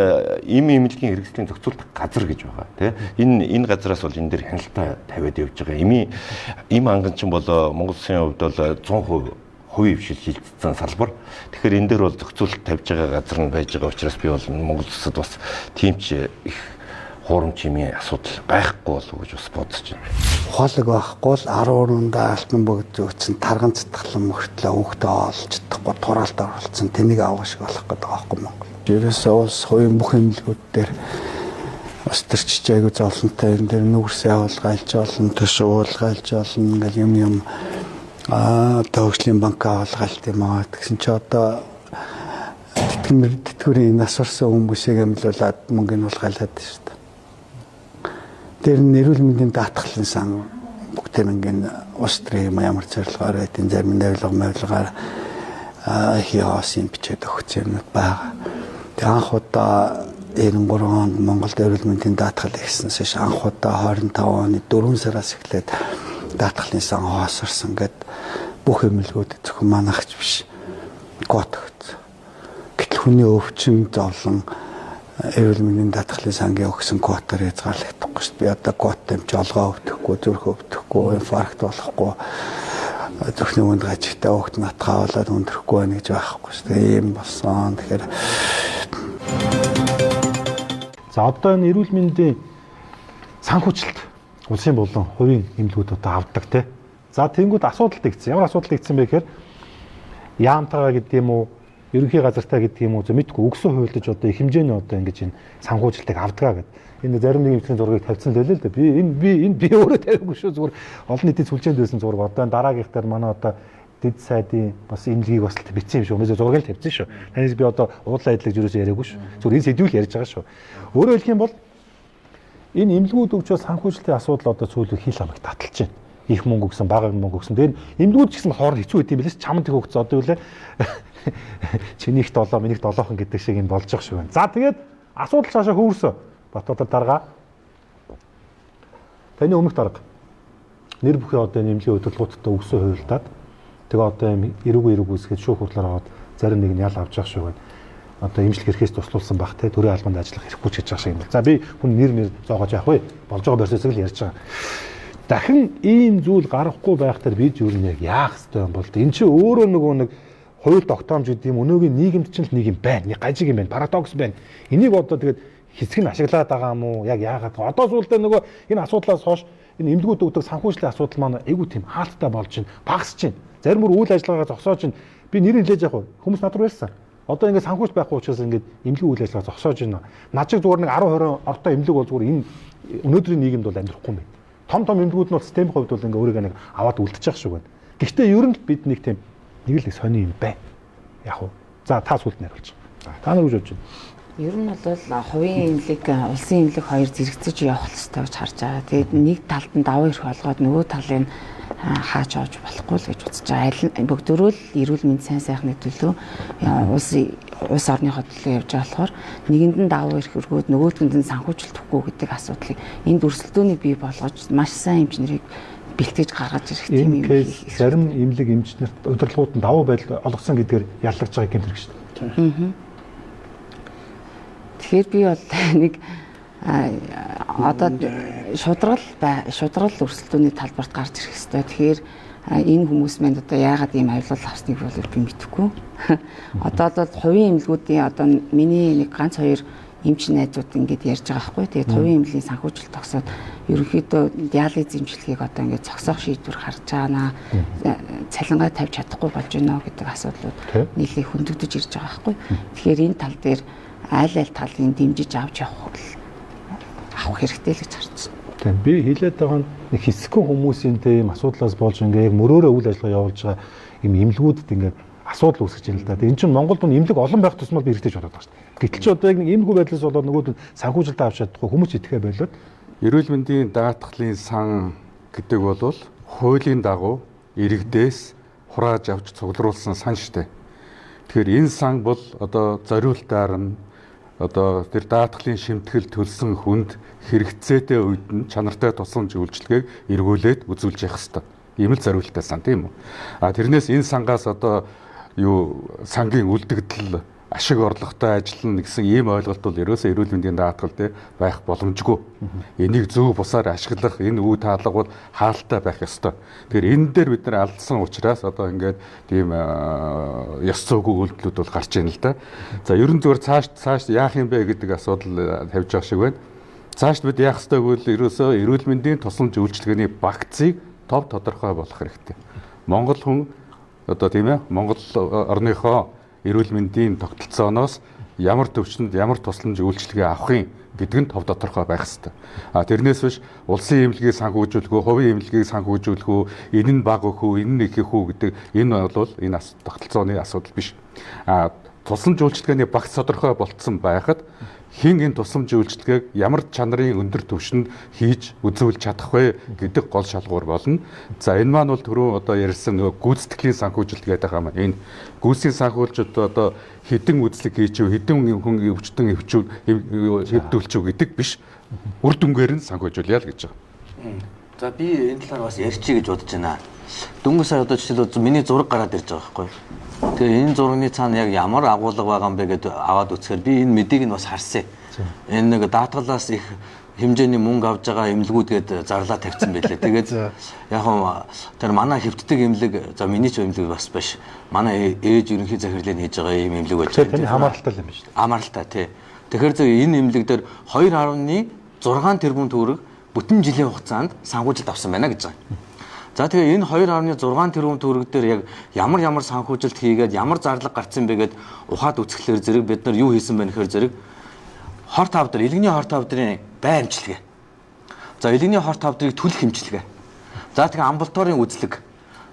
эм эмнэлгийн хэрэгслийн зохицуулах газар гэж байгаа тийм. Энэ газраас бол энэ дээр хяналтаа тавиад явж байгаа. Эм анган чинь бол Монгол улсын хувьд бол 100% хувийн хвшил шилжсэн салбар. Тэгэхээр энэ дээр бол зохицуулалт тавьж байгаа газар нь байж байгаа учраас би бол Монгол улсад бас тийм ч их хуурамч эмийн асуудал байхгүй болов уу гэж бас бодож байна. Ухаалаг байхгүй л 14-нд алтан богд өгсөн тарган цатгалан мөртлөө хүүхдээ олж чадахгүй тураалт оруулсан тэнийг авах шиг болох гэдэг байхгүй Монгол. Ерөөсөө улс хувийн бүх эмнэлгүүд дээр бас төрчиж айгуу зовлонтой энэ дээр нүгэрсээ авалгайлж олон төш уулгайлж олон ингээл юм төгслийн банк авалгалт юм аа гэсэн чи одоо тэтгэврийн насварсан хүмүүсийг амлуулад мөнгөний улгайлаад шүү дээ. Тэр нэрүүл мэндийн даатгалын сан бүгд нэг улс төрийн ямар зорилгоор эдийн зарим навилгаар хиосын бичээд өгч юмнууд байгаа. Тэг анх удаа 93 онд Монголд нэрүүл мэндийн даатгал ихснээс анх удаа 25 оны 4 сараас эхлээд даатгалын сан хоосорсон гэд бүх эмнэлгүүд зөвхөн манайхч биш гот өгсөн. Гэтэл хүний өвчин зовлон эрүүл мэндийн даатгалын сангийн өгсөн котоор хязгаарлагдахгүй шүү дээ. Би одоо кот юм жолгоо өвдөхгүй, зүрх өвдөхгүй, инфаркт болохгүй, зүрхний үнд гажигтай өгт натгаа болоод өндөрөхгүй байна гэж байхгүй шүү дээ. Ийм болсон. Тэгэхээр за одоо энэ эрүүл мэндийн санхүүжилт улсын болон хувийн эмнэлгүүд одоо авдаг тий. За тэнгууд асуудал тэгсэн. Ямар асуудал тэгсэн бэ гэхээр яамтайгаа гэдэг юм уу, ерөнхий газартаа гэдэг юм уу мэдгүй өгсөн хуульдаж одоо их хэмжээний одоо ингэж энэ санхүүжилтыг авдгаа гэдэг. Энэ зарим нэг эмнэлгийн зургийг тавьсан лээ л дээ. Би өөрөө тавиагүй шүү, зүгээр олон нийтийн сүлжээнд байсан зураг. Одоо дараагийнх дээр манай одоо дэд сайдын бас имлэгийг бас бичсэн юм шүү. Өнөөдөр зургийг тавьсан шүү. Танаас би одоо уудлаа ажиллаж юусэн яриаггүй шүү. Зүгээр энэ сэдвүүл ярьж байгаа шүү. Өөрөөр хэлэх юм бол энэ имлгүүд өгчөө санхүүжилтийн асуудал одоо сүүлд хил хамаг таталж байна. Их мөнгө өгсөн, бага мөнгө өгсөн. Тэгээд имлгүүд ч гэсэн хооронд хэцүү байт юм билээс чамд их өгсөн одоо үлээ. Чинийх 7, минийх 7хан гэдэг шиг юм болж байгаа шүү байна. За тэгээд асуудал цаашаа хөвөрсөн. Батбатар дарга. Таны өмнөх дарга. Нэр бүхий одоо нэмлийн удирдлагуудтай өгсөн хувилдаад тэгээ одоо юм эрүүг үсгээд шүүх хурлаар аваад зарим нэг нь ял авч явах шүү байна. Одоо имжлэг хэрэгээс туслуулсан бах те төрийн албанд ажиллах хэрэггүй ч гэж байгаа шиг юм бол. За би хүн нэр зоогож явах вэ? Болж байгаа процессыг л ярьж байгаа. Дахин ийм зүйл гарахгүй байхтаар бид юу нэг яах ёстой юм бол энэ чинь өөрөө нэг хууль тогтоомж гэдэг юм өнөөгийн нийгэмд чинь л нэг юм байна. Нэг гажиг юм байна. Парадокс байна. Энийг одоо тэгээд хэсэг нь ашиглаад байгаа юм уу? Яг яагаад? Одоо сүүлдээ нөгөө энэ асуудлаас хойш энэ эмнэлгүүд өгдөг санхүүжлийн асуудал маань айгүй тийм хаалттай болж байна. Багасч байна. Зарим бүр үйл ажиллагаагаа зогсоож байна. Би нэр хэлж яах вэ? Хүмүүс над руу ярьсан. Одоо ингээд санхүүж байхгүй учраас ингээд эмнэлгийн үйл ажиллагаа зогсоож байна. Над шиг зүгээр нэг 10 20 ортой эмнэлэг бол зүгээр энэ өнөөдрийн нийгэмд бол амьдрахгүй юм байна. Том эмнэлгүүд нь бол системийн хувьд бол ингээд өөрийгөө нэг аваад үлдчих шиг байна. Гэхдээ ер нь бид нэг тийм нэг л сони юм байна. Яг уу. За та сүлд найруулж байгаа. Та нар юу бодож байна? Ер нь бол хувийн эмнэлэг, улсын эмнэлэг хоёр зэрэгцэж явах хэрэгтэй гэж харж байгаа. Тэгээд нэг талд нь даваа ирэх болгоод нөгөө талын хааж авч болохгүй л гэж үзэж байгаа. Бүгдөө л эрүүл мэнд сайн сайхны төлөө улс орныхоо төлөө явж байгаа болохоор нэгэнд нь даваа ирэх өргөөд нөгөөдгөнд нь санхүүжилт өгөхгүй гэдэг асуудлыг энэ дүрслэлтүүнийг бий болгож маш сайн эмчнэрийг бэлтгэж гаргаж ирэх тийм юм. Зарим эмнэлэг эмчнэрт удирдлагууд нь даваа байдал олгосон гэдгээр яллагч байгаа юм хэрэг шүү дээ. Тэгэхээр би бол нэг одоо шудрал өрсөлдөөний талбарт гарч ирэх хэрэгтэй. Тэгэхээр энэ хүмүүс манд одоо яагаад ийм авилал авсныг бол би мэдэхгүй. Одоо бол хувийн эмнэлгүүдийн одоо миний нэг ганц хоёр эмч найзууд ингэж ярьж байгаа байхгүй. Тэгээд хувийн эмнэлгийн санхүүжилт тогсоод ерөнхийдөө диализ эмчилгээг одоо ингэж зогсоох шийдвэр гарч байгаанаа цалингаа тавьж чадахгүй болж байна гэдэг асуудлууд нийлээ хөндөгдөж ирж байгаа байхгүй. Тэгэхээр энэ тал дээр аль талын дэмжиж авч авах хэрэгтэй л гэж харж байна. Тийм би хэлээд байгаа нь нэг хэсэгхэн хүмүүсийн тийм асуудлаас болж ингээ яг мөрөөрөө үйл ажиллагаа явуулж байгаа юм эмнэлгүүдэд ингээ асуудал үүсгэж байна л да. Энэ чинь Монголд нь эмнэлэг олон байх тусмал би хэрэгтэй ч бодоод байгаа шүү дээ. Гэтэл ч одоо яг нэг эмнэлгүй байдлаас болоод нөгөөд нь санхүүжилтээ авч чадахгүй хүмүүс итгэхэ болоод эрүүл мэндийн даатгалын сан гэдэг бол хуулийн дагуу иргэдээс хурааж авч цуглуулсан сан шүү дээ. Тэгэхээр энэ сан бол одоо зориултаар нь одоо тэр даатгалын шимтгэл төлсөн хүнд хэрэгцээтэй үед нь чанартай тусламж үйлчилгээг эргүүлээд үзүүлж явах хэрэгтэй. Ийм л зориулттай сан тийм үү. Тэрнээс энэ сангаас одоо сангийн үлдэгдэл ашиг орлоготой ажиллана гэсэн ийм ойлголт бол ерөөсөө эрүүл мэндийн даатгал дээр байх боломжгүй. Энийг зөв бусаар ашиглах энэ үе таалга бол хаалттай байх ёстой. Тэгэхээр энэ дээр бид нар алдсан учраас одоо ингээд тийм ёс зүйгүй үйлдэлүүд бол гарч ийн л да. За ерөн зүгээр цааш яах юм бэ гэдэг асуудал тавьж байгаа шиг байна. Цааш бид яах ёстой гэвэл ерөөсөө эрүүл мэндийн тусламж үйлчилгээний багцыг тов тодорхой болох хэрэгтэй. Монгол хүн одоо тийм ээ Монгол орныхоо эрүүл мэндийн тогтолцооноос ямар төвчөнд ямар тусламж үйлчилгээ авахын гэдэг нь тов тодорхой байх ёстой. Тэрнээс биш улсын эмнэлгийг санхүүжүүлэх үү, хувийн эмнэлгийг санхүүжүүлэх үү, энэ нь бага өгөх үү, энэ нь их үү гэдэг энэ бол энэ тогтолцооны асуудал биш. Тусламж үйлчилгээний багц тодорхой болцсон байхад хэн энэ тусламж үйлчилгээг ямар чанарын өндөр түвшинд хийж үзүүлж чадах вэ гэдэг гол шалгуур болно. За энэ маань бол түрүү одоо ярьсан нөгөө гүйцэтгэлийн санхүүжилт гэдэг юм. Энэ гүйцэтгэлийн санхүүжилт одоо хэдэн үзлэг хийчихв, хэдэн хүн өвчтөн хэвдүүлчихв гэдэг биш. Үр дүнгээр нь санхүүжүүлъя л гэж байгаа. За би энэ талаар бас ярьчих гэж бодож байна. Дөнгөж сая одоо жишээлбэл миний зураг гараад ирж байгаа байхгүй. Тэгээ энэ зургийн цаана яг ямар агуулга байгаа юм бэ гэдээ аваад үзэхээр би энэ мэдийг нь бас харсан. Энэ нэг даатгалаас их хэмжээний мөнгө авж байгаа эмнэлгүүдгээд зарлаа тавьсан байлээ. Тэгээд яг хөө тэр манай хэвтдэг эмнэлэг за миний ч эмнэлэг бас биш. Манай ээж ерөнхий захирлыг хийж байгаа юм эмнэлэг байж байгаа. Тэр хамааралтай юм биш үү? Хамааралтай тий. Тэгэхээр зөв энэ эмнэлэг дээр 2.6 тэрбум төгрөг бүтэн жилийн хугацаанд санхүүжилт авсан байна гэж байгаа. За тэгээ энэ 2.6 тэрбум төгрөг дээр яг ямар санхүүжилт хийгээд ямар зарлага гарсан бэ гэд ухаад үзэхлээр зэрэг бид нар юу хийсэн бэ гэхээр зэрэг хор тавдар, илгэний хор тавдрын бай амжилтгээ. За илгэний хор тавдрыг түлх хэмжилгээ. За тэгээ амбулаторийн үзлэг.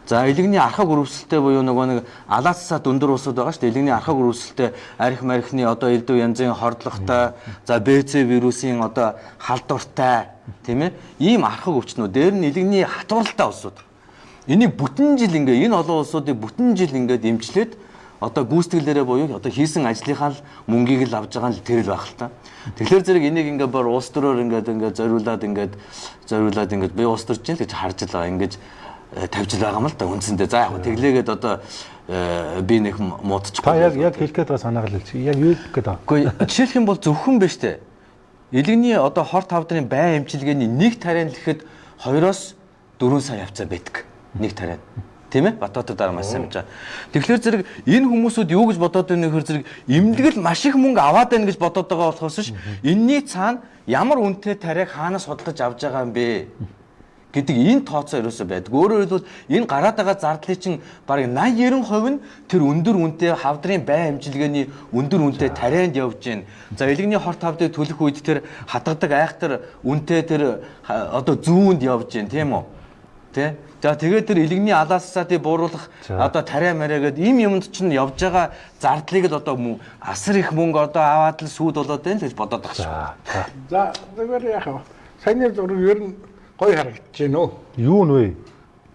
За элэгний архаг өрөвсөлттэй буюу нөгөө нэг алаацсаа дүндэр усуд байгаа шүү дээ. Элэгний архаг өрөвсөлттэй арх мархны одоо элдв янзын хордлоготой, за БЦ вирусын одоо халдвартай тийм ээ. Ийм архаг өвчнүүд дээр нь элэгний хатварлалтай улсууд. Энийг бүтэн жил ингээ энэ олон улсуудыг бүтэн жил ингээд эмчлээд одоо гүйцэтгэлээрээ буюу одоо хийсэн ажлынхаа л мөнгийг л авж байгаа нь тэр л байх л та. Тэгэхээр зэрэг энийг ингээ бор улс төрөөр ингээд зориулаад би улс төрж чинь л гэж харж байгаа. Ингээд тавьж байгаа юм л да үндсэндээ. За яг тэглээгээд одоо би нэг муудчих. Та яг хэлэх гээд байгаа санаагаар л чи яг юу гэдэг вэ? Үгүй жишээлх юм бол зөвхөн биш үү? Элэгний одоо хор тавдрын бай эмчилгээний нэг тариан л ихэд 2-4 сая явцаа байдаг. Нэг тариан. Тийм ээ? Батбатар дараа маш сайн мэдэж. Тэгэхээр зэрэг энэ хүмүүсүүд юу гэж бодоод байна гэхээр зэрэг эмнэлгэл маш их мөнгө аваад байна гэж бодоод байгаа болохоос ш энэний цаана ямар үнэтэй тариаг хаанаас судалж авж байгаа юм бэ гэдэг энэ тооцоо ерөөсөө байдаг. Өөрөөр хэлбэл энэ гараад байгаа зардлын чинь бараг 80-90% нь тэр өндөр үнэтэй хавдрын бай амжилгээний өндөр үнэтэй тарианд явж байна. За элэгний хорт хавдыг төлөх үед тэр хатгадаг айхтар үнэтэй тэр одоо зүүнд явж байна, тийм үү? Тэ? За тэгээд тэр элэгний алаасаатыг бууруулах одоо тариа мараа гэдэг ийм юмд чинь явж байгаа зардлыг л одоо асар их мөнгө одоо аваад л сүйд болоод байна л гэж бодоод байгаа шүү. За зүгээр яах вэ? Саяны зураг ер нь гой харагдаж байна уу? Юу нэ?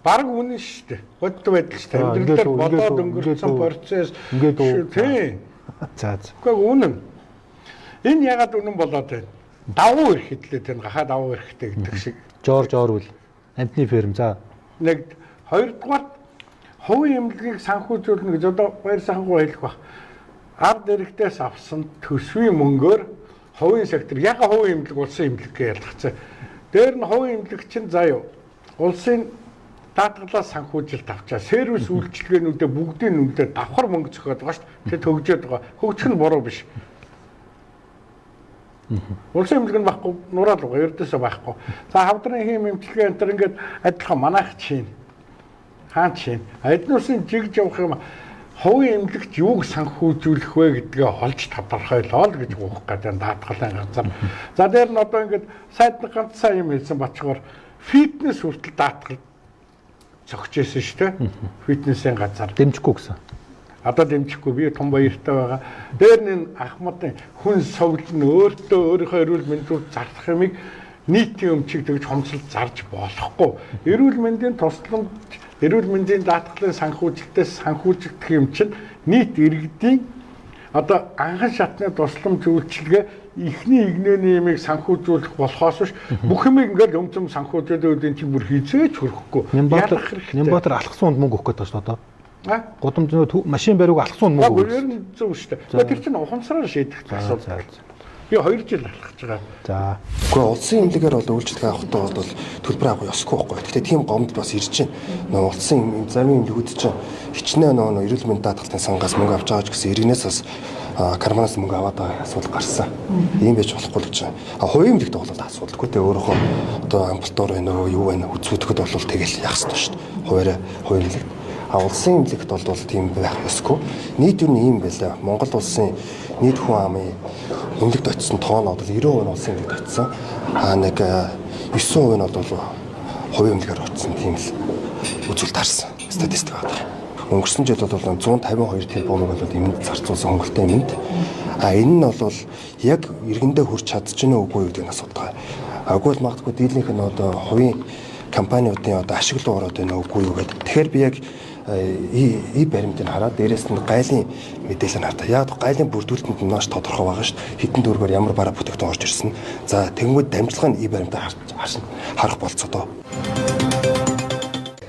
Бараг үнэн шүү дээ. Бодит байдал шүү дээ. Амьдралаар болоод өнгөрсөн процесс ингээд тийм. За. Гэхдээ үнэн. Энэ ягаад үнэн болоод байна? Давуу ирэхэд л тэр гахаа давуу ирэхтэй гэдэг шиг. Жорж Орвел амтны ферм за. Нэг хоёрдугаар хувийн эмнэлгийг санхүүжүүлнэ гэж одоо баяр санхүү хэлэх баг. Ард иргэдээс авсан төсвийн мөнгөөр хувийн сектор яг хувийн эмнэлэг улсын эмнэлэг гэж ялгцсан. Дээр нь хувийн эмнэлэг чинь заяа улсын даатгалаас санхүүжилт авчаа сервис үйлчилгээнүүдээ бүгдийн нүдээр давхар мөнгө зөхиод байгаа шүү дээ. Тэр төгжөөд байгаа. Хөгжих нь буруу биш. Улсын эмнэлэг нь байхгүй, нураал байгаа, ердөөсөө байхгүй. За хавдрын хийм эмчилгээ энэ төр ингээд адилхан манайх чинь хаан чинь эдгээр улсын жигж явах юм хувийн эмнэлэгт юуг санхүүжүүлэх вэ гэдгээ олж тодорхойлоо л гэж гоох гэдэг даатгалын газар. За дээр нь одоо ингээд сайдны ганцхан юм хэлсэн бочгоор фитнес хүртэл даатгал зогчээсэн шүү дээ. Фитнесийн газар дэмжихгүй гэсэн. Одоо дэмжихгүй би том баяртай байгаа. Дээр нь Ахмадын хүн совлон өөртөө өөрийнхөө эрүүл мэндийг зарлах юмыг нийтийн өмчийг тэгж хомсолж зарж болохгүй. Эрүүл мэндийн тусламж, эрүүл мэндийн даатгалын санхүүжилтээс санхүүжигдэх юм чинь нийт иргэдийн одоо анхан шатны тусламж үйлчилгээ ихний игнэний юмыг санхүүжүүлэх болохоос биш бүх юмыг ингээд өмцөм санхүүжүүлээд үдийн чинь бүр хизээч хөрөхгүй. Нямбатар алхсан мөнгө өгөх гэдэг шүү дээ. Гудамж машин бариуг алхсан мөнгө. Ер нь зөв шүү дээ. Тэр чинь ухамсараар шийдэх асуудал. Би 2 жил алхаж байгаа. За. Гэхдээ улсын эмнэлгээр бол үйлчлэг авахдаа бол төлбөр авах ёсгүй байхгүй. Гэхдээ тийм гомд бас ирж байна. Нөгөө улсын зарим эмнэлгүүд чинь хичнээн нөгөө эрүүл мэндийн даатгалтын сангаас мөнгө авч байгаа ч гэсэн иргэнээс бас карманаас мөнгө аваад байгаа асуудал гарсан. Ийм байж болохгүй л гэж байна. Хувийн эмнэлэгт бол асуудалгүй те өөрөөхөө одоо амбулатор байна уу юу байна үзүүлэхэд бол тэгэл яах ёстой шүү дээ. Хувийн эмнэлэгт улсын эмнэлэгт бол тийм байх ёсгүй. Нийт юу ийм байлаа. Монгол улсын нийт хүн амын эмнэлэгт очсон тоон бол 90% улсын эмнэлэгт очсон. Нэг 9% нь бол хувийн эмнэлгээр очсон тийм л үзүүлэлт харсан. Статистик байна. Өнгөрсөн жил бол 152 тэрбумыг бол эмнэлд зарцуулсан хөнгөлтэй эмнэлд. Энэ нь бол яг иргэндээ хүрч чадчихна уугүй гэдэг нь асуудал. Агуул магадгүй дийлэнх нь одоо хувийн компаниудын одоо ашиглуу ороод байна уугүй юу гэдэг. Тэгэхээр би яг баримтыг хараад дээрээс нь гайлын мэдээлэл хартаа. Яг гайлын бүрдүүлэлтэнд нь маш тодорхой байгаа шүү дээ. Хэдэн төгрөгөөр ямар бараа бүтээгдэхүүн орж ирсэн. За тэгэнгүүт дамжлага нь баримтаа харах болцоо.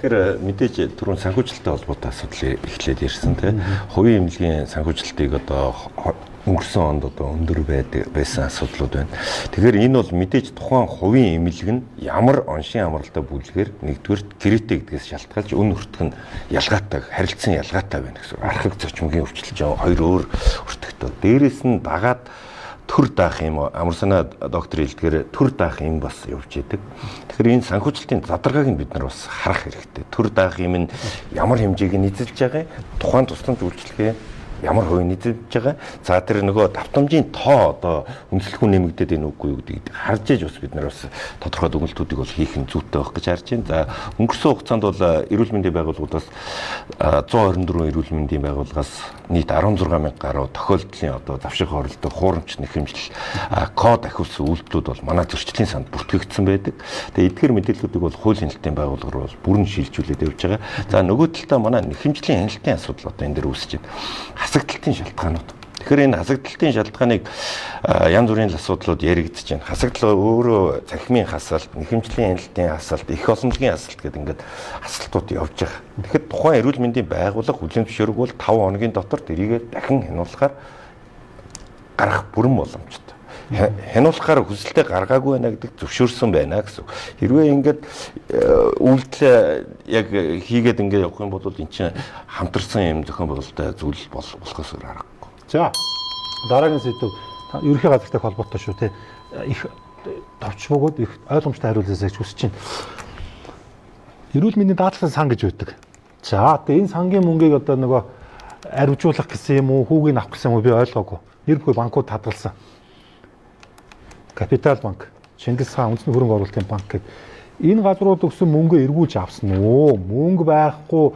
Тэгэхээр мэдээж түрүүн санхүүжилттэй холбоотой асуудал эхлээд ирсэн тийм. Хувийн эмнэлгийн санхүүжилтийг одоо өнгөрсөн онд одоо өндөр байсан асуудлууд байна. Тэгэхээр энэ бол мэдээж тухайн хувийн эмнэлэг нь ямар оншин амралтай бүлгээр нэгдүгээр гэрээтэй гэдгээс шалтгаалж өн өртөх нь ялгаатай, харилцан ялгаатай байна гэсэн. Архаг зочмгийн өвчлөлж хоёр өөр өртөгтэй. Дээрээс нь дагаад төр даах юм амар санаа доктор хэлдгээр төр даах юм бас явж идэг. Тэгэхээр энэ санхүүжилтийн задаргааг нь бид нар бас харах хэрэгтэй. Төр даах юм нь ямар хэмжээг нь эзэлж байгаа, тухайн тусламж үйлчилгээ ямар хувийн нийцэж байгаа. За тэр нөгөө давтамжийн тоо одоо үнэлэхгүй нэмэгдээд энэ үгүй юу гэдгийг харж ээж бас бид нар бас тодорхой дүгнэлтүүдийг бол хийх нь зүйтэй байх гэж харж байна. За өнгөрсөн хугацаанд бол эрүүл мэндийн байгууллагуудаас 124 эрүүл мэндийн байгууллагаас нийт 16,000 гаруй тохиолдлын одоо завшиг хоролдог хуурамч нэхэмжил код ахиулсан үйлдэлүүд бол манай зөрчлийн санд бүртгэгдсэн байдаг. Тэгээ эдгээр мэдээллүүдийг бол хуулийн хэлтийн байгууллага руу бүрэн шилжүүлээд явж байгаа. За нөгөө талдаа манай нэхэмжлийн хяналтын асуудал одоо энэ дээр үүсэж байна. Хасагдалтын шалтгаанууд. Тэгэхээр энэ хасагдалтын шалтгааныг янз бүрийн асуудлууд яригдчихэж байна. Хасагдал өөрөө цахимын хасалт, нэхэмжлийн хяналтын хасалт, их олонлогийн хасалт гэдэг ингээд хасалтууд явж байгаа. Тэгэхээр тухайн эрүүл мэндийн байгууллага хүлээн зөвшөөрөг бол 5 хоногийн дотор тэрийг дахин хянуулахаар гарах бүрэн боломжтой. Хянуулахаар хүсэлтэд гаргаагүй байна гэдэг зөвшөөрсөн байна гэсэн. Хэрвээ ингээд үйлдэл яг хийгээд ингээд явах юм бол эн чинь хамтарсан юм зохион байгуулалттай зүйл болохоос өөр аргагүй. За дараагийн сэдв ерөнхий газартай холбоотой шүү те. Их товч бөгөөд их ойлгомжтой хариулъяасаа хүсэж байна. Эрүүл мэндийн даатгалын сан гэж байдаг. За тэгээ энэ сангийн мөнгийг одоо нөгөө арвижуулах гэсэн юм уу, хүүгийг авах гэсэн юм уу би ойлгоогүй. Нэр бүхий банкуд хадгалсан. Капитал банк, Чингис хаан үндэсний хөрөнгө оруулалтын банк гэдэг энэ газрууд өгсөн мөнгөө эргүүлж авсан уу? Мөнгө байхгүй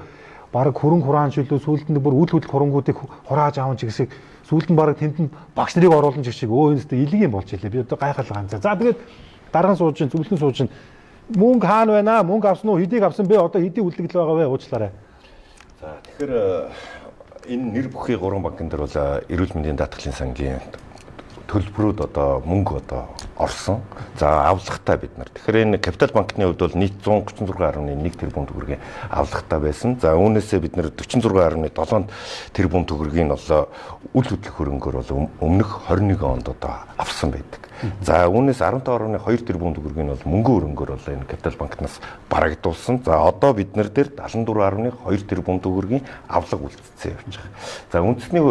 бараг хөрөнгө хураан шилүү сүүлд нь бүр үйл хөдлөх хөрөнгүүдийг хурааж аавч гэсэн сүүлд нь бараг тэнд нь багш нарыг оруулсан ч шиг өө энэ илэг юм болж илээ. Би одоо гайхал ганцаа. За тэгээд дархан сууж, зөвлөн сууж мөнгө хаана байна? Мөнгө авсан уу? Хэдийг авсан бэ? Одоо хэдийн үлдэгдэл байгаа вэ? Уучлаарай. За тэгэхээр энэ нэр бүхий 3 банкн дээр бол эрүүл мэндийн даатгалын сангийн төлбөрүүд одоо мөнгө одоо орсон. За авлагатай бид нар. Тэгэхээр энэ Капитал банкны хувьд бол нийт 136.1 тэрбум төгрөгийн авлагатай байсан. За үүнээсээ бид нар 46.7 тэрбум төгрөгийн бол үйл хөдлөх хөрөнгөөр бол өмнөх 21 онд одоо авсан байдаг. За үүнээс 15.2 тэрбум төгрөгийн бол мөнгө хөрөнгөөр бол энэ Капитал банкнаас барагдуулсан. За одоо бид нар дээр 74.2 тэрбум төгрөгийн авлага үлдсэн явж байгаа. За үндэсний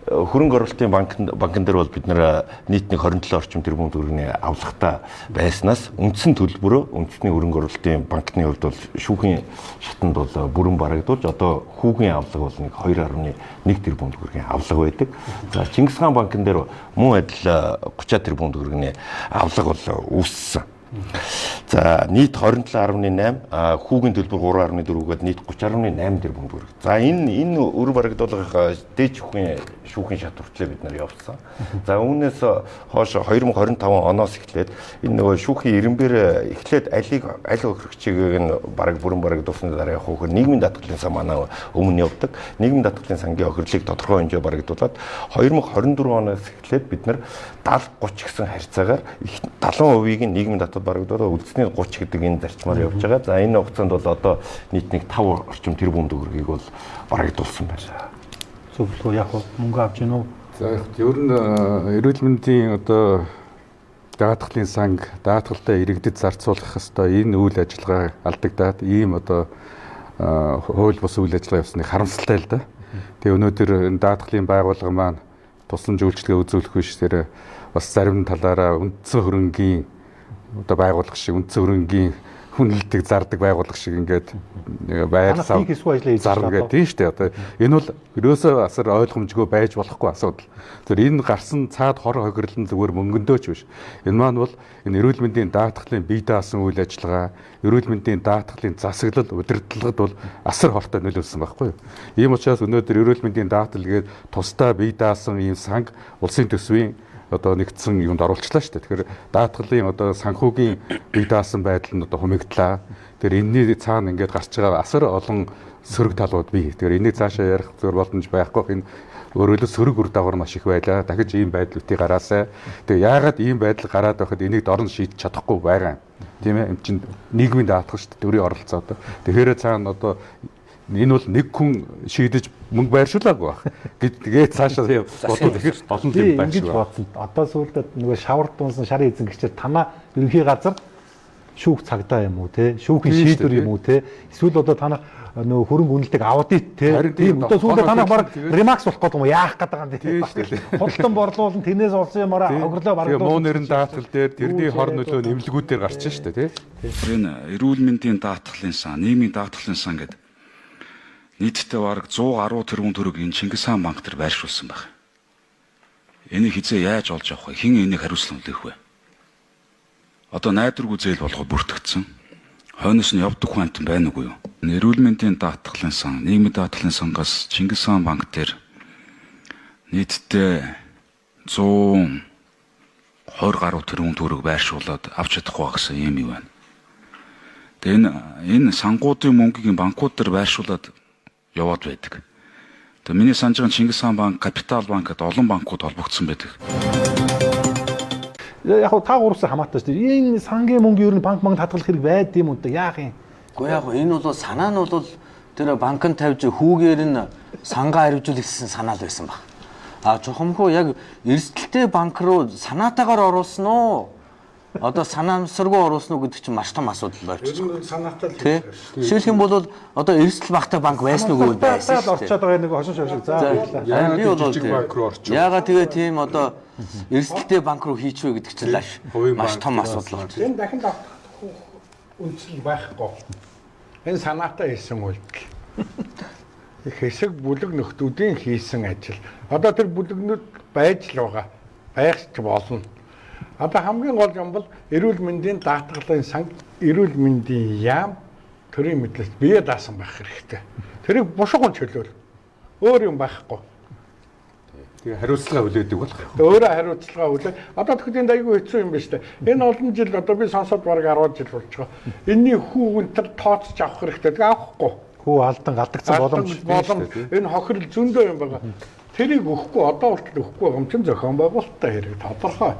хөрөнгө оруулалтын банкн дээр бол бид нар нийт нэг 27 орчим тэрбум төгрөгийн авлагатай байснаас үндсэн төлбөрөө үндэсний хөрөнгө оруулалтын банкны хувьд бол шүүхийн шатанд бол бүрэн барагдуулж одоо хүүгийн авлага бол нэг 2.1 тэрбум төгрөгийн авлага байдаг. За Чингис хаан банкн дээр мөн адил 30 тэрбум төгрөгийн авлага бол үүссэн. За нийт 27.8 хүүгийн төлбөр 3.4-гээд нийт 30.8 тэрбум төгрөг. За энэ өр барагдуулах дээд шүүхийн шат хүртлээр бид нар явсан. За үүнээс хойш 2025 оноос эхлээд энэ нөгөө шүүхийн ирэмбэр эхлээд аль хохирогчийг нь бараг бүрэн барагдуулсны дараа явах хөр нийгмийн даатгалын сан манай өмнө явдаг. Нийгмийн даатгалын сангийн охирлыг тодорхой хэмжээ барагдуулаад 2024 оноос эхлээд бид нар 70-30 гэсэн харьцаагаар 70%-ийг нийгмийн даатгал барагдуулаад үлдсний 30 гэдэг энэ зарчмаар явж байгаа. За энэ хугацаанд бол одоо нийт нэг 5 орчим тэрбум төгрөгийг бол барагдуулсан байна. Зөвлөгөө яг мөнгө авч гин үү? За ер нь эрүүл мэндийн одоо даатгалын санг даатгалтай иргэдэд зарцуулах хэвээр энэ үйл ажиллагаа алдагдаад ийм одоо хууль бус үйл ажиллагаа явсныг харамсалтай л да. Тэгээ өнөөдөр энэ даатгалын байгууллага маань тусламж үйлчилгээ үзүүлэх биш тэр бас зарим талаараа үндсэн хөрөнгийн одоо байгууллага шиг үндсэн хөрөнгийн хүнлэлтийг зардаг байгууллага шиг ингээд байрлал зардаг гэдэг шүү дээ. Одоо энэ бол ерөөсөө асар ойлгомжгүй байж болохгүй асуудал. Тэр энэ гарсан цаад хор хохирлон зүгээр мөнгөндөөч биш. Энэ маань бол энэ эрүүл мэндийн даатгалын бие даасан үйл ажиллагаа, эрүүл мэндийн даатгалын засаглал, удирдлагад бол асар хортой нөлөөлсөн байхгүй юу? Ийм учраас өнөөдөр эрүүл мэндийн даатгал гээд тусдаа бие даасан ийм санг улсын төсвийн одоо нэгдсэн юунд оруулчлаа шүү дээ. Тэгэхээр даатгалын одоо санхүүгийн бие даасан байдал нь одоо хумигдлаа. Тэр энэний цаана ингээд гарч байгаа асар олон сөрөг талууд бий. Тэгэхээр энийг цаашаа ярих зөв боломж байхгүй. Энэ өөрөлдөө сөрөг үр дагавар маш их байлаа. Дахиж ийм байдал үтий гараасай. Тэгээ яагаад ийм байдал гараад байхад энийг дорн шийдэж чадахгүй байгаа юм. Тийм ээ. Эм чинь нийгмийн даатгал шүү дээ. Төрийн оролцоо одоо. Тэгэхээр цаана одоо энэ бол нэг хүн шийдэж мөнгө байршуулаагүй баг. Тэгээд цаашаа бодвол ихэр олон юм байх шиг байна. Одоо сүүлдээ нөгөө шавар дуунсан шарын эзэнгэгчээр танаа ерөнхий газар шүүх цагдаа юм уу те? Шүүхийн шийдвэр юм уу те? Эсвэл одоо танаа нөгөө хөрөнгө үнэлтийг аудит те? Тийм одоо сүүлдээ танаа баг ремакс болох гэдэг юм уу? Яах гэдэг юм те? Худалдан борлуулан тэрнээс олсон юмараа огрлоо барагдуулсан. Муу нэрэн даатгал дээр тэрний хор нөлөө нэмлэгүүдээр гарч штэ те? Энэ эрүүл мэндийн даатгалын сан, нийгмийн даатгалын сан гэдэг нийтдээ бараг 110 тэрбум төгрөг энэ Чингис хаан банк дээр байршуулсан байна. Энийг хизээ яаж олж авах вэ? Хэн энийг хариуцлага хүлээх вэ? Одоо найдваргүй зээл болгоод бүртгэгдсэн. Хойноос нь явдаг хүн байна уу юу? Эрүүл мэндийн даатгалын сан, нийгмийн даатгалын сангаас Чингис хаан банк дээр нийтдээ 120 гаруй тэрбум төгрөг байршуулад авч чадахгүй гэсэн юм юу байна. Тэгээ энэ сангуудын мөнгийг банкуд дээр байршуулад яваад байдаг. Тэгээ миний санаж байгаа Чингис хаан банк, Капитал банк гэдэг олон банкуд холбогдсон байдаг. Яг та гуравсаа хамаатай шүү дээ. Энэ сангийн мөнгө ер нь банк татгалах хэрэг байд юм уу та яах юм? Гэхдээ яг энэ бол санаа нь бол тэр банкнд тавьж хүүгээр нь сангаа хариуцуулсан санаа л байсан баг. А чухамхуу яг эрсдэлтэй банк руу санаатаагаар оруулсан уу? Одоо санаамсаргүй оруулсан уу гэдэг чинь маш том асуудал болчихсон. Санаатай л хэлж байна. Жишээлх юм бол одоо эрсдэл багтай банк байсан уу гэсэн байсан шүү дээ. Орчоод байгаа нэг хошин шошиг заа. Би бол яагаад тэгээ тийм одоо эрсдэлтэй банк руу хийчихвэ гэдэг чинь маш том асуудал болчихсон. Энэ дахин давтах үндэслэл байхгүй. Энэ санаатай хийсэн үйлдэл. Их хэсэг бүлэг нөхдүүдийн хийсэн ажил. Одоо тэр бүлэгнүүд байж л байгаа. Байх ч болно. Одоо хамгийн гол юм бол эрүүл мэндийн даатгалын санг, эрүүл мэндийн яам төрийн мэдлэлд бие даасан байх хэрэгтэй. Тэрийг бушуухан чөлөөл. Өөр юм байхгүй. Тэгээ хариуцлага хүлээдэг бол. Өөрөө хариуцлага хүлээ. Одоо тэгэхээр энэ айгүй хэцүү юм байна шүү дээ. Энэ олон жил одоо би сонсоод бараг 10 жил болж байгаа. Энийний хүүгэн тэр тооцож авах хэрэгтэй. Тэгээ авахгүй. Хүү алдан алдагдсан боломж. Энэ хохирол зөндөө юм байгаа. Тэрийг өгөхгүй одоо хүртэл өгөхгүй юм чинь зохион байгуулалттай хэрэг тодорхой.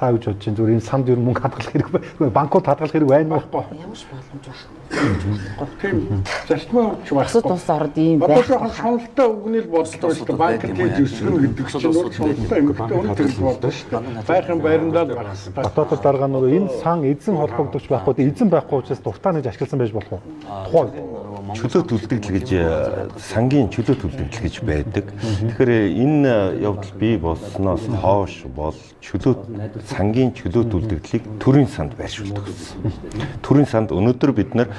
Та гэж бодож чинь зүгээр энэ санд ер нь мөнгө хадгалах хэрэг банкуд хадгалах хэрэг байна уу? Ямар ч боломж байхгүй. Тийм зарчмаар ч байхгүй. Бусад улс орд ийм байх. Одоо шуналтай үгний л бодлоо шүү дээ. Банкнд хийж өсгөн гэдэг чинь бол шуналтай эмгэгтэй үнэтэй бодлоо шүү дээ. Байхын байрандаа л байх. Дотоодод дарга нөгөө энэ сан эзэн холбогдож байхгүй эзэн байхгүй учраас дуртаа нэг ашигласан байж болох уу? Тухайн чөлөө төлдөг гэж сангийн чөлөө төлдөг гэж байдаг. Тэгэхээр энэ явдал бий болсноос хойш бол сангийн чөлөө төлдөглийг төрийн санд байршуулдаг гэсэн. Төрийн санд өнөөдөр бид нар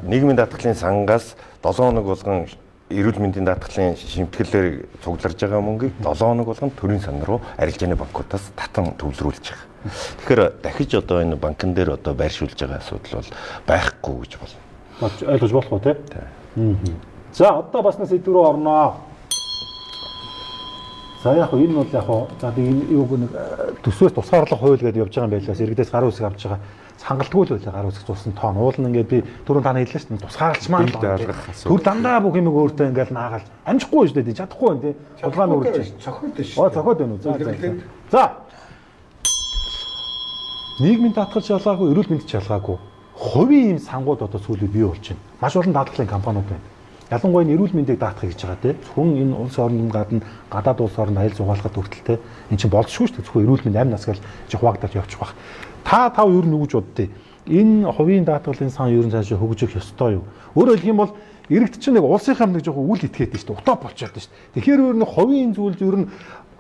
нийгмийн даатгалын сангаас 7 хоног болгон эрүүл мэндийн даатгалын шимтгэлээр цугларж байгаа мөнгийг 7 хоног болгон төрийн сан руу арилжааны банкудаас татан төвлөрүүлж байгаа. Тэгэхээр дахиж одоо энэ банкн дээр одоо байршуулж байгаа асуудал бол байхгүй гэж болно. Ойлгож болох уу те? За одоо бас нэг сэдв рүү орноо. За яг энэ бол яг за энэ юуг нэг төсвөөс тусгаарлах хууль гэдэг явж байгаа юм байлаас иргэдээс гар үсэг авч байгаа. Хангалтгүй л байлаа гар үсэг зуусан тоон. Уул нь ингээд би түрүүн тань хэллээ шүү дээ. Тусгаарлчмаар л. Түр дандаа бүх юм өөртөө ингээд наагаал амжихгүй шүү дээ. Чадахгүй юм тий. Судалгаа нь үрж. Цохиод шүү. Цохиод байна уу? За. Нийгмийн даатгал шалгаагүй, эрүүл мэндийн шалгаагүй. Хувийн юм сангууд одоо сүүлийн бий болж байна. Маш олон даатгалын компаниуд байна. Ялангуяа эрүүл мэндийг даатгах гэж байгаа тийм. Зөвхөн энэ улс орны гадна гадаад улс орнд аялал жугаалахад хүртэлтэй эн чинь болцсохгүй шүү дээ. Зөвхөн эрүүл мэнд амь нас гэж хуваагдаад явчих واخ. Та ер нь юу гэж боддیں۔ Энэ хувийн даатгалын сан ер нь цаашаа хөгжих ёстой юу? Өөрөөр хэлэх юм бол иргэд чинь нэг улсынхаа нэг жоохон үл итгээдэг шүү дээ. Утаа болчиход шүү дээ. Тэгэхээр ер нь хувийн зүйлд ер нь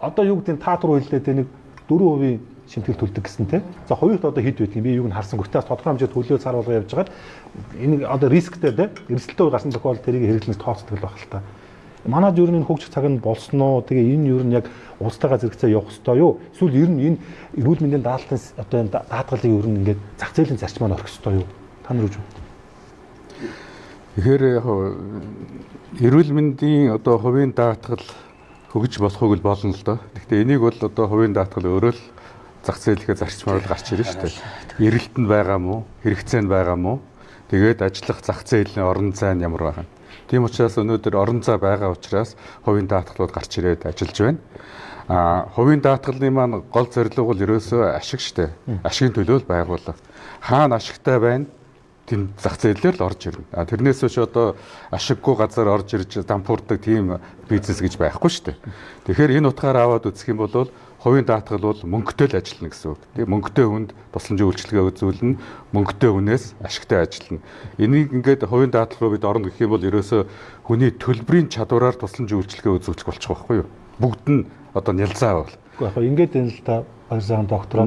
одоо юу гэдэг нь та түрүү хэллээ нэг 4% шимтгэл төлдөг гэсэн тийм. За хувьд одоо хэд байдгийг би юуг нь харсан. Гэхдээ тодорхой хэмжээнд төлөө цар болгоо явж байгаад энэ одоо рисктэй тийм. Эрсдэлтэй гарсан тохиолдолд тэрийг хэрэглэнээс тооцдог байх л та. Манайд ер нь энэ хөгжих цаг нь болсноо. Тэгээ энэ ер нь яг улстайгаа зэрэгцээ явах ёстой юу? Эсвэл ер нь энэ эрүүл мэндийн даалтын одоо энэ даатгалыг ер нь ингээд зах зээлийн зарчмаар орох ёстой юу? Та нар юу? Тэгэхээр яг эрүүл мэндийн одоо хувийн даатгал хөгж болохыг л болно л доо. Гэхдээ энийг бол одоо хувийн даатгал өөрөө л зах зээлийнхээ зарчмаар гарч ирнэ шүү дээ. Эрэлтэнд байгаа мó, хэрэгцээнд байгаа мó. Тэгээд ажиллах зах зээлийн орон зай нь ямар байгаа. Тийм учраас өнөөдөр орон зай байгаа учраас хувийн даатгалууд гарч ирээд ажиллаж байна. Хувийн даатгалын маань гол зорилго бол ерөөсөө ашиг шүү дээ. Ашигын төлөө л байгууллага. Хаана ашигтай байна? Тэм зах зээлээр л орж ирнэ. Тэрнээс биш одоо ашиггүй газар орж ирж дампуурдаг тийм бизнес гэж байхгүй шүү дээ. Тэгэхээр энэ утгаараа аваад үзэх юм бол хувийн даатгал бол мөнгөтэй л ажиллана гэсэн үг. Тэгээ мөнгөтэй хүнд тусламжийн үйлчилгээ үзүүлнэ, мөнгөтэй хүнээс ашигтай ажиллана. Энийг ингээд хувийн даатгал руу бид орно гэх юм бол ерөөсөө хүний төлбөрийн чадвараар тусламжийн үйлчилгээ үзүүлчих болчих واخгүй юу? Бүгд нь одоо нялзаа бол. Гэхдээ ингээд энэ л та баяр сайхан доктороо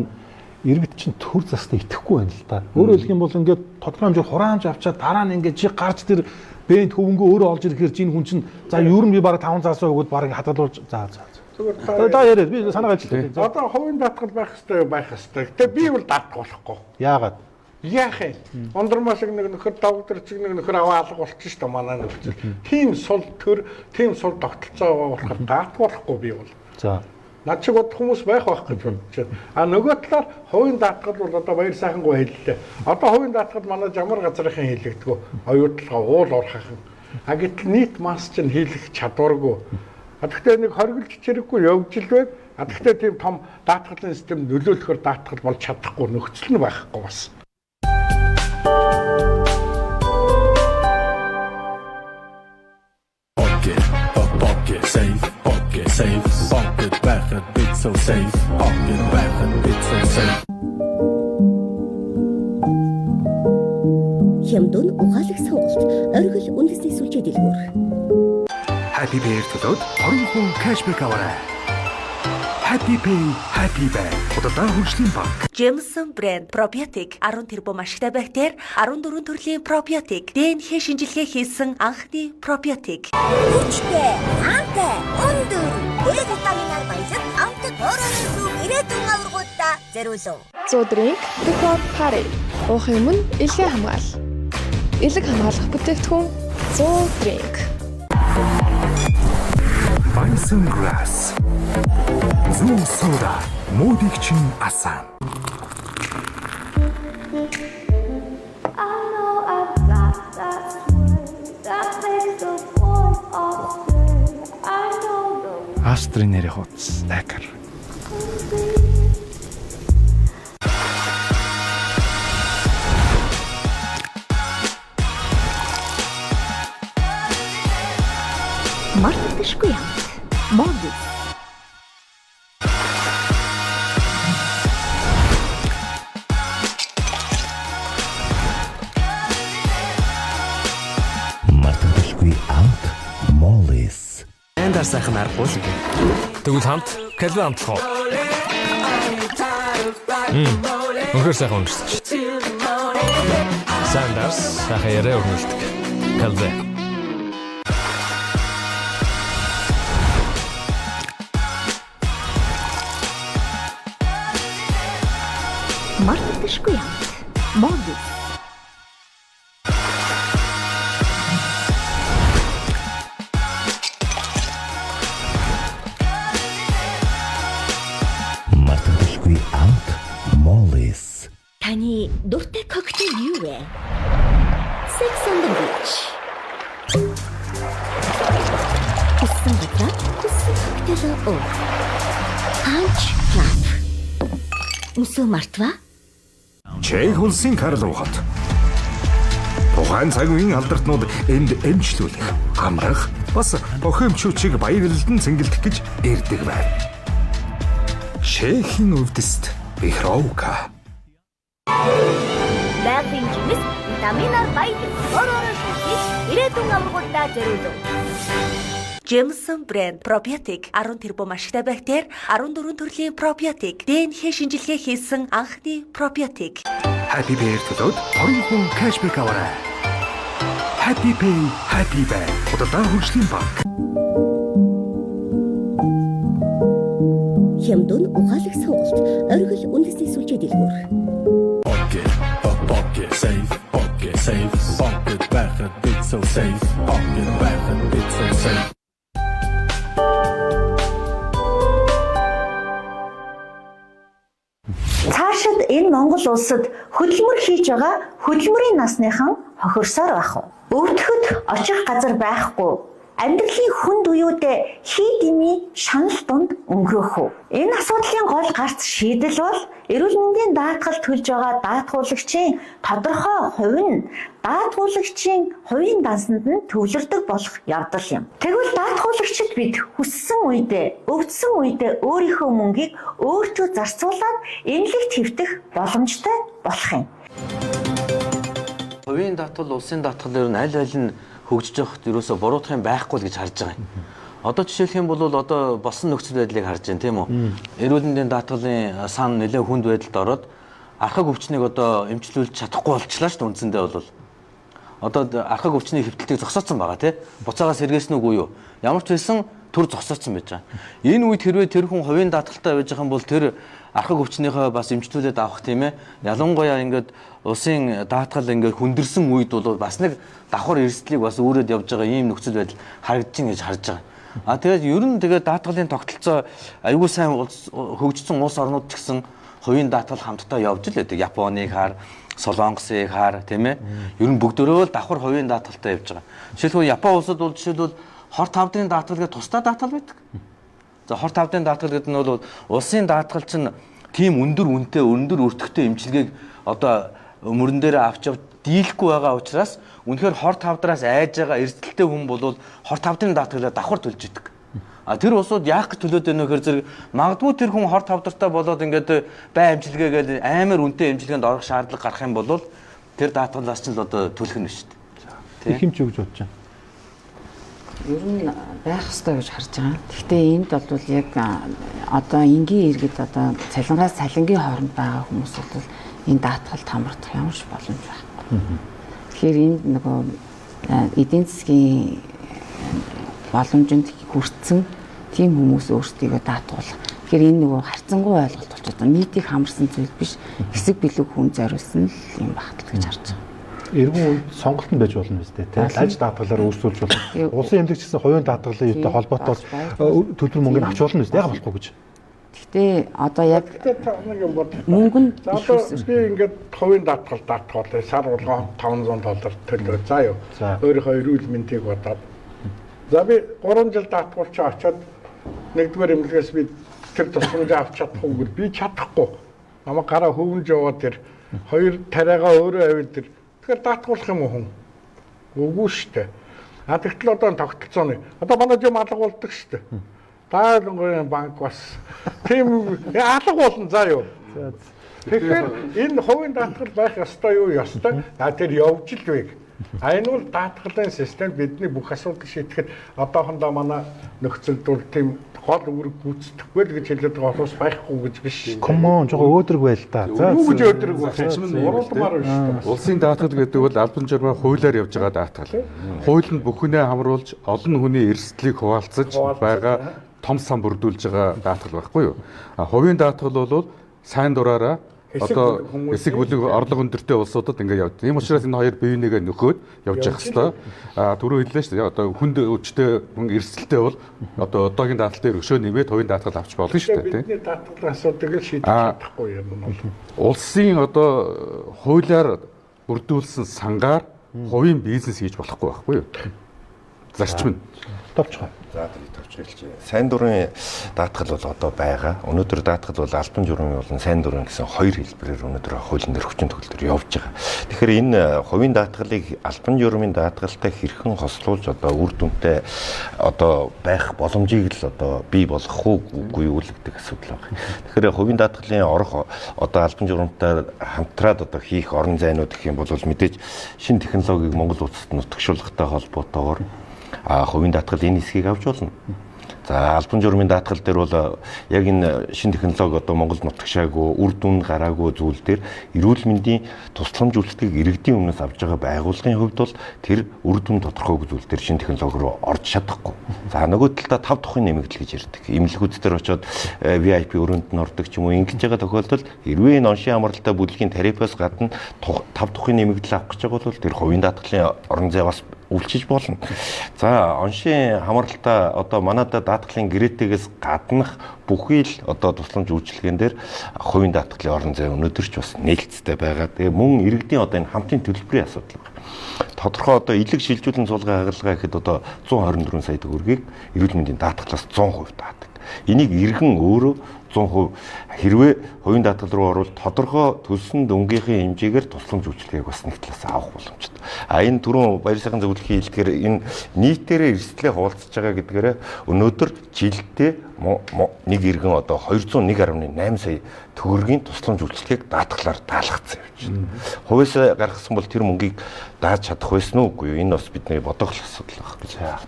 иргэд чинь төр застай итгэхгүй байна л да. Өөрөөр хэлэх юм бол ингээд тодорхой хэмжээ хураамж авчаад дараа нь ингээд чи гарч тэр бэнд хөвөнгөө өөрөө олж ирэхээр чинь хүн чинь за ер нь би бараг 500 өгөөд бараг хадгалуулж за. За яриад би санаа ажиллаа. Одоо хувийн даатгал байх хэрэгтэй. Гэтэ би бол даатгах болохгүй. Яагаад? Яах юм? Ундрмаа шиг нэг нөхөр доктор чиг нэг нөхөр аваа алга болчих шүү дээ манай нөхцөл. Тийм сул төр, тийм сул тогтолцоо байгаа болохоор даатгах болохгүй би бол. За. Над шиг бод хүмүүс байх гэж бодож байна. А нөгөө талаар хувийн даатгал бол одоо баяр сайхангүй хэллээ. Одоо хувийн даатгал манай жамар газрынхан хийлэгдэггүй. Оюутлага уул уурхахан. А гэтэл нийт масс чинь хийлэх чадваргүй. А тэгэхээр нэг хоригдж чирэггүй явж л байг. А тэгэхээр тийм том даатгалын систем нөлөөлөхөөр даатгал болж чадахгүй нөхцөл нь байхгүй бас. Safe, pocket байхад бит so safe, pocket байхад бит so safe. Хямдун ухаалаг сонголт оргил үндэсний сүлжээ дэлгүүр. Happy Pay төлөөд 20% cashback аваарай. Happy Pay, Happy Pay. Худалдан хөгжлийн банк. Jameson брэнд пробиотик 10 тэрбум ашигтай бактери, 14 төрлийн пробиотик, ДНХ шинжилгээ хийсэн анхны пробиотик. Хүчтэй, хаантай, өндөр, дээд витаминаар баялаг амтд хоороон зүг ирээдүйн аваргуудаа зориулв. Зуудринг Record Party. Уухын өмнө илгээ хамгаал. Илэг хамгаалах бүтээгдэхүүн Зуудринг. Bison Grass. Зүү сода, модигчин асан. Астрын нэрийн хуудас Дакар. Мартышгүй юм. Модис. Мартышгүй амт Молис. Эндэр сайхан аргагүй. Тэгвэл хамт Калвин амтлах уу? Өнхөр сайхан уншиж. Сандерс сайхан ярэ өрнөлдөг. Калвин. Мартышгүй юм. Модис. Мартышгүй амт Молис. Таны дуртай коктейл юу вэ? Sex on the beach. Хүссэн гадаа хүссэн коктейл уу? Punch Club. Үсүү мартва? Чэй хулсын Карлов хот. Тухайн цагийн алдартнууд энд эмчлүүлэх, хамрах, бас бохомчучиг баярлалдан цэнгэлдэх гэж ирдэг байна. Шэхийн өвдөст Бихроука. Байгалийн жимс витаминаар баялаг хоороон зүг ирээдүйн аваргуудаа зориулв. Jameson брэнд пробиотик 10 тэрбум ашигтай бактери, 14 төрлийн пробиотик, ДНХ шинжилгээ хийсэн анхны пробиотик. Happy Pay төлөөд 20% cashback аваарай. Happy Pay, Happy Pay. Худалдан хөгжлийн банк. Хямдун ухаалаг сонголт оргил үндэсний сүлжээ дэлгүүр. Pocket safe, pocket байхад бит so safe, pocket байхад бит so safe. Цаашид энэ Монгол улсад хөдөлмөр хийж байгаа хөдөлмөрийн насныхан хохирсоор байх уу? Өвдөхөд очих газар байхгүй. Амьдралын хүнд үеүдээ хий дими шанал дунд өнгөрөх үү? Энэ асуудлын гол гарц шийдэл бол эрүүл мэндийн даатгал төлж байгаа даатгуулагчийн тодорхой хувь нь даатгуулагчийн хувийн дансанд нь төвлөрдөг болох явдал юм. Тэгвэл даатгуулагчид бид хүссэн үедээ, өвдсөн үедээ өөрийнхөө мөнгийг өөртөө зарцуулаад эмнэлэгт хэвтэх боломжтой болох юм. Хувийн даатгал, улсын даатгал ер нь аль аль нь хөгжиж явахд ерөөсө буруутах юм байхгүй л гэж харж байгаа юм. Одоо жишээлх юм бол одоо болсон нөхцөл байдлыг харж байна тийм үү? Эрүүл мэндийн даатгалын сан нэлээд хүнд байдалд ороод архаг өвчнийг одоо эмчлүүлж чадахгүй болчлаа шүү дээ үндсэндээ бол. Одоо архаг өвчний хэвтэлтийг зогсооцсон байгаа тийм. Буцаагаас сэргээсэн үгүй юу? Ямар ч байсан төр зогсооцсон байж байгаа. Энэ үед хэрвээ тэр хүн хувийн даатгалтай байж байгаа юм бол тэр архаг өвчнийхөө бас эмчлүүлээд авах тийм ээ. Ялангуяа ингээд улсын даатгал ингээд хүндэрсэн үед бол бас нэг давхар эрсдлийг бас өөрөд явж байгаа ийм нөхцөл байдал харагдаж гэж харж байгаа. Тэгээд ер нь тэгээд даатгалын тогтолцоо аюул сайн хөгжсөн улс орнууд ч гэсэн хувийн даатгал хамтдаа явж л байдаг. Японыг хаар, Солонгосыг хаар тийм ээ. Ер нь бүгдөө л давхар хувийн даатгалтай явж байгаа. Жишээлбэл Япон улсад бол жишээлбэл хор тавдрын даатгал гэдэг тусдаа даатгал байдаг. За хор тавдрын даатгал гэдэг нь бол улсын даатгал чинь тийм өндөр үнэтэй, өндөр өртөгтэй эмчилгээг одоо мөрөн дээр авч дийлэхгүй байгаа учраас үнэхээр хор тавдраас айж байгаа эрсдэлтэй хүн бол хор тавдрын даатгалаа давхар төлж идэг. А тэр улсууд яах гэж төлөөд байна вэ гэхээр зэрэг магадгүй тэр хүн хор тавдартай болоод ингээд бай эмчилгээгээл амар үнэтэй эмчилгээнд орох шаардлага гарах юм бол тэр даатгалаас ч л одоо төлөх нь шүү дээ. Их юм ч өгж бодож байна. Ер нь байх ёстой гэж харж байгаа. Гэхдээ энд бол яг одоо энгийн иргэд одоо цалингаас цалингийн хооронд байгаа хүмүүс бол энэ даатгалд хамрагдах ямар ч боломж байхгүй. Тэгэхээр энд нөгөө эдийн засгийн боломжинд хүрсэн тийм хүмүүс өөрсдийгөө даатгуулах. Тэгэхээр энэ нөгөө харьцангуй ойлголт болж байгаа. Нийтийг хамарсан зүйл биш. Хэсэг бэлэг хүн зориулсан л юм багтал гэж харж байгаа. Эргэн үед сонголт нь байж болно үстэй тийм аж даатгалаар өөрсдүүлж болно. Улсын эмнэлэгч гэсэн хувийн даатгалын юутай холбоотой төлбөр мөнгөнд авч болно үстэй яг болохгүй гэж. Гэхдээ одоо яг мөнгө нь би ингээд хувийн даатгал даатгуулъя. Сар болгон $500 төлөө. За юу. Өөрийнхөө эрүүл мэндийг бодоод. За би 3 жил даатгуулч очоод нэгдүгээр эмнэлгээс би тэр тусламжаа авч чадахгүй би чадахгүй. Намайг гараа хөвөнж яваад тэр хоёр тариагаа өөрөө аваад тэр тэгэхээр даатгуулах юм уу хүн? Үгүй шүү дээ. А тэгтэл одоо тогтолцооны. Одоо манай юм алга болдог шүү дээ. Даалгын банк бас тийм алга болно заа юу. Тэгэхээр энэ хувийн даатгал байх ёстой юу ёстой. Тэр явж л вэ. А энэ бол даатгалын систем бидний бүх асуудал шийдэхэд одоохондоо манай нөхцөлд бол тийм гол үүрэг гүйцэтгэхгүй л гэж хэлээд байгаа болохоос байхгүй гэж биш. Комон жоо өөдрөг байл та. За юу гэж өөдрөг байна? Уралдмаар биш үү? Улсын даатгал гэдэг бол албан журмаа хуулиар явж байгаа даатгал. Хууль нь бүхнээ хамруулж олон хүний эрсдлийг хуваалцаж байгаа том сан бүрдүүлж байгаа даатгал байхгүй юу? Хувийн даатгал бол сайн дураараа одоо хэсэг бүлэг орлого өндөртэй улсуудад ингээд явдаг. Ийм учраас энэ хоёр бие бинийгээ нөхөөд явж явах хэрэгтэй. Түрүү хэллээ шүү дээ. Одоо хүнд өвчтэй хүн эрсдэлтэй бол одоо одоогийн даатгал дээр өшөө нэмээд хувийн даатгал авч болно шүү дээ. Бидний даатгалын асуудыг л шийдэж чадахгүй юм бол. Улсын одоо хуулиар бүрдүүлсэн сангаар хувийн бизнес хийж болохгүй байхгүй юу? Зарчим нь товчгоо. За тэр товч хэлж. Сайн дурын даатгал бол одоо байгаа. Өнөөдөр даатгал бол албан журмын болон сайн дурын гэсэн хоёр хэлбэрээр өнөөдөр хуулийн дээр хүчин төгөлдөр явж байгаа. Тэгэхээр энэ хувийн даатгалыг албан журмын даатгалтай хэрхэн хослуулж одоо үр дүнтэй одоо байх боломжийг л одоо бий болгох үгүй юу гэдэг асуудал байна. Тэгэхээр хувийн даатгалын орох одоо албан журмтай хамтраад одоо хийх орон зайнууд гэх юм бол мэдээж шинэ технологиг Монгол улсад нутагшуулгахтай холбоотойгоор хувийн даатгал энэ хэсгийг авч болно. За албан журмын даатгал дээр бол яг энэ шинэ технологи одоо Монголд нутагшаагүй, үр дүн гараагүй зүйл дээр эрүүл мэндийн тусламж үйлчлэгийг иргэдийн өмнөөс авж байгаа байгууллагын хувьд бол тэр үр дүн тодорхойгүй зүйл дээр шинэ технологи руу орж чадахгүй. За нөгөө талдаа 5 тухын нэмэгдэл гэж ярьдаг. Эмнэлгүүд дээр очиод VIP өрөөнд нь ордог ч юм уу ингэж байгаа тохиолдолд хэрвээ энэ оншийн амралтай бүлгийн тарифаас гадна 5 тухын нэмэгдэл авах гэж байгаа бол тэр хувийн даатгалын орон зай бас үйлчилж болно. За оншийн хамралтай одоо манайда даатгалын гэрээтэйгээс гаднах бүхий л одоо тусламж үйлчилгээн дээр хувийн даатгалын орон зай өнөөдөр ч бас нээлттэй байгаа. Тэгээ мөн иргэдийн одоо энэ хамтын төлбөрийн асуудал байна. Тодорхой одоо илэг шилжүүлэн суулгын хагалгаа гэхэд одоо 124 сая төгрөгийг эрүүл мэндийн даатгалаас 100% таадаг. Энийг иргэн өөрөө 100% хэрвээ хувийн даатгал руу орвол тодорхой төлсөн дөнгөхийн хэмжээгээр тусламж үйлчилгээг бас нэг талаас авах боломжтой. А энэ түрүүн баяр сайхан зөвлөхийн хэлдгээр энэ нийтээрээ эрсдлээ хуваалцаж байгаа гэдгээрээ өнөөдөр жилдээ нэг иргэн одоо 201.8 сая төгрөгийн тусламж үйлчилгээг даатгалаар даалгацсан явж байна. Хувьяас гаргасан бол тэр мөнгийг дааж чадах байсан уу үгүй юу? Энэ бас бидний бодох асуудал байх гэж байна.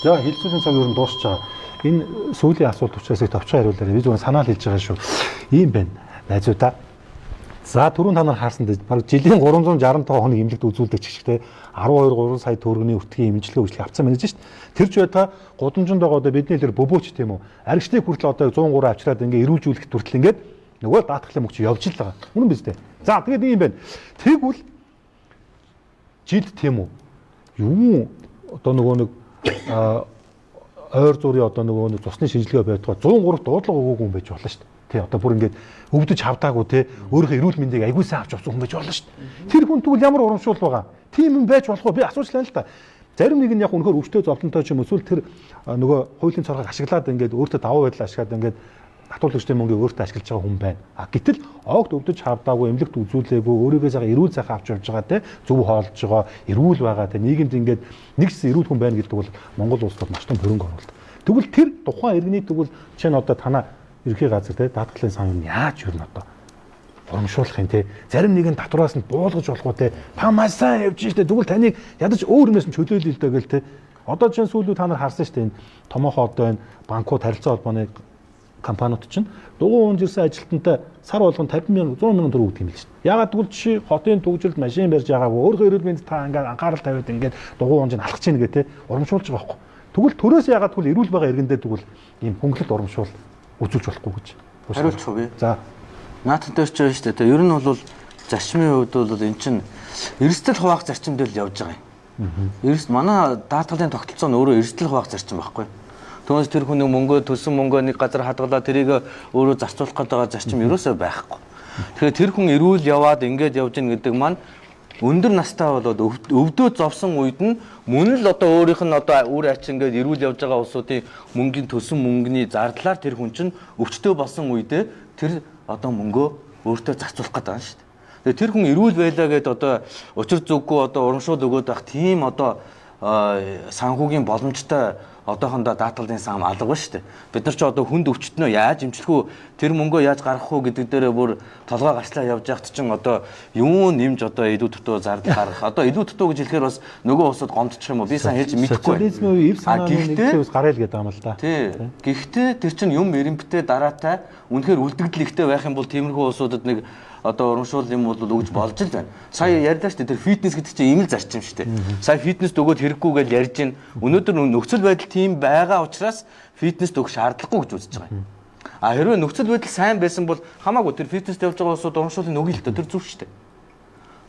За хэлцүүлийн цаг ер нь дуусч байгаа. Энэ сүүлийн асуулт учраас их товчхон хариулаарай. Би зүгээр санаал хэлж байгаа шүү. Ийм байна. Найзуудаа. За түрүүн та нар харсан дээ. Бараг жилийн 365 хоног эмнэлэгт үзүүлдэг ч гэх 12 3 сая төгрөгийн өртгийн эмчилгээ үйлчлэг авцсан байна гэж шүү дээ. Тэр ч бай та гудамжинд байгаа одоо бидний хэлээр бөбөөч тийм үү. Аригчдыг хүртэл одоо 103 авчираад ингээ эрүүлжүүлэхэд хүртэл ингээд нөгөө даатгалын мөнгө чи явж л байгаа. Үнэн биз дээ. За тэгээд ийм байна. Тэгвэл жилд тийм үү. Юу одоо нөгөө нэг ойр зургийн одоо нөгөө цусны шинжилгээ байдгаа 103 дуудлага өгөөгүй юм байж болно шүү дээ. Тий одоо бүр ингээд өвдөж хавдаагүй те өөрийнхөө эрүүл мэндийг аягүй сайн авч явсан хүн байж болно шүү дээ. Тэр хүн тэгвэл ямар урамшуул байгаа. Тийм юм байж болох уу? Би асуучлаа л та. Зарим нэг нь яг үнэхээр өвчтөө зовлонтой ч юм эсвэл тэр нөгөө хуулийн цоргыг ашиглаад ингээд өөртөө даваа байдал ашиглаад ингээд татуулагчдын мөнгийг өөртөө ашиглаж байгаа хүн байна. Гэтэл огт өвдөж хавдаагүй, эмнэлэгт үзүүлээгүй, өөрийгөө сайхан эрүүл сайхан авч явж байгаа те зөв хоолж байгаа, эрүүл байгаа те нийгэмд ингээд нэгс эрүүл хүн байна гэдэг бол Монгол улс бол маш том хөрөнгө оруулалт. Тэгвэл тэр тухайн иргэний тэгвэл чинь одоо танаа ерхий газар те даатгалын сан юм яаж юу н одоо урамшуулах юм те зарим нэг нь татвараас нь буулгаж болох уу те та маш сайн явж штэ тэгвэл таныг ядаж өөр юмээс нь чөлөөлөл л дээ гэл те одоо чинь сүүлдээ та нар харсан штэ энэ томоохон одоо энэ банкуд харилцаа холбооны компаниуд чинь дугуй уун жирсэн ажилтнтай сар болгон 50 мянга 100 мянган төгрөг өгдөг юм л шүү дээ. Ягаад гэвэл жишээ хотын төгжөлд машин барьж байгаагүй өөрөө эрүүл мэнд та ингээд анхаарал тавиад ингээд дугуй уунжийг алхаж ийн гэ те урамшуулж байгаа байхгүй. Тэгвэл төрөөс ягаад тэгвэл эрүүл байгаа иргэндээ тэгвэл ийм хөнгөлөлт урамшуул үзүүлж болохгүй гэж. Хариулчих уу би? За. Наатан дээр ч байна шүү дээ. Ер нь бол зарчмын хувьд бол эн чинь эрсдэл хуваах зарчим дээр л явж байгаа юм. Эрс манай даатгалын тогтолцоо нь өөрөө эрсдэл хуваах зарчим байхгүй. Түүнээс тэр хүний мөнгө төлсөн мөнгөө нэг газар хадгалаад тэрийг өөрөө зарцуулах гэдэг зарчим ерөөсөө байхгүй. Тэгэхээр тэр хүн эрүүл яваад ингээд явж ийн гэдэг маань өндөр настай болоод өвдөө зовсон үед нь мөн л одоо өөрийнх нь одоо үр ач ингээд эрүүл явж байгаа улсуудын мөнгөний төлсөн мөнгөний зардлаар тэр хүн чинь өвчтөө болсон үедээ тэр одоо мөнгөө өөртөө зарцуулах гэдэг юм шүү дээ. Тэр хүн эрүүл байлаа гэдээ одоо учир зүггүй одоо урамшуул өгөөд байх тийм одоо санхүүгийн боломжтой одоохондоо даатгалын сан алга ба шүү дээ. Бид нар ч одоо хүнд өвчтнөө яаж эмчлэх үү, тэр мөнгөө яаж гаргах уу гэдэг дээрээ бүр толгой гарчлаа явж яхад чинь одоо юу нэмж одоо илүү дутуу зардал гаргах. Одоо илүү дутуу гэж хэлэхээр бас нөгөө улсад гомдчих юм уу? Би сайн хэлж мэдэхгүй. Социализмын үе эв санааны нэгээс гараа л гэдэг юм л да. Тий. Гэхдээ тэр чинь юм эренбтэй дараатай үнэхээр үлдэгдэл ихтэй байх юм бол тиймэрхүү улсуудад нэг одоо урамшуул юм бол өгж болж л байна. Сая ярьдаа шүү дээ тэр фитнес гэдэг чинь ийм л зарчим шүү дээ. Сая фитнест өгөөд хэрэггүй гэж ярьж байна. Өнөөдөр нөхцөл байдал тийм байгаа учраас фитнест өгөх шаардлагагүй гэж үзэж байгаа юм. А хэрвээ нөхцөл байдал сайн байсан бол хамаагүй тэр фитнест явж байгаа улсууд урамшуулын өгье л дээ тэр зүг шүү дээ.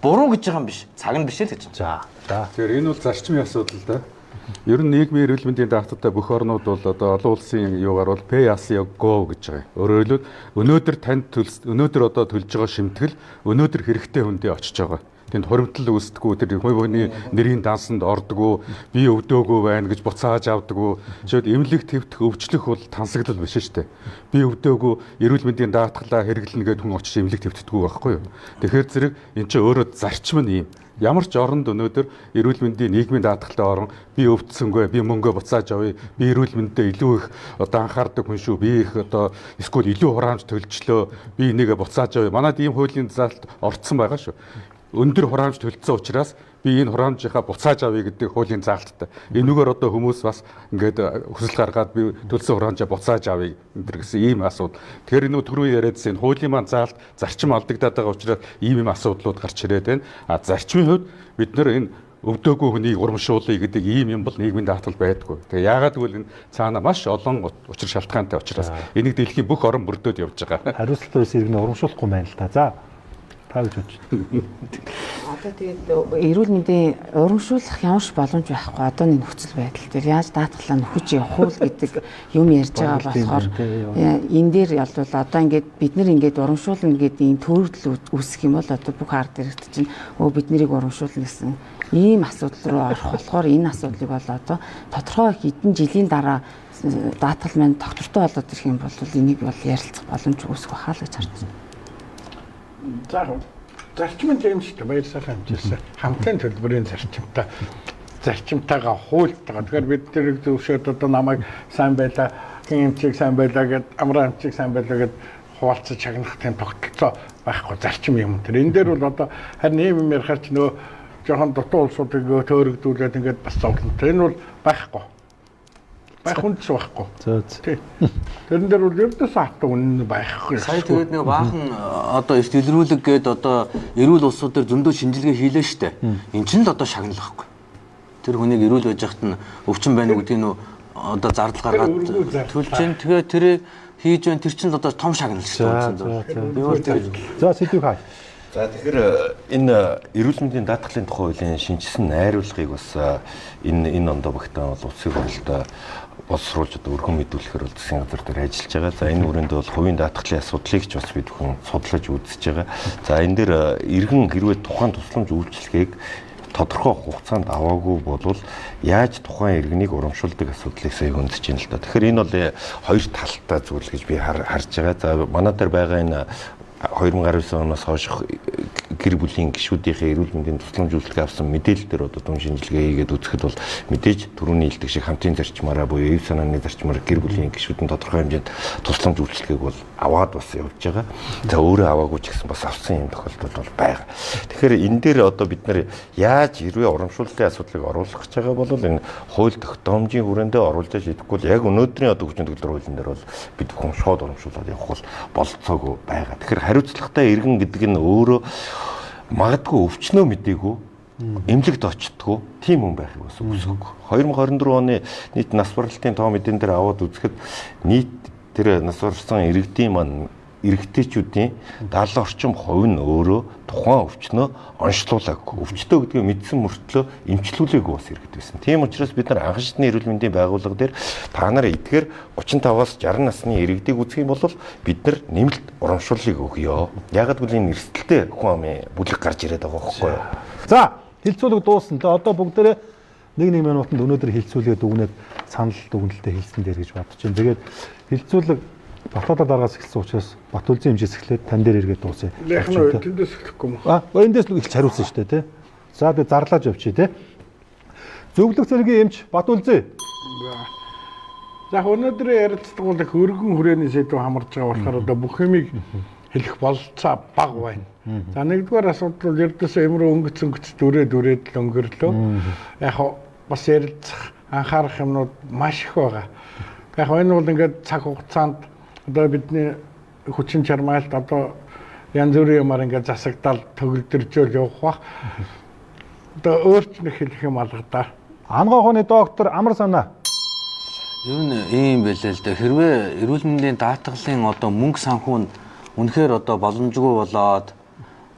Буруу гэж байгаа юм биш. Цаг нь биш л гэж. За. Тэгэхээр энэ бол зарчмын асуудал да. Ер нь нийгмийн эрүүл мэндийн даатгалтай бүх орнууд бол одоо олон улсын юугаар бол pay as you go гэж байгаа. Өөрөөр хэлбэл өнөөдөр одоо төлж байгаа шимтгэл өнөөдөр хэрэгтэй хүндээ очиж байгаа. Тэнд хоригдл үүсдэггүй тэр хувийн нэрийн дансанд ордгоо би өвдөөгүй байна гэж буцааж авдаггүй. Жишээд эмнэлэг твтэх өвчлөх бол тансаглал биш шүү дээ. Би өвдөөгүй эрүүл мэндийн даатгалаа хэрэглэнэ гэдэг хүн очиж эмнэлэг твтдэггүй байхгүй юу. Тэгэхээр зэрэг эн чинь өөрөө зарчим нь юм. Ямар ч оронд өнөөдөр эрүүл мэндийн нийгмийн даатгалтай орон би өвдсөнгүй би мөнгөө буцааж авъя би эрүүл мэндэд илүү их одоо анхаардаг хүн шүү би их одоо эсвэл илүү хураамж төлжлөө би энийгээ буцааж авъя манайд ийм хуулийн заалт орцсон байгаа шүү өндөр хураамж төлцсөн учраас би энэ хураамжийнхаа буцааж авъя гэдэг хуулийн заалттай. Энүүгээр одоо хүмүүс бас ингээд хүсэл гаргаад би төлсөн хураамжаа буцааж авъя гэсэн ийм асуудал. Тэгэхээр энэ түрүү яриадсан энэ хуулийн маань заалт зарчим алдагдаад байгаа учраас ийм юм асуудлууд гарч ирээд байна. А зарчмын хувьд бид нэр энэ өвдөөгүй хүнийг урамшуулъя гэдэг ийм юм бол нийгмийн даатгал байдаггүй. Тэгээ яагаад гэвэл энэ цаана маш олон учир шалтгаантай учраас энийг дэлхийн бүх орон бүрдөөд явж байгаа. Хариуцлагатай иргэнэ урамшуулахгүй байна л та. За гэж бодож байна. Одоо тэгээд эрүүл мэндийн урамшуулах ямар ч боломж байхгүй. Одооний нөхцөл байдал дээр яаж даатгалаа нөхөж явах уу гэдэг юм ярьж байгаа болохоор энэ дээр ялвал одоо ингээд бид нар ингээд урамшуулна гэдэг ийм төрөл үүсэх юм бол одоо бүх ард иргэд чинь бид нарыг урамшуулна гэсэн ийм асуудал руу орох болохоор энэ асуудлыг бол одоо тодорхой хэдэн жилийн дараа даатгал маань доктортой болоод ирэх юм бол энийг бол ярилцах боломж үүсэх байхаа л гэж харж байна. За зарчмын хэмжээтэй баяр сайхан хэмжээсэн хамтын төлбөрийн зарчимтайгаа хуультайгаа тэгэхээр бид тэр зөвшөөд одоо намайг сайн байлаа хин эмчиг сайн байлаа гэд амраа эмчиг сайн байлаа гэд хуваалцаж чагнах тийм тогтолцоо байхгүй зарчим юм тэр энэ дээр бол одоо харин ийм юм ярихаар ч нөө жоохон дутуу улсуудыг төөрөгдүүлээд ингээд бас зовлонтой энэ бол байхгүй байх үндэс байхгүй. За. Тэрэн дээр бол ердөөс хатуу үнэн байхгүй. Сая тэгээд нэг баахан одоо эрт илрүүлэг гээд одоо эрүүл улсууд дээр зөндөө шинжилгээ хийлээ штэ. Энд чинь л одоо шагнал байхгүй. Тэр хүнийг эрүүл байж хахад нь өвчин байна гэдгийг нөө одоо зардал гаргаад төлж чинь тэгээд тэр хийж байна тэр чинь л одоо том шагнал шүү дээ. За сэдвийг хаа. За тэгэхээр энэ эрүүл мэндийн даатгалын тухай хуулийн шинжилсэн найруулгыг бас энэ ондоо багтаан бол улсын хурлд боловсруулж одоо өргөн мэдүүлэхээр бол засгийн газар дээр ажиллаж байгаа. За энэ хүрээнд бол хувийн даатгалын асуудлыг ч бас бид бүхэн судлаж үзэж байгаа. За энэ дээр иргэн хэрвээ тухайн тусламж үйлчилгээг тодорхой хугацаанд аваагүй бол яаж тухайн иргэнийг урамшуулдаг асуудлыг сая хөндөж байна л да. Тэгэхээр энэ бол хоёр талтай зүйл гэж би харж байгаа. За манай дээр байгаа энэ 2019 оноос хойш гэр бүлийн гишүүдийнхээ эрүүл мэндийн тусламж үйлчилгээ авсан мэдээлэл дээр одоо дүн шинжилгээ хийгээд үзэхэд бол мэдээж түрүүний хэлдэг шиг хамтын зарчмаараа буюу эв санааны зарчмаар гэр бүлийн гишүүдэн тодорхой хэмжээнд тусламж үйлчилгээг бол аваад бас явж байгаа. За өөрөө аваагүй ч гэсэн бас авсан юм тохиолдол бол байгаа. Тэгэхээр энэ дээр одоо бид нар яаж хэрвээ урамшууллын асуудлыг оруулах гэж байгаа бол энэ хууль тогтоомжийн хүрээндээ оруулж шийдэхгүй бол яг өнөөдрийн одоо хүчин төгөлдөр хуулийн дээр бол бид бүхэн шууд урамшуулаад явах бол болцоогүй байгаа. Тэгэхээр хариуцлагатай иргэн гэдэг нь өөрөө магадгүй өвчнөө мдээгүй эмнэлэгт очтгоо тийм хүн байхыг бас үсэхгүй. 2024 оны нийт нас баралтын тоо мэдэн дээр аваад үзэхэд нийт тэр нас барсан иргэдийн маань иргэдээчүүдийн 70 орчим хувь нь өөрөө тухайн өвчнөө онцлуулаагүй. Өвчтөө гэдгийг мэдсэн мөртлөө эмчлүүлээгүй бас иргэд байсан. Тийм учраас бид нар анхан шатны эрүүл мэндийн байгууллага дээр та нар эдгээр 35-аас 60 насны иргэдийг үзэх юм бол бид нар нэмэлт урамшууллыг өгье. Ягаад гэвэл энэ эрсдэлтэй хүн амын бүлэг гарч ирээд байгаа байхгүй юу? За, хилцүүлэг дуусна. Одоо бүгдээрээ нэг минутанд өнөөдөр хилцүүлгээд өгнөд санал дүгнэлтэд хэлсэн дээр гэж бодож байна. Тэгээд хилцүүлэг Батлуудаа дараагаас эхэлсэн учраас Батүлзийн хэмжээс эхлээд тань дээр эргээд дуусъя. Яг нь эндээс эхлэхгүй юм уу? Эндээс л эхэлж хариулсан шүү дээ, тий. За тэгээд зарлааж явчих, тий. Зөвлөх зэргийн эмч Батүлзээ. За өнөөдрийн ярилцлага бол өргөн хүрээний сэдв хамарж байгаа болохоор одоо бүх юмыг хэлэх болцоо бага байна. За нэгдүгээр асуудал бол ердөөсөө эмрөө өнгөц дүрээд л өнгөрлөө. Яг бас ярилцах анхаарах юмнууд маш их байгаа. Яг энэ бол ингээд цаг хугацаанд одоо бидний хүчин чармайлт одоо янз бүрийн юмар ингээд засагдал төгөлдржөөл явах бах. Одоо өөрчлөх хэлэх юм алгадаа. Ангохооны доктор Амар санаа. Юу нэ ийм байлээ л дээ. Хэрвээ эрүүл мэндийн даатгалын одоо мөнгө санхүү нь үнэхээр одоо боломжгүй болоод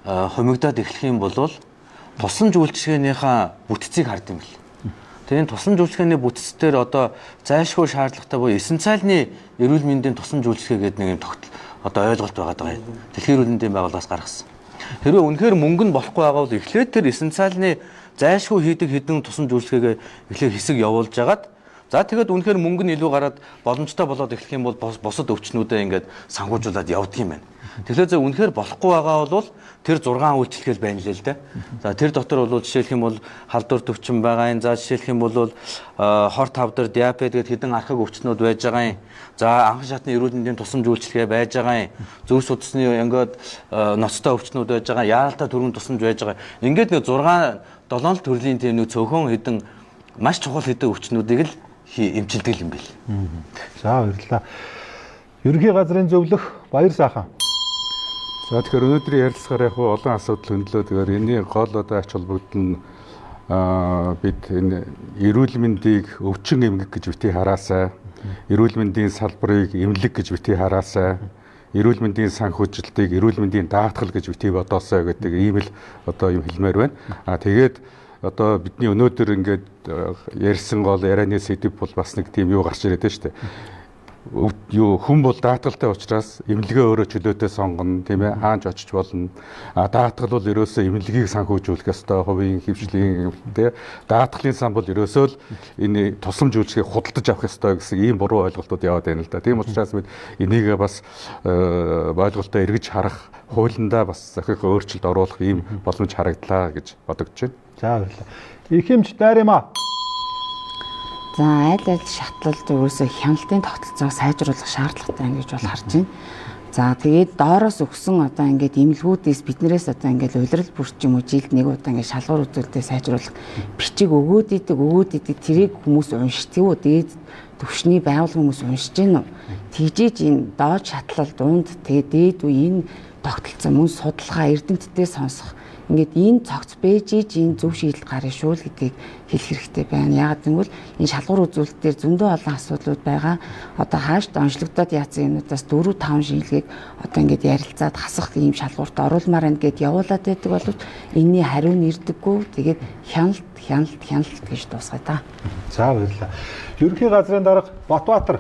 хумигдаад эхлэх юм бол тусламж үйлчилгээнийхээ бүтцийг хард юм бэл. Тэгээд тусламж үйлчилгээний бүтц дээр одоо зайлшгүй шаардлагатай буюу эссенциалны эрүүл мэндийн тусламж үйлчилгээ гэдэг нэг юм тогтол одоо ойлголт байгаа юм. Дэлхийн эрүүл мэндийн байгууллагаас гаргасан. Хэрвээ үнэхээр мөнгө нь болохгүй байгаа бол эхлээд тэр эссенциалны зайлшгүй хийдэг хэдэн тусламж үйлчилгээгээ эхлээд хэсэг явуулж агаад за тэгээд үнэхээр мөнгө нь илүү гараад боломжтой болоод эхлэх юм бол бусад өвчнүүдээ ингээд санхүүжуулаад явдаг юм байна. Тэгэхээр зөв үнэхээр болохгүй байгаа бол тэр 6 үйлчлэл байна л дээ. За тэр дотор бол жишээлх юм бол халдвар төвчин байгаа юм. За жишээлх юм бол хор тавдар, диабет гэдэг хэдэн архаг өвчнүүд байж байгаа юм. За анхан шатны эрүүл мэндийн тусламж үйлчилгээ байж байгаа юм. Зөв судасны ингээд ноцтой өвчнүүд байж байгаа. Яаралтай төрөнд тусламж байж байгаа. Ингээд нэг 6-7 төрлийн тийм нэг цөөхөн хэдэн маш чухал хэдэн өвчнүүдийг л эмчилдэг юм бэл. За баярлалаа. Ерөнхий газрын зөвлөх Баяр сайхан. За тэгэхээр өнөөдрийн ярилцлагаар яг олон асуудал хөндлөө. Тэгэхээр энэний гол одоо ач холбогдол нь бид энэ эрүүл мэндийг өвчин эмгэг гэж битгий хараасай. Эрүүл мэндийн салбарыг эмнэлэг гэж битгий хараасай. Эрүүл мэндийн санхүүжилтийг эрүүл мэндийн даатгал гэж битгий бодоосай гэдэг ийм л одоо юм хэлмээр байна. Тэгээд одоо бидний өнөөдөр ингээд ярьсан гол ярианы сэдв бол бас нэг тийм юу гарч ирээд байна шүү дээ. Юу хүн бол даатгалтай учраас эмнэлгээ өөрөө чөлөөтэй сонгоно, тийм ээ, хаанч очиж болно. Даатгал бол ерөөсөө эмнэлгийг санхүүжүүлэх ёстой, хувийн хөвшлийн тийм. Даатгалын сан бол ерөөсөө л энэ тусламж үйлчилгээг худалдаж авах ёстой гэсэн ийм буруу ойлголтууд яваад байна л да. Тийм учраас бид энийг бас ойлголтоо эргэж харах, хуулиндаа бас захих өөрчлөлт оруулах ийм боломж харагдлаа гэж бодогдож байна. За баярлалаа. Их хэмж Дайрама. За айл шатлалд ерөөсөө хяналтын тогтолцоог сайжруулах шаардлагатай байна гэж бол харж байна. За тэгээд доороос өгсөн одоо ингээд имлгүүдээс биднээс одоо ингээд улирал бүрч юм уу жилд нэг удаа ингээд шалгуур үзүүлэлтээ сайжруулах бичиг өгөөд идэг тэрийг хүмүүс уншдаг уу дээд төвшний байгууллага хүмүүс уншиж гин үү тэгжээж энэ доод шатлал дунд тэгээд дээд үе энэ тогтолцоо мөн судалгаа эрдэмтдээ сонсох ингээд энэ цогц бэжиж энэ зөв шийдэл гарна шүү л гэдгийг хэлэх хэрэгтэй байна. Яагаад гэвэл энэ шалгуур үзүүлэлтээр зөндөө олон асуудлууд байгаа. Одоо хаашд онцлогдоод яатсан юмудаас 4-5 шийдлийг одоо ингээд ярилцаад хасах ийм шалгуурт оруулмаар байна гэд явуулаад байдаг бол энэний хариу нэрдэггүй. Тэгээд хяналт гэж дуусгая та. За баярлалаа. Ерөнхий газрын дарга Батбаатар.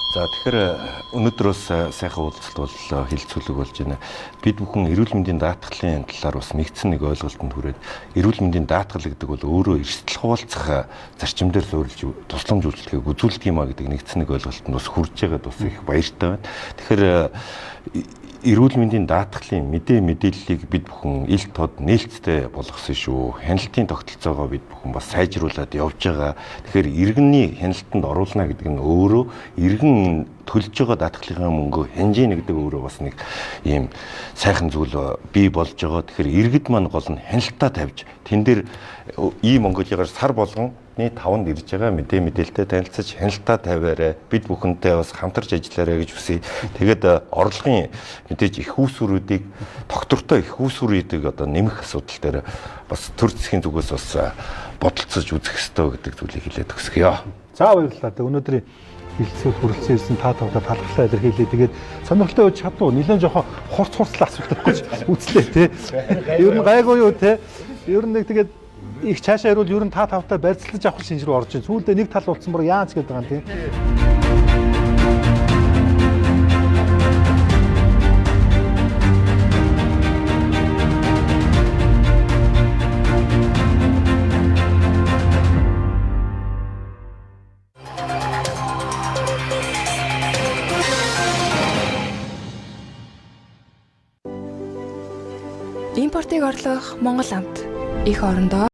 За тэгэхээр өнөөдрөөс сайхан уулзалт бол хилцүүлэг болж байна. Бид бүхэн эрүүл мэндийн даатгалын талаар бас нэгдсэн нэг ойлголтод хүрээд эрүүл мэндийн даатгал гэдэг бол өөрөө эрсдэл хуваалцах зарчим дээр суурилж тусламж үйлчлэгийг үзүүлдэг юм а гэдэг нэгдсэн нэг ойлголтод бас хүрж байгаад бас их баяртай байна. Тэгэхээр эрүүл мэндийн даатгалын мэдээллийг бид бүхэн ил тод нээлттэй болгосон шүү. Хяналтын тогтолцоогоо бид бүхэн бас сайжруулад явж байгаа. Тэгэхээр иргэний хяналтанд оруулна гэдэг нь өөрөө иргэн төлж байгаа даатгалын мөнгө хянжээ гэдэг өөрөө бас нэг ийм сайхан зүйл бий болж байгаа. Тэгэхээр иргэд маань гол нь хяналтаа тавьж тэн дээр ийм Монголигаар сар болгон 5-нд ирж байгаа мэдээлэлтэй танилцаж хяналтаа тавиараа бид бүхэнтэй бас хамтарч ажиллаарай гэж хүсье. Тэгээд орлогын мэдээж их үүсвэрүүдийг доктортой их үүсвэрүүдийг одоо нэмэх асуудал дээр бас төр засгийн зүгээс бас бодолцож үзэх ёстой гэдэг зүйлийг хэлээд өгсгийе. За баярлалаа. Өнөөдрийн хилцэл хүрэлцэн ирсэн та тавтаа талхлаа илэрхийлээ. Тэгээд сонирхолтой байж чадна уу? Нилээн жоохон хурц асуулт өгч үзлээ те. Ер нь гайгүй юу те. Ер нь нэг тэгээд их цаашаа ирвэл ер нь та тавтаа барьцлаж авах шинж рүү орж ийн. Сүүлдээ нэг тал уулцсан бүр яач гэдэг байгаа юм тийм. Импортыг орлох Монгол амт их орондоо